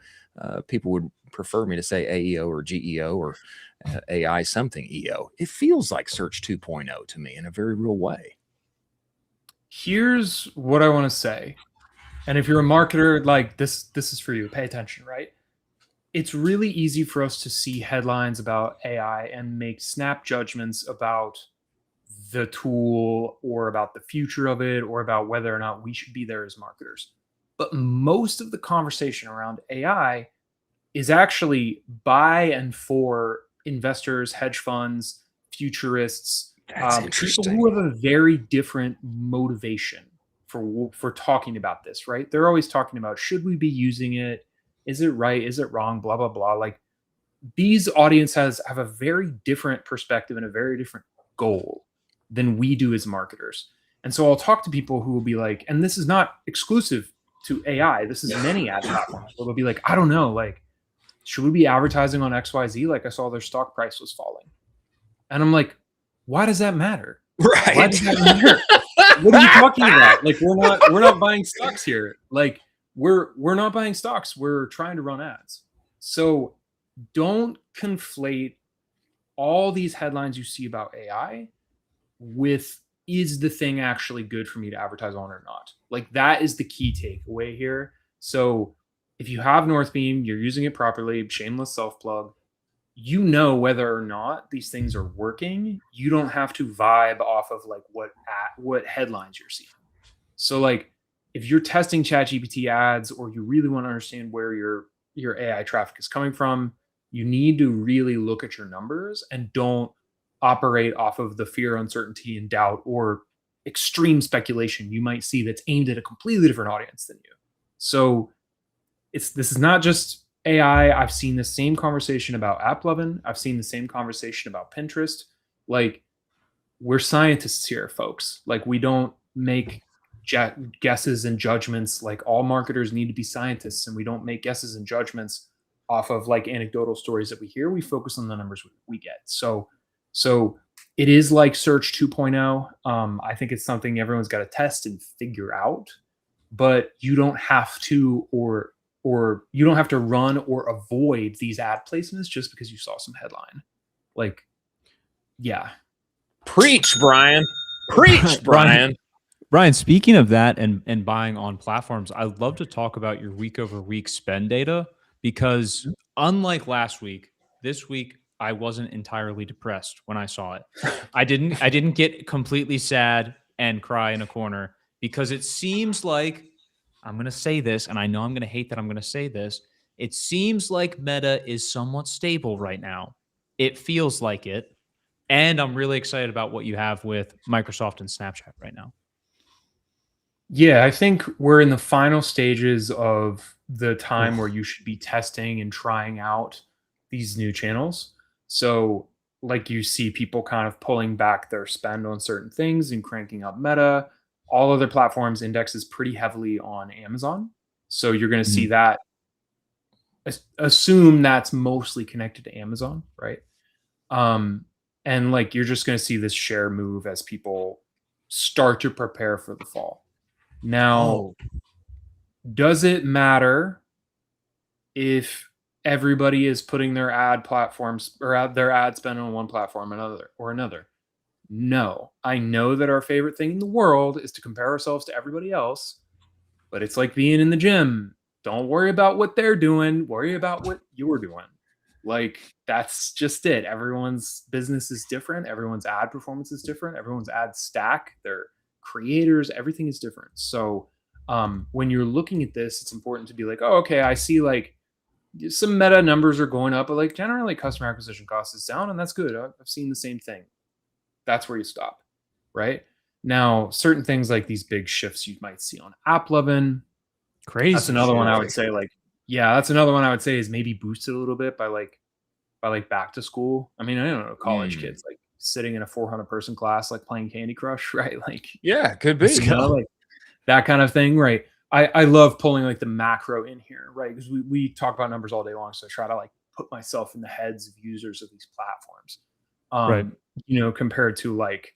people would prefer me to say AEO or GEO or AI something EO. It feels like search 2.0 to me in a very real way. Here's what I want to say. And if you're a marketer, like this is for you. Pay attention, right? It's really easy for us to see headlines about AI and make snap judgments about the tool or about the future of it or about whether or not we should be there as marketers. But most of the conversation around AI is actually by and for investors, hedge funds, futurists, people who have a very different motivation for talking about this, right? They're always talking about, should we be using it? Is it right? Is it wrong? Blah, blah, blah. Like, these audiences have a very different perspective and a very different goal than we do as marketers. And so I'll talk to people who will be like, and this is not exclusive to AI, this is many ad platforms, where they'll be like, I don't know, like, should we be advertising on XYZ? Like, I saw their stock price was falling. And I'm like, why does that matter? Right. Why does that matter? What are you talking about? Like, we're not buying stocks here. Like, we're not buying stocks. We're trying to run ads. So don't conflate all these headlines you see about AI with, is the thing actually good for me to advertise on or not? Like, that is the key takeaway here. So if you have Northbeam, you're using it properly, shameless self-plug, whether or not these things are working. You don't have to vibe off of like what headlines you're seeing. So like, if you're testing ChatGPT ads, or you really want to understand where your AI traffic is coming from, you need to really look at your numbers and don't operate off of the fear, uncertainty, and doubt or extreme speculation you might see that's aimed at a completely different audience than you. So this is not just AI. I've seen the same conversation about AppLovin. I've seen the same conversation about Pinterest. Like, we're scientists here, folks. Like, we don't make guesses and judgments. Like, all marketers need to be scientists, and we don't make guesses and judgments off of like anecdotal stories that we hear. We focus on the numbers we get. So it is like search 2.0. I think it's something everyone's got to test and figure out, but you don't have to, or or you don't have to run or avoid these ad placements just because you saw some headline. Like, yeah. Preach, Bryan. Preach, Bryan. Bryan, speaking of that and buying on platforms, I'd love to talk about your week over week spend data, because unlike last week, this week I wasn't entirely depressed when I saw it. I didn't get completely sad and cry in a corner, because it seems like, I'm going to say this, and I know I'm going to hate that I'm going to say this, it seems like Meta is somewhat stable right now. It feels like it. And I'm really excited about what you have with Microsoft and Snapchat right now. Yeah, I think we're in the final stages of the time where you should be testing and trying out these new channels. So, like, you see people kind of pulling back their spend on certain things and cranking up Meta. All other platforms indexes pretty heavily on Amazon. So you're going to see that. Assume that's mostly connected to Amazon, right? And like, you're just going to see this share move as people start to prepare for the fall. Now, does it matter if everybody is putting their ad platforms or their ad spend on one platform or another? No. I know that our favorite thing in the world is to compare ourselves to everybody else, but it's like being in the gym. Don't worry about what they're doing. Worry about what you're doing. Like, that's just it. Everyone's business is different. Everyone's ad performance is different. Everyone's ad stack, their creators, everything is different. So when you're looking at this, it's important to be like, oh, okay, I see like some Meta numbers are going up, but like generally customer acquisition cost is down, and that's good. I've seen the same thing. That's where you stop, right? Now, certain things like these big shifts you might see on AppLovin. Crazy. That's another one I would say, like, yeah, that's another one I would say is maybe boosted a little bit by back to school. I mean, I don't know, college kids like sitting in a 400-person class, like playing Candy Crush, right? Like, yeah, could be, you know, like that kind of thing, right? I love pulling like the macro in here, right? Because we talk about numbers all day long, so I try to like put myself in the heads of users of these platforms, right? You know, compared to like,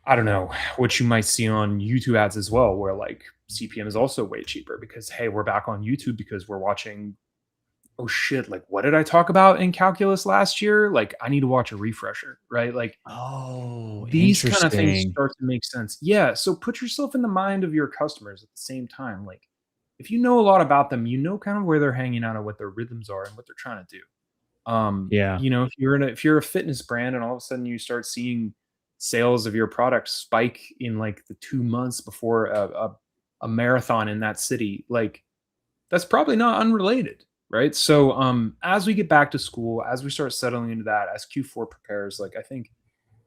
I don't know, what you might see on YouTube ads as well, where like CPM is also way cheaper because, hey, we're back on YouTube because we're watching, oh shit, like what did I talk about in calculus last year? Like I need to watch a refresher, right? Like, these kind of things start to make sense. Yeah. So put yourself in the mind of your customers at the same time. Like, if you know a lot about them, you know kind of where they're hanging out and what their rhythms are and what they're trying to do. You know, if you're a fitness brand and all of a sudden you start seeing sales of your product spike in like the 2 months before a marathon in that city, like that's probably not unrelated, right? So as we get back to school, as we start settling into that, as Q4 prepares, like I think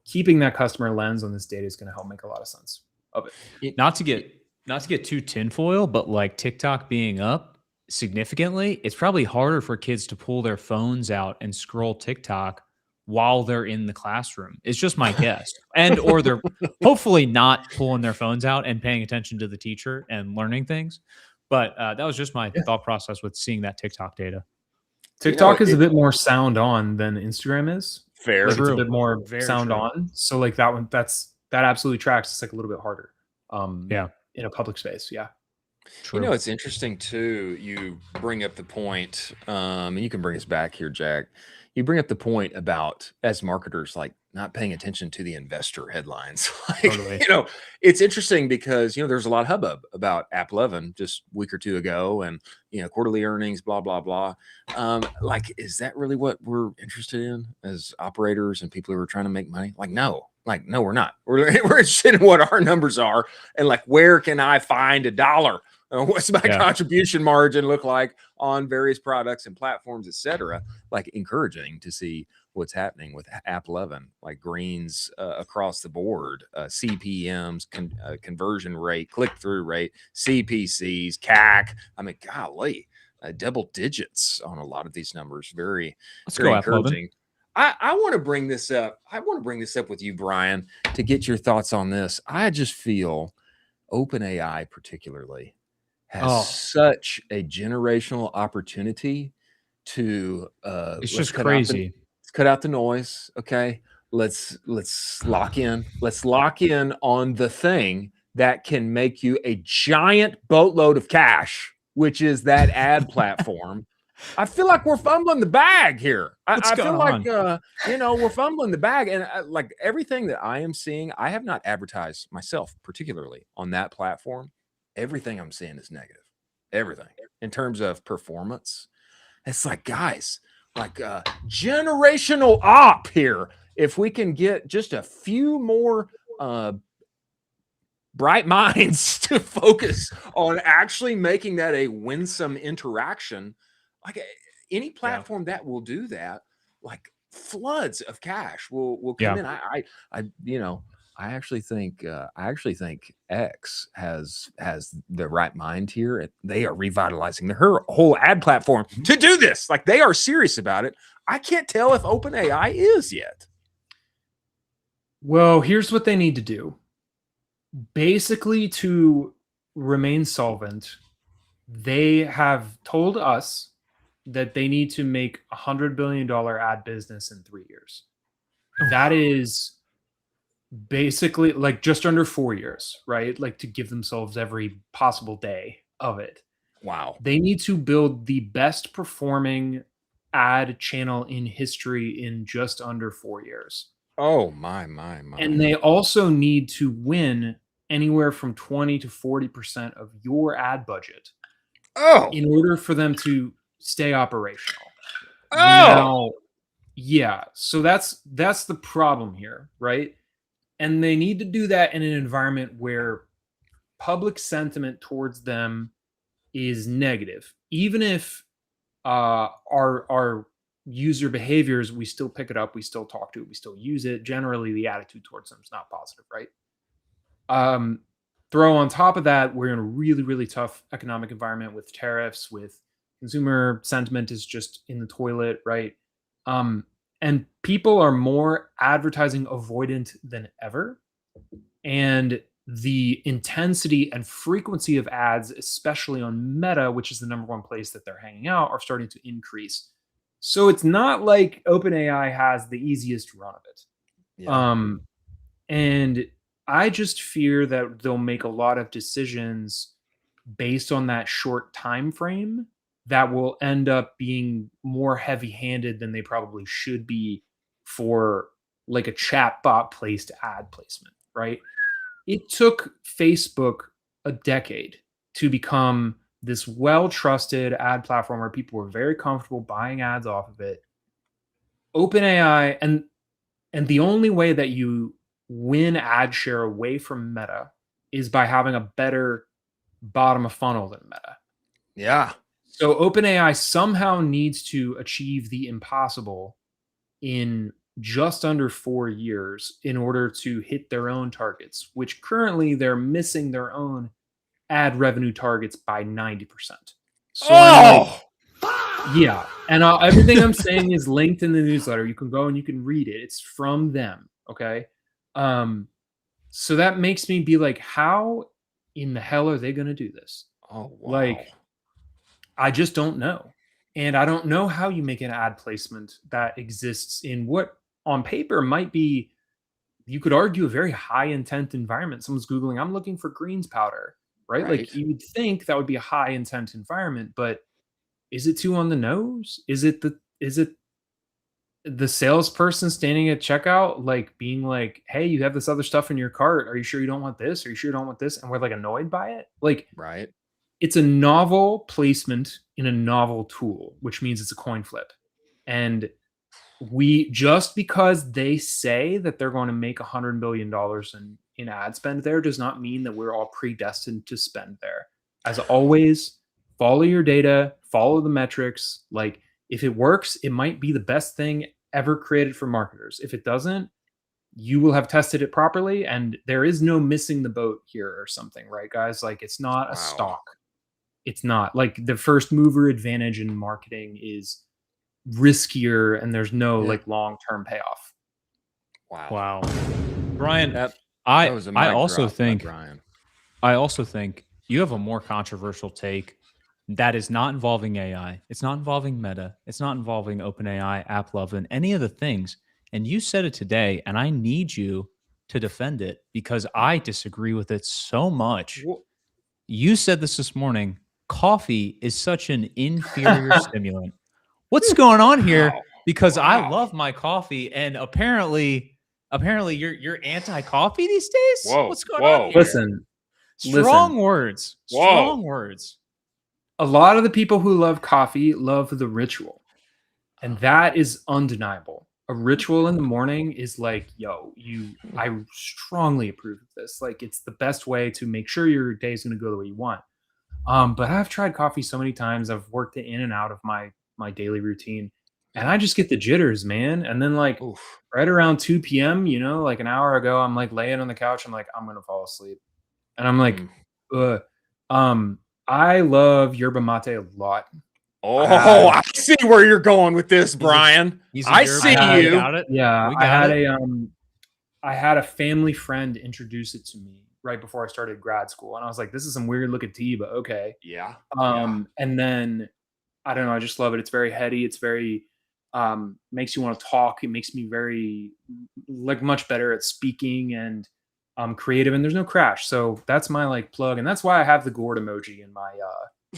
keeping that customer lens on this data is going to help make a lot of sense of it. Not to get too tinfoil, but like TikTok being up significantly, it's probably harder for kids to pull their phones out and scroll TikTok while they're in the classroom. It's just my guess. And or they're hopefully not pulling their phones out and paying attention to the teacher and learning things. But that was just my thought process with seeing that TikTok data. TikTok is a bit more sound on than Instagram is. Fair. Like, it's a bit more sound on. So like that one, that absolutely tracks. It's like a little bit harder. In a public space. Yeah. True. You know, it's interesting too. You bring up the point, and you can bring us back here, Jack. You bring up the point about, as marketers, like not paying attention to the investor headlines. Like, you know, it's interesting because, you know, there's a lot of hubbub about AppLovin just a week or two ago, and, you know, quarterly earnings, blah, blah, blah. Like, is that really what we're interested in as operators and people who are trying to make money? Like, no, we're not. We're interested in what our numbers are and like, where can I find $1? What's my contribution margin look like on various products and platforms, et cetera? Like, encouraging to see what's happening with AppLovin, like greens across the board, CPMs, conversion rate, click-through rate, CPCs, CAC. I mean, golly, double digits on a lot of these numbers. Very encouraging. I want to bring this up. I want to bring this up with you, Bryan, to get your thoughts on this. I just feel OpenAI particularly has such a generational opportunity to it's just crazy. Let's cut out the noise. Okay. Let's lock in. Let's lock in on the thing that can make you a giant boatload of cash which is that ad platform. I feel like we're fumbling the bag here. I feel like we're fumbling the bag, and like everything that I am seeing, I have not advertised myself particularly on that platform. Everything I'm seeing is negative. Everything in terms of performance. It's like, guys, like generational op here. If we can get just a few more bright minds to focus on actually making that a winsome interaction, like any platform that will do that, like floods of cash will come in. I actually think X has the right mind here. They are revitalizing her whole ad platform to do this. Like they are serious about it. I can't tell if OpenAI is yet. Well, here's what they need to do. Basically, to remain solvent, they have told us that they need to make $100 billion ad business in 3 years. That is basically like just under 4 years, right? Like to give themselves every possible day of it. Wow. They need to build the best performing ad channel in history in just under 4 years. Oh my. And they also need to win anywhere from 20 to 40% of your ad budget. In order for them to stay operational. Now, yeah. So that's the problem here, right? And they need to do that in an environment where public sentiment towards them is negative. Even if our user behaviors, we still pick it up, we still talk to it, we still use it. Generally, the attitude towards them is not positive, right? Throw on top of that, we're in a really, really tough economic environment with tariffs, with consumer sentiment is just in the toilet, right? And people are more advertising avoidant than ever. And the intensity and frequency of ads, especially on Meta, which is the number one place that they're hanging out, are starting to increase. So it's not like OpenAI has the easiest run of it. Yeah. And I just fear that they'll make a lot of decisions based on that short time frame that will end up being more heavy-handed than they probably should be for like a chatbot placed ad placement, right? It took Facebook a decade to become this well-trusted ad platform where people were very comfortable buying ads off of it. OpenAI, and the only way that you win ad share away from Meta is by having a better bottom of funnel than Meta. Yeah. So OpenAI somehow needs to achieve the impossible in just under 4 years in order to hit their own targets, which currently they're missing their own ad revenue targets by 90%. So yeah. And everything I'm saying is linked in the newsletter. You can go and you can read it. It's from them. Okay. So that makes me be like, how in the hell are they going to do this? Oh, wow. Like, I just don't know. And I don't know how you make an ad placement that exists in what on paper might be, you could argue, a very high intent environment. Someone's Googling, I'm looking for greens powder, right? Like you would think that would be a high intent environment, but is it too on the nose? Is it the salesperson standing at checkout, like being like, hey, you have this other stuff in your cart. Are you sure you don't want this? Are you sure you don't want this? And we're like annoyed by it. Like, right. It's a novel placement in a novel tool, which means it's a coin flip. And just because they say that they're going to make $100 billion in ad spend there does not mean that we're all predestined to spend there. As always, follow your data, follow the metrics. Like, if it works, it might be the best thing ever created for marketers. If it doesn't, you will have tested it properly, and there is no missing the boat here or something, right, guys? Like, it's not a stock. It's not like the first mover advantage in marketing is riskier, and there's no like long-term payoff. Wow. Bryan, I also think you have a more controversial take that is not involving AI. It's not involving Meta. It's not involving OpenAI, AppLovin, any of the things. And you said it today, and I need you to defend it because I disagree with it so much. You said this morning. coffee is such an inferior stimulant. What's going on here? Because I love my coffee, and apparently you're anti-coffee these days. What's going on here? Listen, Strong words. Strong words. A lot of the people who love coffee love the ritual, and that is undeniable. A ritual in the morning is like, I strongly approve of this. Like, it's the best way to make sure your day is going to go the way you want. But I've tried coffee so many times. I've worked it in and out of my daily routine, and I just get the jitters, man. And then like right around 2 p.m., like an hour ago, I'm like laying on the couch. I'm like, I'm going to fall asleep. And I'm like, I love yerba mate a lot. I see where you're going with this, Bryan. I see you. Yeah, I had a family friend introduce it to me right before I started grad school, and I was like, "This is some weird looking tea, but okay." Yeah. And then I don't know, I just love it. It's very heady. It's very makes you want to talk. It makes me very much better at speaking and creative, and there's no crash. So that's my like plug, and that's why I have the gourd emoji in my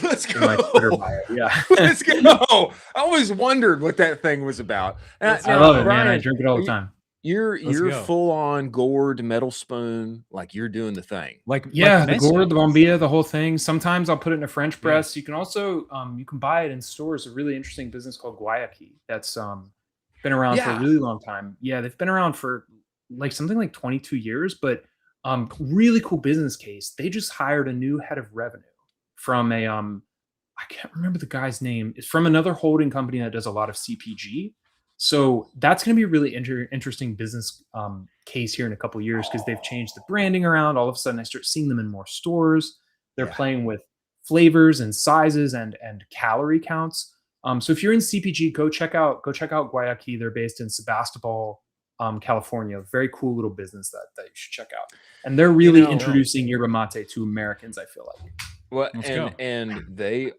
Let's go. my Twitter bio. Yeah. Let's go. I always wondered what that thing was about. I love it, man. I drink it all the time. You're full on gourd metal spoon, like you're doing the thing. The gourd, the bombilla, the whole thing. Sometimes I'll put it in a French press. You can also you can buy it in stores. A really interesting business called Guayaki that's been around for a really long time. Yeah, they've been around for like something like 22 years, but really cool business case. They just hired a new head of revenue from a I can't remember the guy's name. It's from another holding company that does a lot of CPG. So that's going to be a really interesting business case here in a couple of years, because they've changed the branding around. All of a sudden, I start seeing them in more stores. They're playing with flavors and sizes and calorie counts. So if you're in CPG, go check out Guayaki. They're based in Sebastopol, California. Very cool little business that you should check out. And they're really introducing yerba mate to Americans, I feel like. Well, and they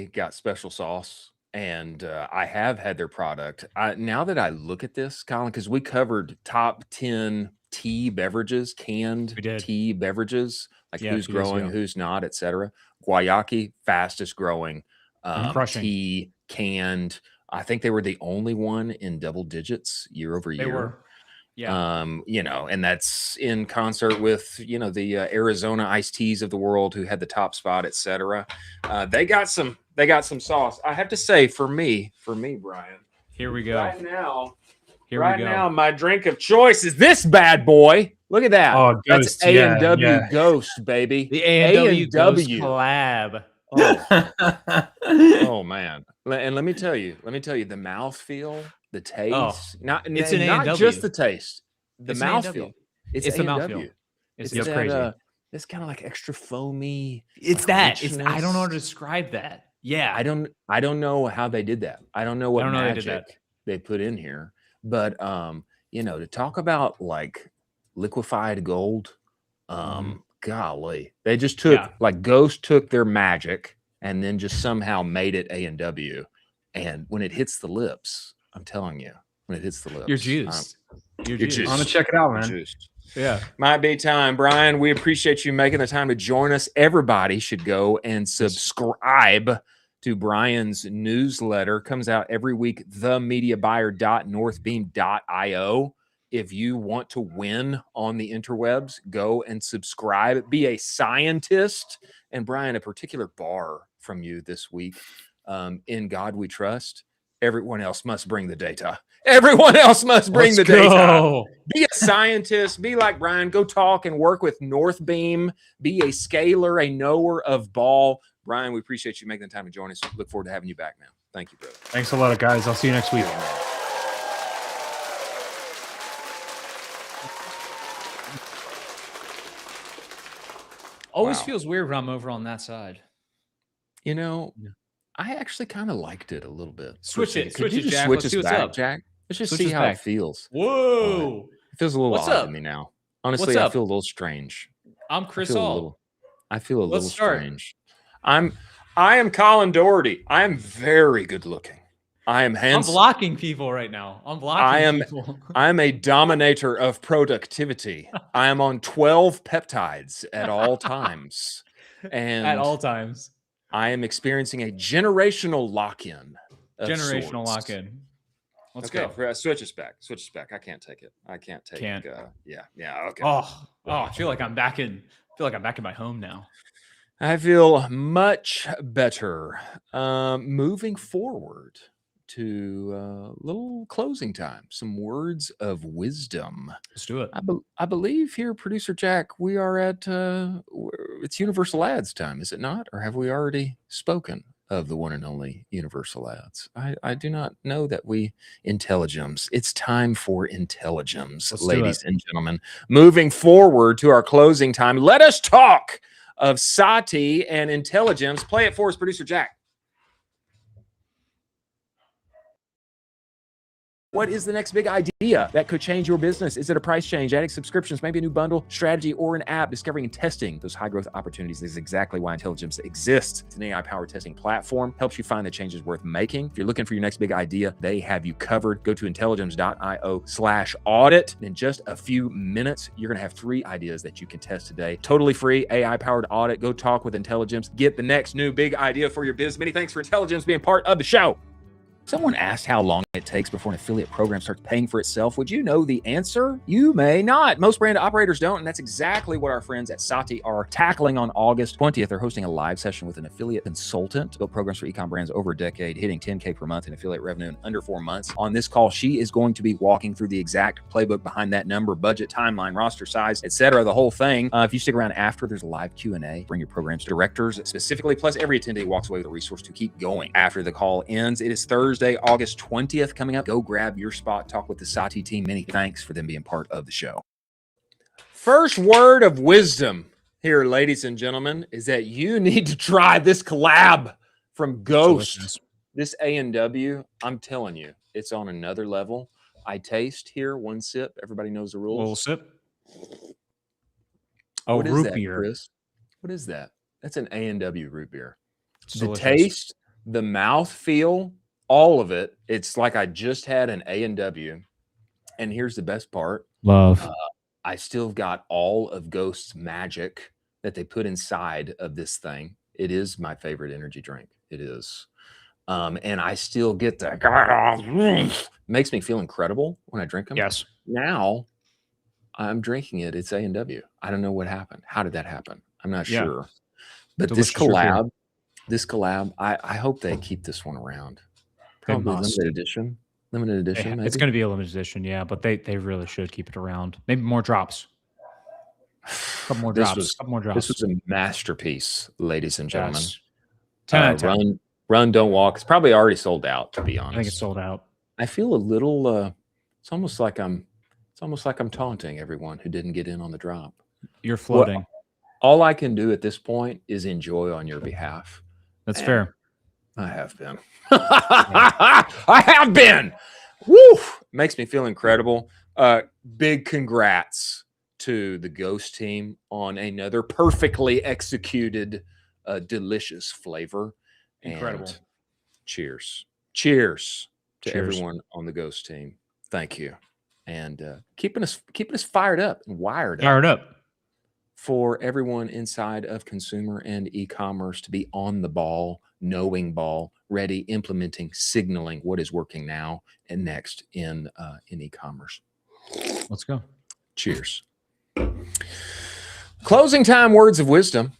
got special sauce, and I have had their product. Now that I look at this, Colin, because we covered top 10 tea beverages, canned tea beverages, like who's growing, who's not, etc. Guayaki, fastest growing tea canned. I think they were the only one in double digits year over year. They were. Yeah. And that's in concert with, the Arizona iced teas of the world, who had the top spot, etc. They got some sauce. I have to say, for me, Bryan. Here we go. Right now, my drink of choice is this bad boy. Look at that. Oh, that's A&W Ghost, baby. The A&W Ghost collab. Oh man. And let me tell you, the mouthfeel, the taste. It's an not A&W. just the taste, the mouthfeel. It's the mouthfeel. It's crazy. It's kind of like extra foamy. It's that. I don't know how to describe that. Yeah. I don't know how they did that. I don't know what magic they put in here. But to talk about like liquefied gold, golly, they just took like Ghost took their magic and then just somehow made it A&W. And when it hits the lips, I'm telling you, when it hits the lips, you're juiced. You're juiced. I'm gonna check it out, man. Yeah, might be time. Bryan, we appreciate you making the time to join us. Everybody should go and subscribe to Bryan's newsletter. Comes out every week, themediabuyer.northbeam.io. If you want to win on the interwebs, go and subscribe. Be a scientist. And Bryan, a particular bar from you this week. In God we trust. Everyone else must bring the data. Everyone else must bring the data. Be a scientist. Be like Bryan. Go talk and work with Northbeam. Be a scaler, a knower of ball. Bryan, we appreciate you making the time to join us. Look forward to having you back, man. Thank you, brother. Thanks a lot, guys. I'll see you next week. Always feels weird when I'm over on that side. I actually kind of liked it a little bit. Switch it, Jack. Let's see what's up, Jack. Let's just see how it feels. Whoa. It feels a little odd to me now. Honestly, I feel a little strange. I'm Chris Hall. I feel a little strange. I am Colin Dougherty. I am very good looking. I am handsome. I'm blocking people right now. People. I am a dominator of productivity. I am on 12 peptides at all times. And at all times. I am experiencing a generational lock-in. Generational lock-in. Let's go. Switch us back. I can't take it. I can't take it. Yeah. Okay. Oh, I feel like I'm back in my home now. I feel much better. Moving forward to little closing time, some words of wisdom. Let's do it. I believe here, Producer Jack, we are at it's Universal Ads time, is it not? Or have we already spoken of the one and only Universal Ads? I do not know that we intelligence. It's time for intelligence, ladies and gentlemen. Moving forward to our closing time, let us talk of Sati and intelligence. Play it for us, Producer Jack. What is the next big idea that could change your business? Is it a price change, adding subscriptions, maybe a new bundle, strategy, or an app? Discovering and testing those high growth opportunities is exactly why Intelligence exists. It's an AI-powered testing platform, helps you find the changes worth making. If you're looking for your next big idea, they have you covered. Go to intelligence.io/audit. In just a few minutes, you're going to have 3 ideas that you can test today. Totally free, AI-powered audit. Go talk with Intelligence. Get the next new big idea for your business. Many thanks for Intelligence being part of the show. Someone asked how long it takes before an affiliate program starts paying for itself. Would you know the answer? You may not. Most brand operators don't, and that's exactly what our friends at Sati are tackling on August 20th. They're hosting a live session with an affiliate consultant, built programs for e-com brands over a decade, hitting 10K per month in affiliate revenue in under 4 months. On this call, she is going to be walking through the exact playbook behind that number, budget, timeline, roster size, etc., the whole thing. If you stick around after, there's a live Q&A. Bring your program's directors specifically, plus every attendee walks away with a resource to keep going. After the call ends, it is Thursday, August 20th coming up. Go grab your spot, talk with the Sati team. Many thanks for them being part of the show. First word of wisdom here, ladies and gentlemen, is that you need to try this collab from Ghost. Delicious. This A&W, I'm telling you, it's on another level. I taste here, 1 sip. Everybody knows the rules. A little sip. Oh, what is root that, beer. Chris? What is that? That's an A&W root beer. It's the delicious. Taste, the mouth feel, all of it. It's like I just had an A&W. And here's the best part. Love. I still got all of Ghost's magic that they put inside of this thing. It is my favorite energy drink. It is. And I still get that. Makes me feel incredible when I drink them. Yes. Now I'm drinking it. It's A&W. I don't know what happened. How did that happen? I'm not sure. But Delicious this collab, I hope they keep this one around. Probably limited edition. Maybe. It's going to be a limited edition, yeah, but they really should keep it around. Maybe more drops. Couple more drops. This was a masterpiece, ladies and gentlemen. Yes. 10 out of 10. Run, don't walk. It's probably already sold out, to be honest. I think it's sold out. I feel a little. It's almost like I'm taunting everyone who didn't get in on the drop. You're floating. Well, all I can do at this point is enjoy on your behalf. That's fair. I have been. I have been. Woo! Makes me feel incredible. Big congrats to the Ghost team on another perfectly executed, delicious flavor. Incredible. And cheers to everyone on the Ghost team. Thank you, and keeping us fired up and wired up. For everyone inside of consumer and e-commerce to be on the ball, knowing ball, ready, implementing, signaling what is working now and next in e-commerce. Let's go. Cheers. Closing time words of wisdom.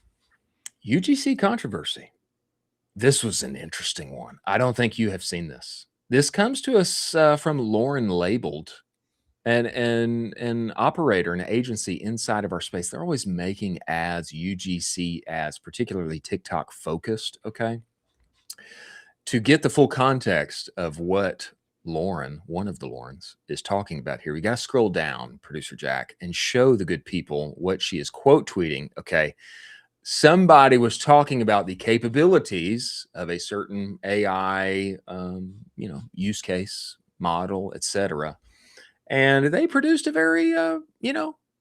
UGC controversy. This was an interesting one. I don't think you have seen this. This comes to us from Lauren Labeled. And an operator, an agency inside of our space, they're always making ads, UGC ads, particularly TikTok focused, okay? To get the full context of what Lauren, one of the Laurens, is talking about here, we got to scroll down, Producer Jack, and show the good people what she is quote tweeting, okay? Somebody was talking about the capabilities of a certain AI, use case, model, etc. And they produced a very,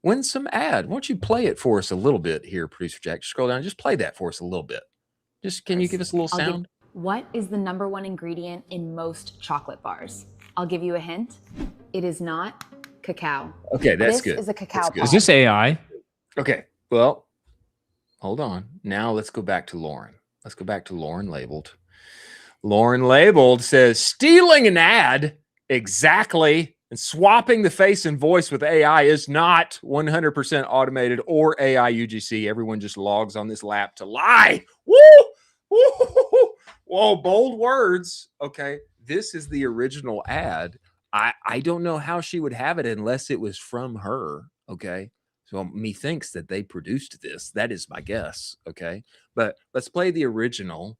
winsome ad. Why don't you play it for us a little bit here, Producer Jack? Just scroll down and just play that for us a little bit. Can you give us a little sound? What is the #1 ingredient in most chocolate bars? I'll give you a hint. It is not cacao. Okay, that's good. This is a cacao bar. Is this AI? Okay, well, hold on. Now let's go back to Lauren. Let's go back to Lauren Labeled. Lauren Labeled says, stealing an ad exactly and swapping the face and voice with AI is not 100% automated or AI UGC. Everyone just logs on this lap to lie. Woo! Woo! Whoa, bold words. Okay, this is the original ad. I don't know how she would have it unless it was from her. Okay, so methinks that they produced this. That is my guess. Okay, but let's play the original,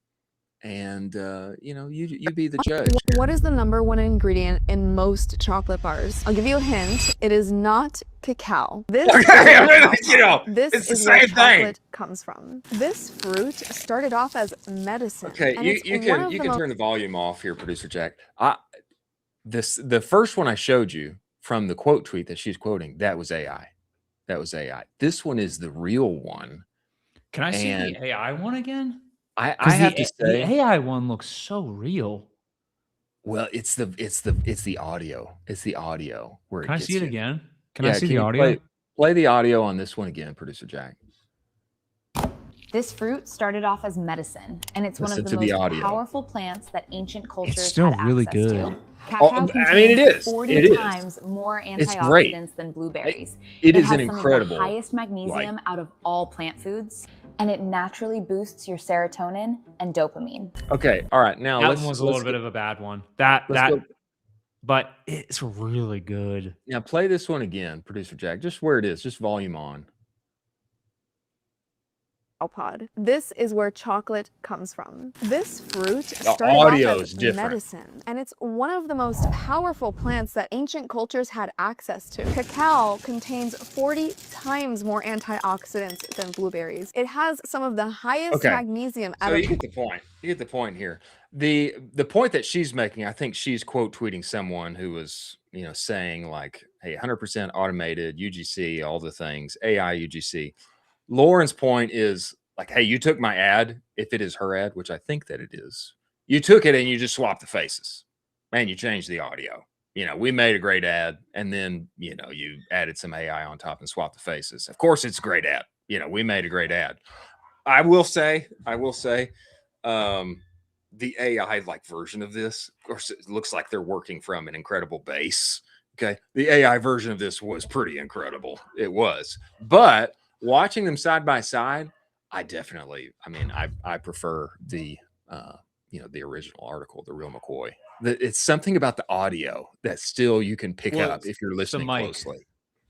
and you be the judge. What is the #1 ingredient in most chocolate bars? I'll give you a hint. It is not cacao. This this it's is the where same chocolate thing. comes from. This fruit started off as medicine. Okay, and you can turn the volume off here, producer Jack. The first one I showed you from the quote tweet that she's quoting, that was AI. That was AI. This one is the real one. Can I see the AI one again? I have to say the AI one looks so real. Well, it's the audio. It's the audio where Can I see it again? Can I see the audio? Play the audio on this one again, producer Jack. This fruit started off as medicine, and it's one of the most powerful plants that ancient cultures It's still had really access good. to. Cacao it is. 40 times more antioxidants than blueberries. It is has an incredible. Some of the highest magnesium out of all plant foods, and it naturally boosts your serotonin and dopamine. Okay, all right. Now that one was a little bit of a bad one. But it's really good. Now play this one again, producer Jack. Just where it is, just volume on. Pod. This is where chocolate comes from. This fruit started off as medicine, and it's one of the most powerful plants that ancient cultures had access to. Cacao contains 40 times more antioxidants than blueberries. It has some of the highest magnesium. So you get the point. You get the point here. The point that she's making, I think she's quote tweeting someone who was saying like, hey, 100% automated UGC, all the things, AI UGC. Lauren's point is like, hey, you took my ad, if it is her ad, which I think that it is. You took it and you just swapped the faces. Man, you changed the audio. We made a great ad, and then, you added some AI on top and swapped the faces. Of course, it's a great ad. We made a great ad. I will say, the AI version of this, of course, it looks like they're working from an incredible base. Okay. The AI version of this was pretty incredible. It was, but watching them side by side, I prefer the original article, the real McCoy. It's something about the audio that still you can pick up if you're listening closely.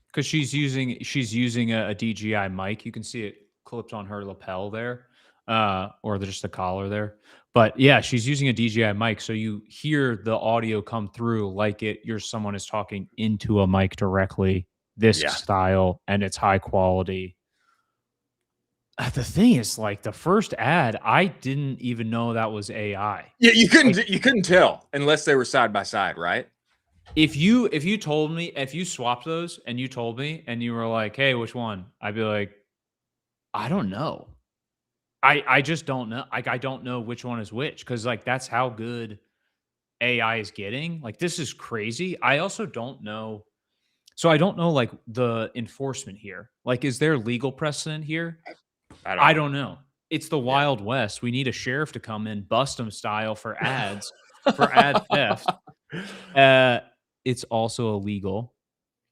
Because she's using a DJI mic. You can see it clipped on her lapel there, or just the collar there. But yeah, she's using a DJI mic, so you hear the audio come through like someone is talking into a mic directly. This style, and it's high quality. The thing is, the first ad, I didn't even know that was AI. Yeah, you couldn't tell unless they were side by side, right? If you told me, if you swapped those and you told me and you were like, hey, which one? I'd be like, I don't know. I just don't know. I don't know which one is which, because that's how good AI is getting. This is crazy. I also don't know. So I don't know the enforcement here. Is there legal precedent here? I don't know. It's the Wild West. We need a sheriff to come in, Bustem style, for ads, for ad theft. It's also illegal.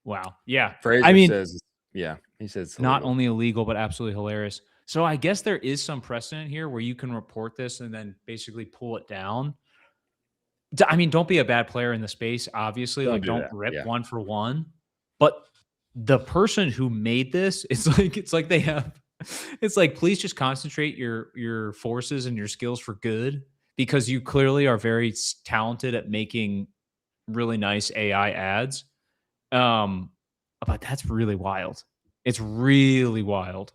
Wow. Yeah. Fraser says, he says not only illegal, but absolutely hilarious. So I guess there is some precedent here where you can report this and then basically pull it down. Don't be a bad player in the space, obviously. Don't rip one for one. But the person who made this, it's like they have. It's please just concentrate your forces and your skills for good, because you clearly are very talented at making really nice AI ads. But that's really wild. It's really wild.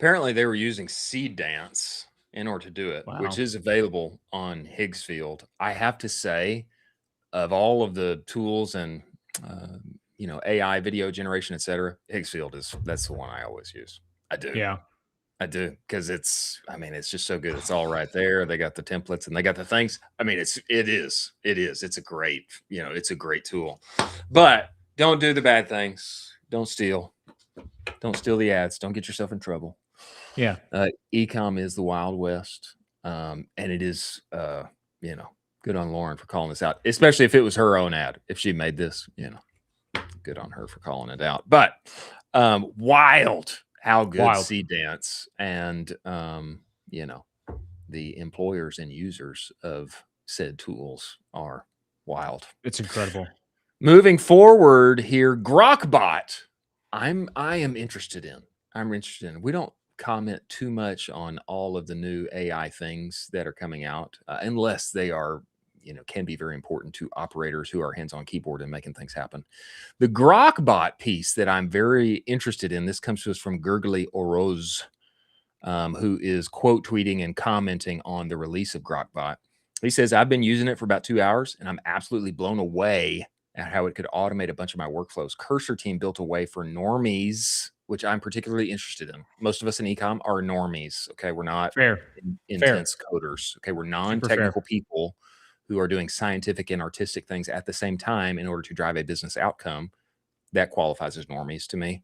Apparently, they were using Seed Dance in order to do it, which is available on Higgsfield. I have to say, of all of the tools and AI video generation, etc., Higgsfield that's the one I always use. I do. Yeah, I do, because it's just so good. It's all right there. They got the templates and they got the things. It is. It's a great, it's a great tool. But don't do the bad things. Don't steal. Don't steal the ads. Don't get yourself in trouble. Yeah. Ecom is the Wild West. And it is, good on Lauren for calling this out, especially if it was her own ad. If she made this, good on her for calling it out. But wild how good Sea Dance and, the employers and users of said tools are wild. It's incredible. Moving forward here, Grokbot. I am interested in. I'm interested in. We don't comment too much on all of the new AI things that are coming out, unless they are, can be very important to operators who are hands-on keyboard and making things happen. The Grokbot piece that I'm very interested in, this comes to us from Gurgly Oroz, who is quote tweeting and commenting on the release of Grokbot. He says, I've been using it for about 2 hours and I'm absolutely blown away at how it could automate a bunch of my workflows. Cursor team built a way for normies, which I'm particularly interested in. Most of us in Ecom are normies. Okay. We're not intense coders. Okay. We're non-technical people who are doing scientific and artistic things at the same time in order to drive a business outcome. That qualifies as normies to me.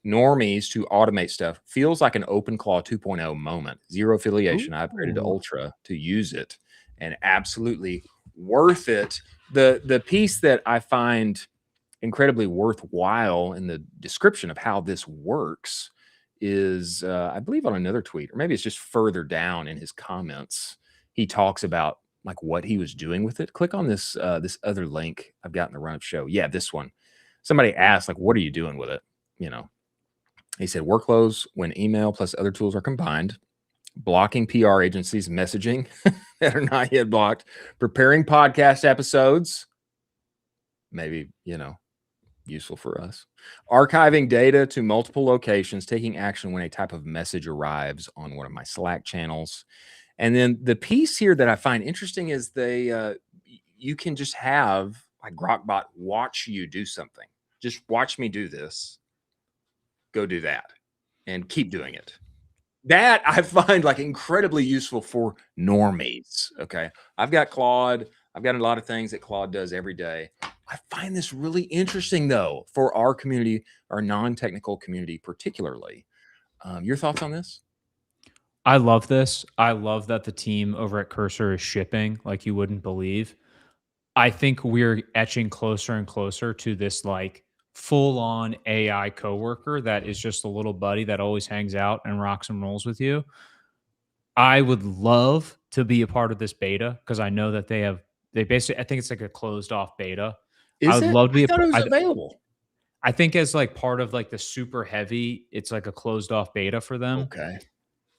Normies to automate stuff feels like an OpenClaw 2.0 moment. Zero affiliation. I upgraded to Ultra to use it, and absolutely worth it. The piece that I find incredibly worthwhile in the description of how this works is, I believe on another tweet, or maybe it's just further down in his comments, he talks about like what he was doing with it. Click on this this other link I've got in the run-up show. Yeah, this one. Somebody asked, like, what are you doing with it? He said workflows when email plus other tools are combined, blocking PR agencies' messaging that are not yet blocked, preparing podcast episodes, maybe, useful for us, archiving data to multiple locations, taking action when a type of message arrives on one of my Slack channels. And then the piece here that I find interesting is you can just have like Grokbot watch you do something. Just watch me do this. Go do that and keep doing it. That I find like incredibly useful for normies. Okay. I've got Claude. I've got a lot of things that Claude does every day. I find this really interesting though, for our community, our non-technical community, particularly. Your thoughts on this? I love this. I love that the team over at Cursor is shipping like you wouldn't believe. I think we're etching closer and closer to this like full-on AI coworker that is just a little buddy that always hangs out and rocks and rolls with you. I would love to be a part of this beta because I know that they basically, I think it's like a closed off beta. I would love to be available. I think as like part of like the super heavy, it's like a closed off beta for them. Okay.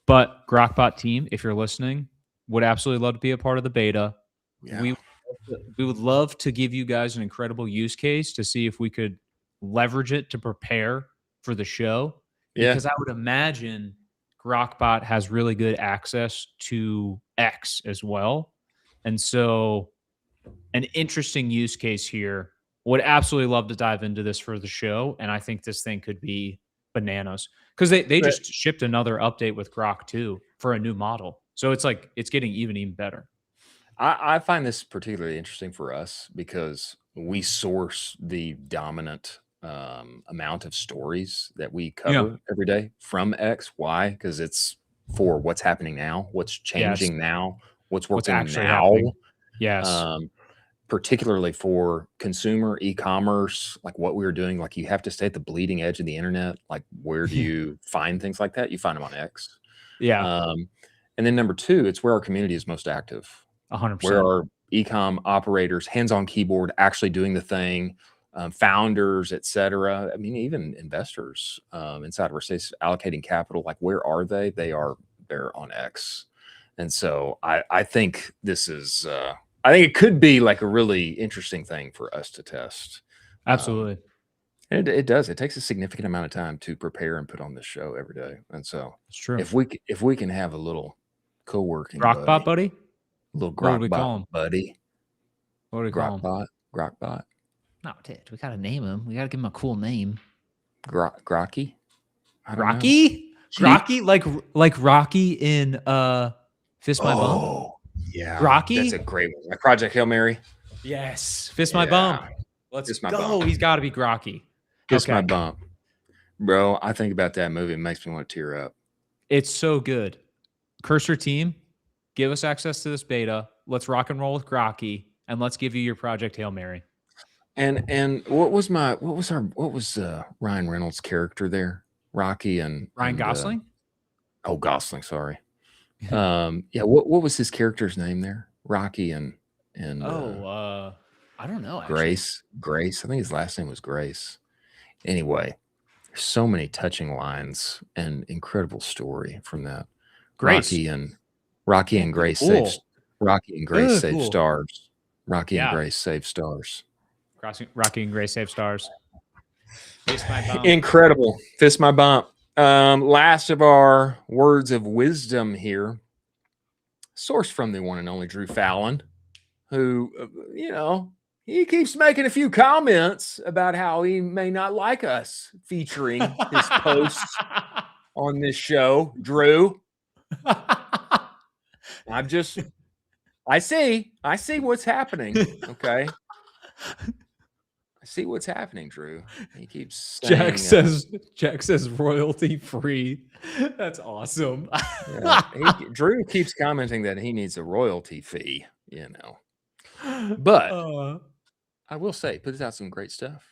But Grokbot team, if you're listening, would absolutely love to be a part of the beta. Yeah. We would love to give you guys an incredible use case to see if we could leverage it to prepare for the show. Yeah. Because I would imagine Grokbot has really good access to X as well. And so an interesting use case here. Would absolutely love to dive into this for the show. And I think this thing could be bananas because they just shipped another update with Grok 2 for a new model. So it's like, it's getting even better. I find this particularly interesting for us because we source the dominant amount of stories that we cover every day from X. Why? Because it's for what's happening now, what's changing now, what's working actually now. Happening. Yes. Particularly for consumer e-commerce, like what we were doing, like you have to stay at the bleeding edge of the internet. Like where do you find things like that? You find them on X. Yeah. And then number two, it's where our community is most active. 100%. Where our e-com operators, hands-on keyboard, actually doing the thing, founders, etc. I mean, even investors inside of our states allocating capital, like where are they? They're on X. And so I think this is I think it could be like a really interesting thing for us to test. Absolutely. And it does. It takes a significant amount of time to prepare and put on this show every day. And so it's true. If we can have a little co-working Grokbot buddy? A little Grokbot buddy. What do we call him? Grokbot. No, we gotta name him. We gotta give him a cool name. Grocky? Rocky? Rocky? Like Rocky in Fist My Bum? Oh, yeah. Rocky? That's a great one. Like Project Hail Mary? Yes. Fist My Bum. Let's go. He's got to be Grocky. Fist My Bump. Bro, I think about that movie. It makes me want to tear up. It's so good. Cursor team, give us access to this beta. Let's rock and roll with Grokky, and let's give you your Project Hail Mary. And what was Ryan Reynolds' character there? Rocky and Ryan Gosling? Gosling, sorry. What was his character's name there? Rocky and I don't know. Grace. Grace. I think his last name was Grace. Anyway, there's so many touching lines and incredible story from that. Grace. Rocky and Grace Cool. saved Cool. stars. Rocky Yeah. and Grace save stars. Rocky and Grace save stars. Fist my bump. Incredible. Fist my bump. Last of our words of wisdom here, sourced from the one and only Drew Fallon, who, he keeps making a few comments about how he may not like us featuring his posts on this show. Drew, I see what's happening. Okay. I see what's happening, Drew. He keeps saying, Jack says royalty free. That's awesome. Drew keeps commenting that he needs a royalty fee, But I will say, puts out some great stuff.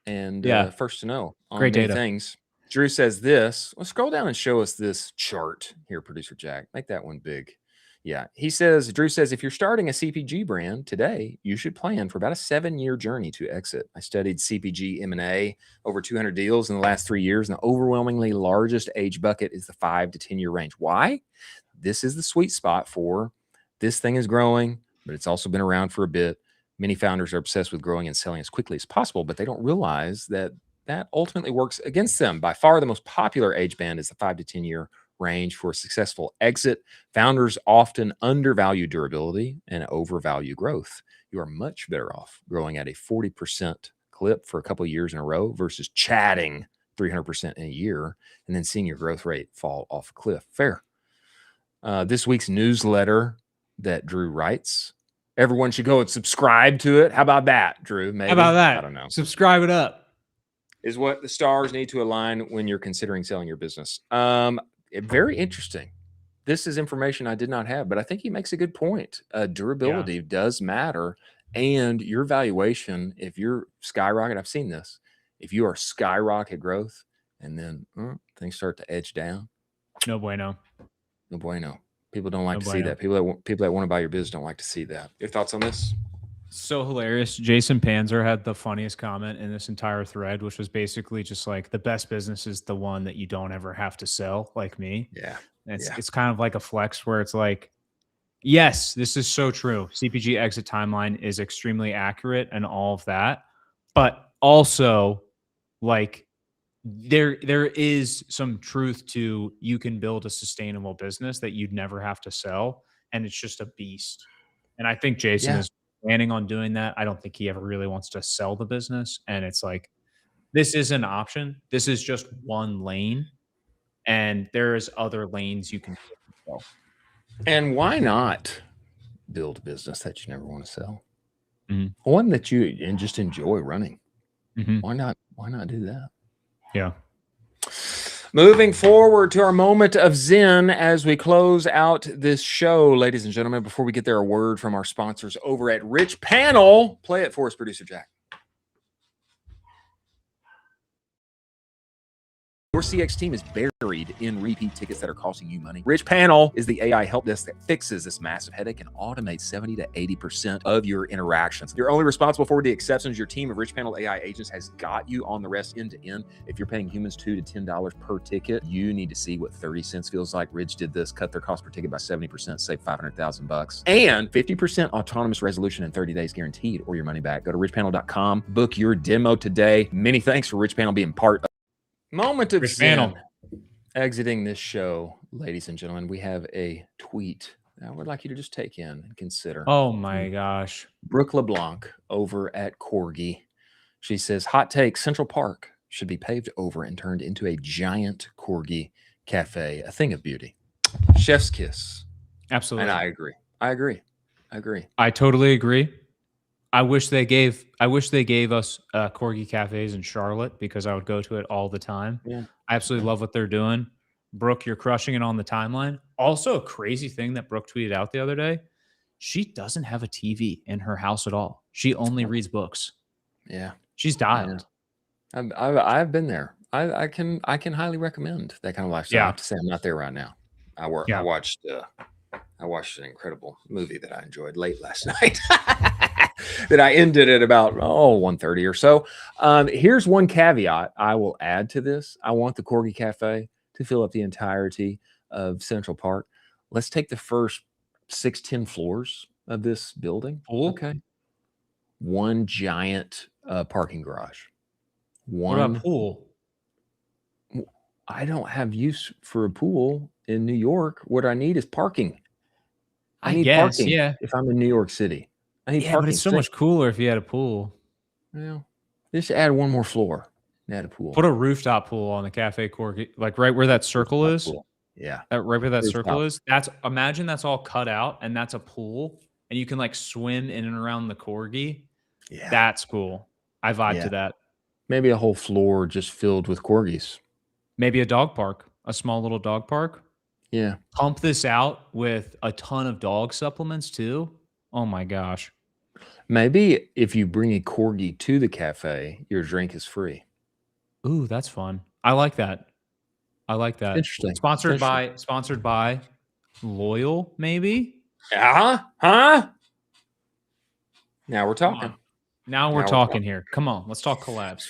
And first to know on great many data. things. Drew says this. Well, scroll down and show us this chart here, producer Jack. Make that one big. Yeah. Drew says, if you're starting a CPG brand today, you should plan for about a 7-year journey to exit. I studied CPG M&A, over 200 deals in the last 3 years, and the overwhelmingly largest age bucket is the 5 to 10 year range. Why? This is the sweet spot for this thing is growing, but it's also been around for a bit. Many founders are obsessed with growing and selling as quickly as possible, but they don't realize that ultimately works against them. By far, the most popular age band is the 5 to 10 year range for a successful exit. Founders often undervalue durability and overvalue growth. You are much better off growing at a 40% clip for a couple of years in a row versus chatting 300% in a year and then seeing your growth rate fall off a cliff. Fair. This week's newsletter that Drew writes, everyone should go and subscribe to it. How about that, Drew? Maybe? How about that? I don't know. Subscribe it up. Is what the stars need to align when you're considering selling your business. Very interesting. This is information I did not have, but I think he makes a good point. Durability does matter, and your valuation, if you're skyrocket, I've seen this. If you are skyrocket growth and then things start to edge down, no bueno. No bueno. People don't like to see that. People that want to buy your business don't like to see that. Your thoughts on this? So hilarious. Jason Panzer had the funniest comment in this entire thread, which was basically just like, the best business is the one that you don't ever have to sell, like me. Yeah. It's kind of like a flex where it's like, yes, this is so true. CPG exit timeline is extremely accurate and all of that. But also, like, there is some truth to, you can build a sustainable business that you'd never have to sell, and it's just a beast. And I think Jason is planning on doing that. I don't think he ever really wants to sell the business. And it's like, this is an option. This is just one lane, and there's other lanes you can sell. And why not build a business that you never want to sell? Mm-hmm. One that you just enjoy running. Mm-hmm. Why not do that? Yeah. Moving forward to our moment of zen as we close out this show, ladies and gentlemen, before we get there, a word from our sponsors over at Rich Panel. Play it for us, producer Jack. Your CX team is buried in repeat tickets that are costing you money. Rich Panel is the AI help desk that fixes this massive headache and automates 70 to 80% of your interactions. You're only responsible for the exceptions. Your team of Rich Panel AI agents has got you on the rest end to end. If you're paying humans $2 to $10 per ticket, you need to see what 30 cents feels like. Ridge did this, cut their cost per ticket by 70%, save $500,000, and 50% autonomous resolution in 30 days guaranteed, or your money back. Go to richpanel.com, book your demo today. Many thanks for Rich Panel being part of Moment of Zen. Exiting this show, ladies and gentlemen, we have a tweet I would like you to just take in and consider. Oh my gosh. Brooke LeBlanc over at Corgi. She says, hot take, Central Park should be paved over and turned into a giant Corgi cafe, a thing of beauty. Chef's kiss. Absolutely. And I agree. I totally agree. I wish they gave us Corgi cafes in Charlotte, because I would go to it all the time. Yeah. I absolutely love what they're doing. Brooke, you're crushing it on the timeline. Also, a crazy thing that Brooke tweeted out the other day. She doesn't have a TV in her house at all. She only reads books. Yeah. She's dialed. Yeah. I've been there. I can highly recommend that kind of lifestyle. I have to say I'm not there right now. I watched an incredible movie that I enjoyed late last night that I ended at about 1:30 or so. Here's one caveat I will add to this. I want the Corgi Cafe to fill up the entirety of Central Park. Let's take the first 6-10 floors of this building. Okay. One giant parking garage. What about pool? I don't have use for a pool in New York. What I need is parking. I need parking. Yeah. If I'm in New York City, I need parking. But it's so much cooler if you had a pool. Well, just add one more floor and add a pool. Put a rooftop pool on the Cafe Corgi, like right where that circle is. Pool. Yeah. Right where that circle is. Imagine that's all cut out and that's a pool and you can like swim in and around the Corgi. Yeah. That's cool. I vibe to that. Maybe a whole floor just filled with Corgis. Maybe a dog park, a small little dog park. Yeah. Pump this out with a ton of dog supplements too. Oh my gosh. Maybe if you bring a Corgi to the cafe, your drink is free. Ooh, that's fun. I like that. Interesting. Sponsored by Loyal, maybe? Huh? Now we're talking. Now we're talking here. Come on, let's talk collabs.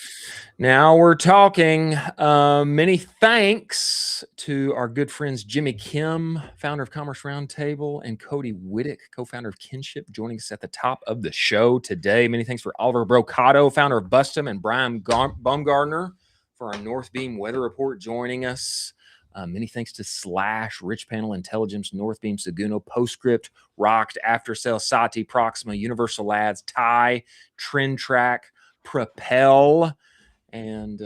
Now we're talking. Many thanks to our good friends Jimmy Kim, founder of Commerce Roundtable, and Cody Wittick, co-founder of Kynship, joining us at the top of the show today. Many thanks for Oliver Brocato, founder of Bustem, and Bryan Bumgardner for our Northbeam weather report, joining us. Many thanks to Slash, Rich Panel Intelligence, Northbeam, Seguno, Postscript, Rocked, Aftersale, Sati, Proxima, Universal Ads, Tie, Trend Track, Propel, and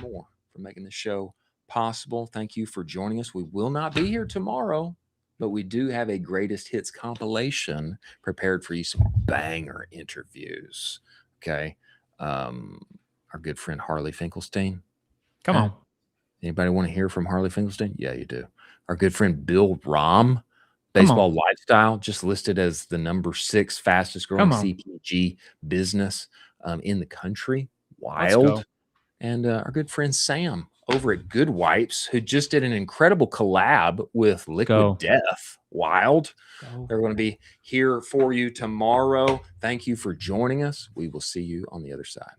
more for making this show possible. Thank you for joining us. We will not be here tomorrow, but we do have a greatest hits compilation prepared for you, some banger interviews. Okay. Our good friend Harley Finkelstein. Come on. Anybody want to hear from Harley Finkelstein? Yeah, you do. Our good friend Bill Rahm, Baseball Lifestyle, just listed as the number 6 fastest growing CPG business in the country. Wild. And our good friend Sam over at Good Wipes, who just did an incredible collab with Liquid Death. Wild. They're going to be here for you tomorrow. Thank you for joining us. We will see you on the other side.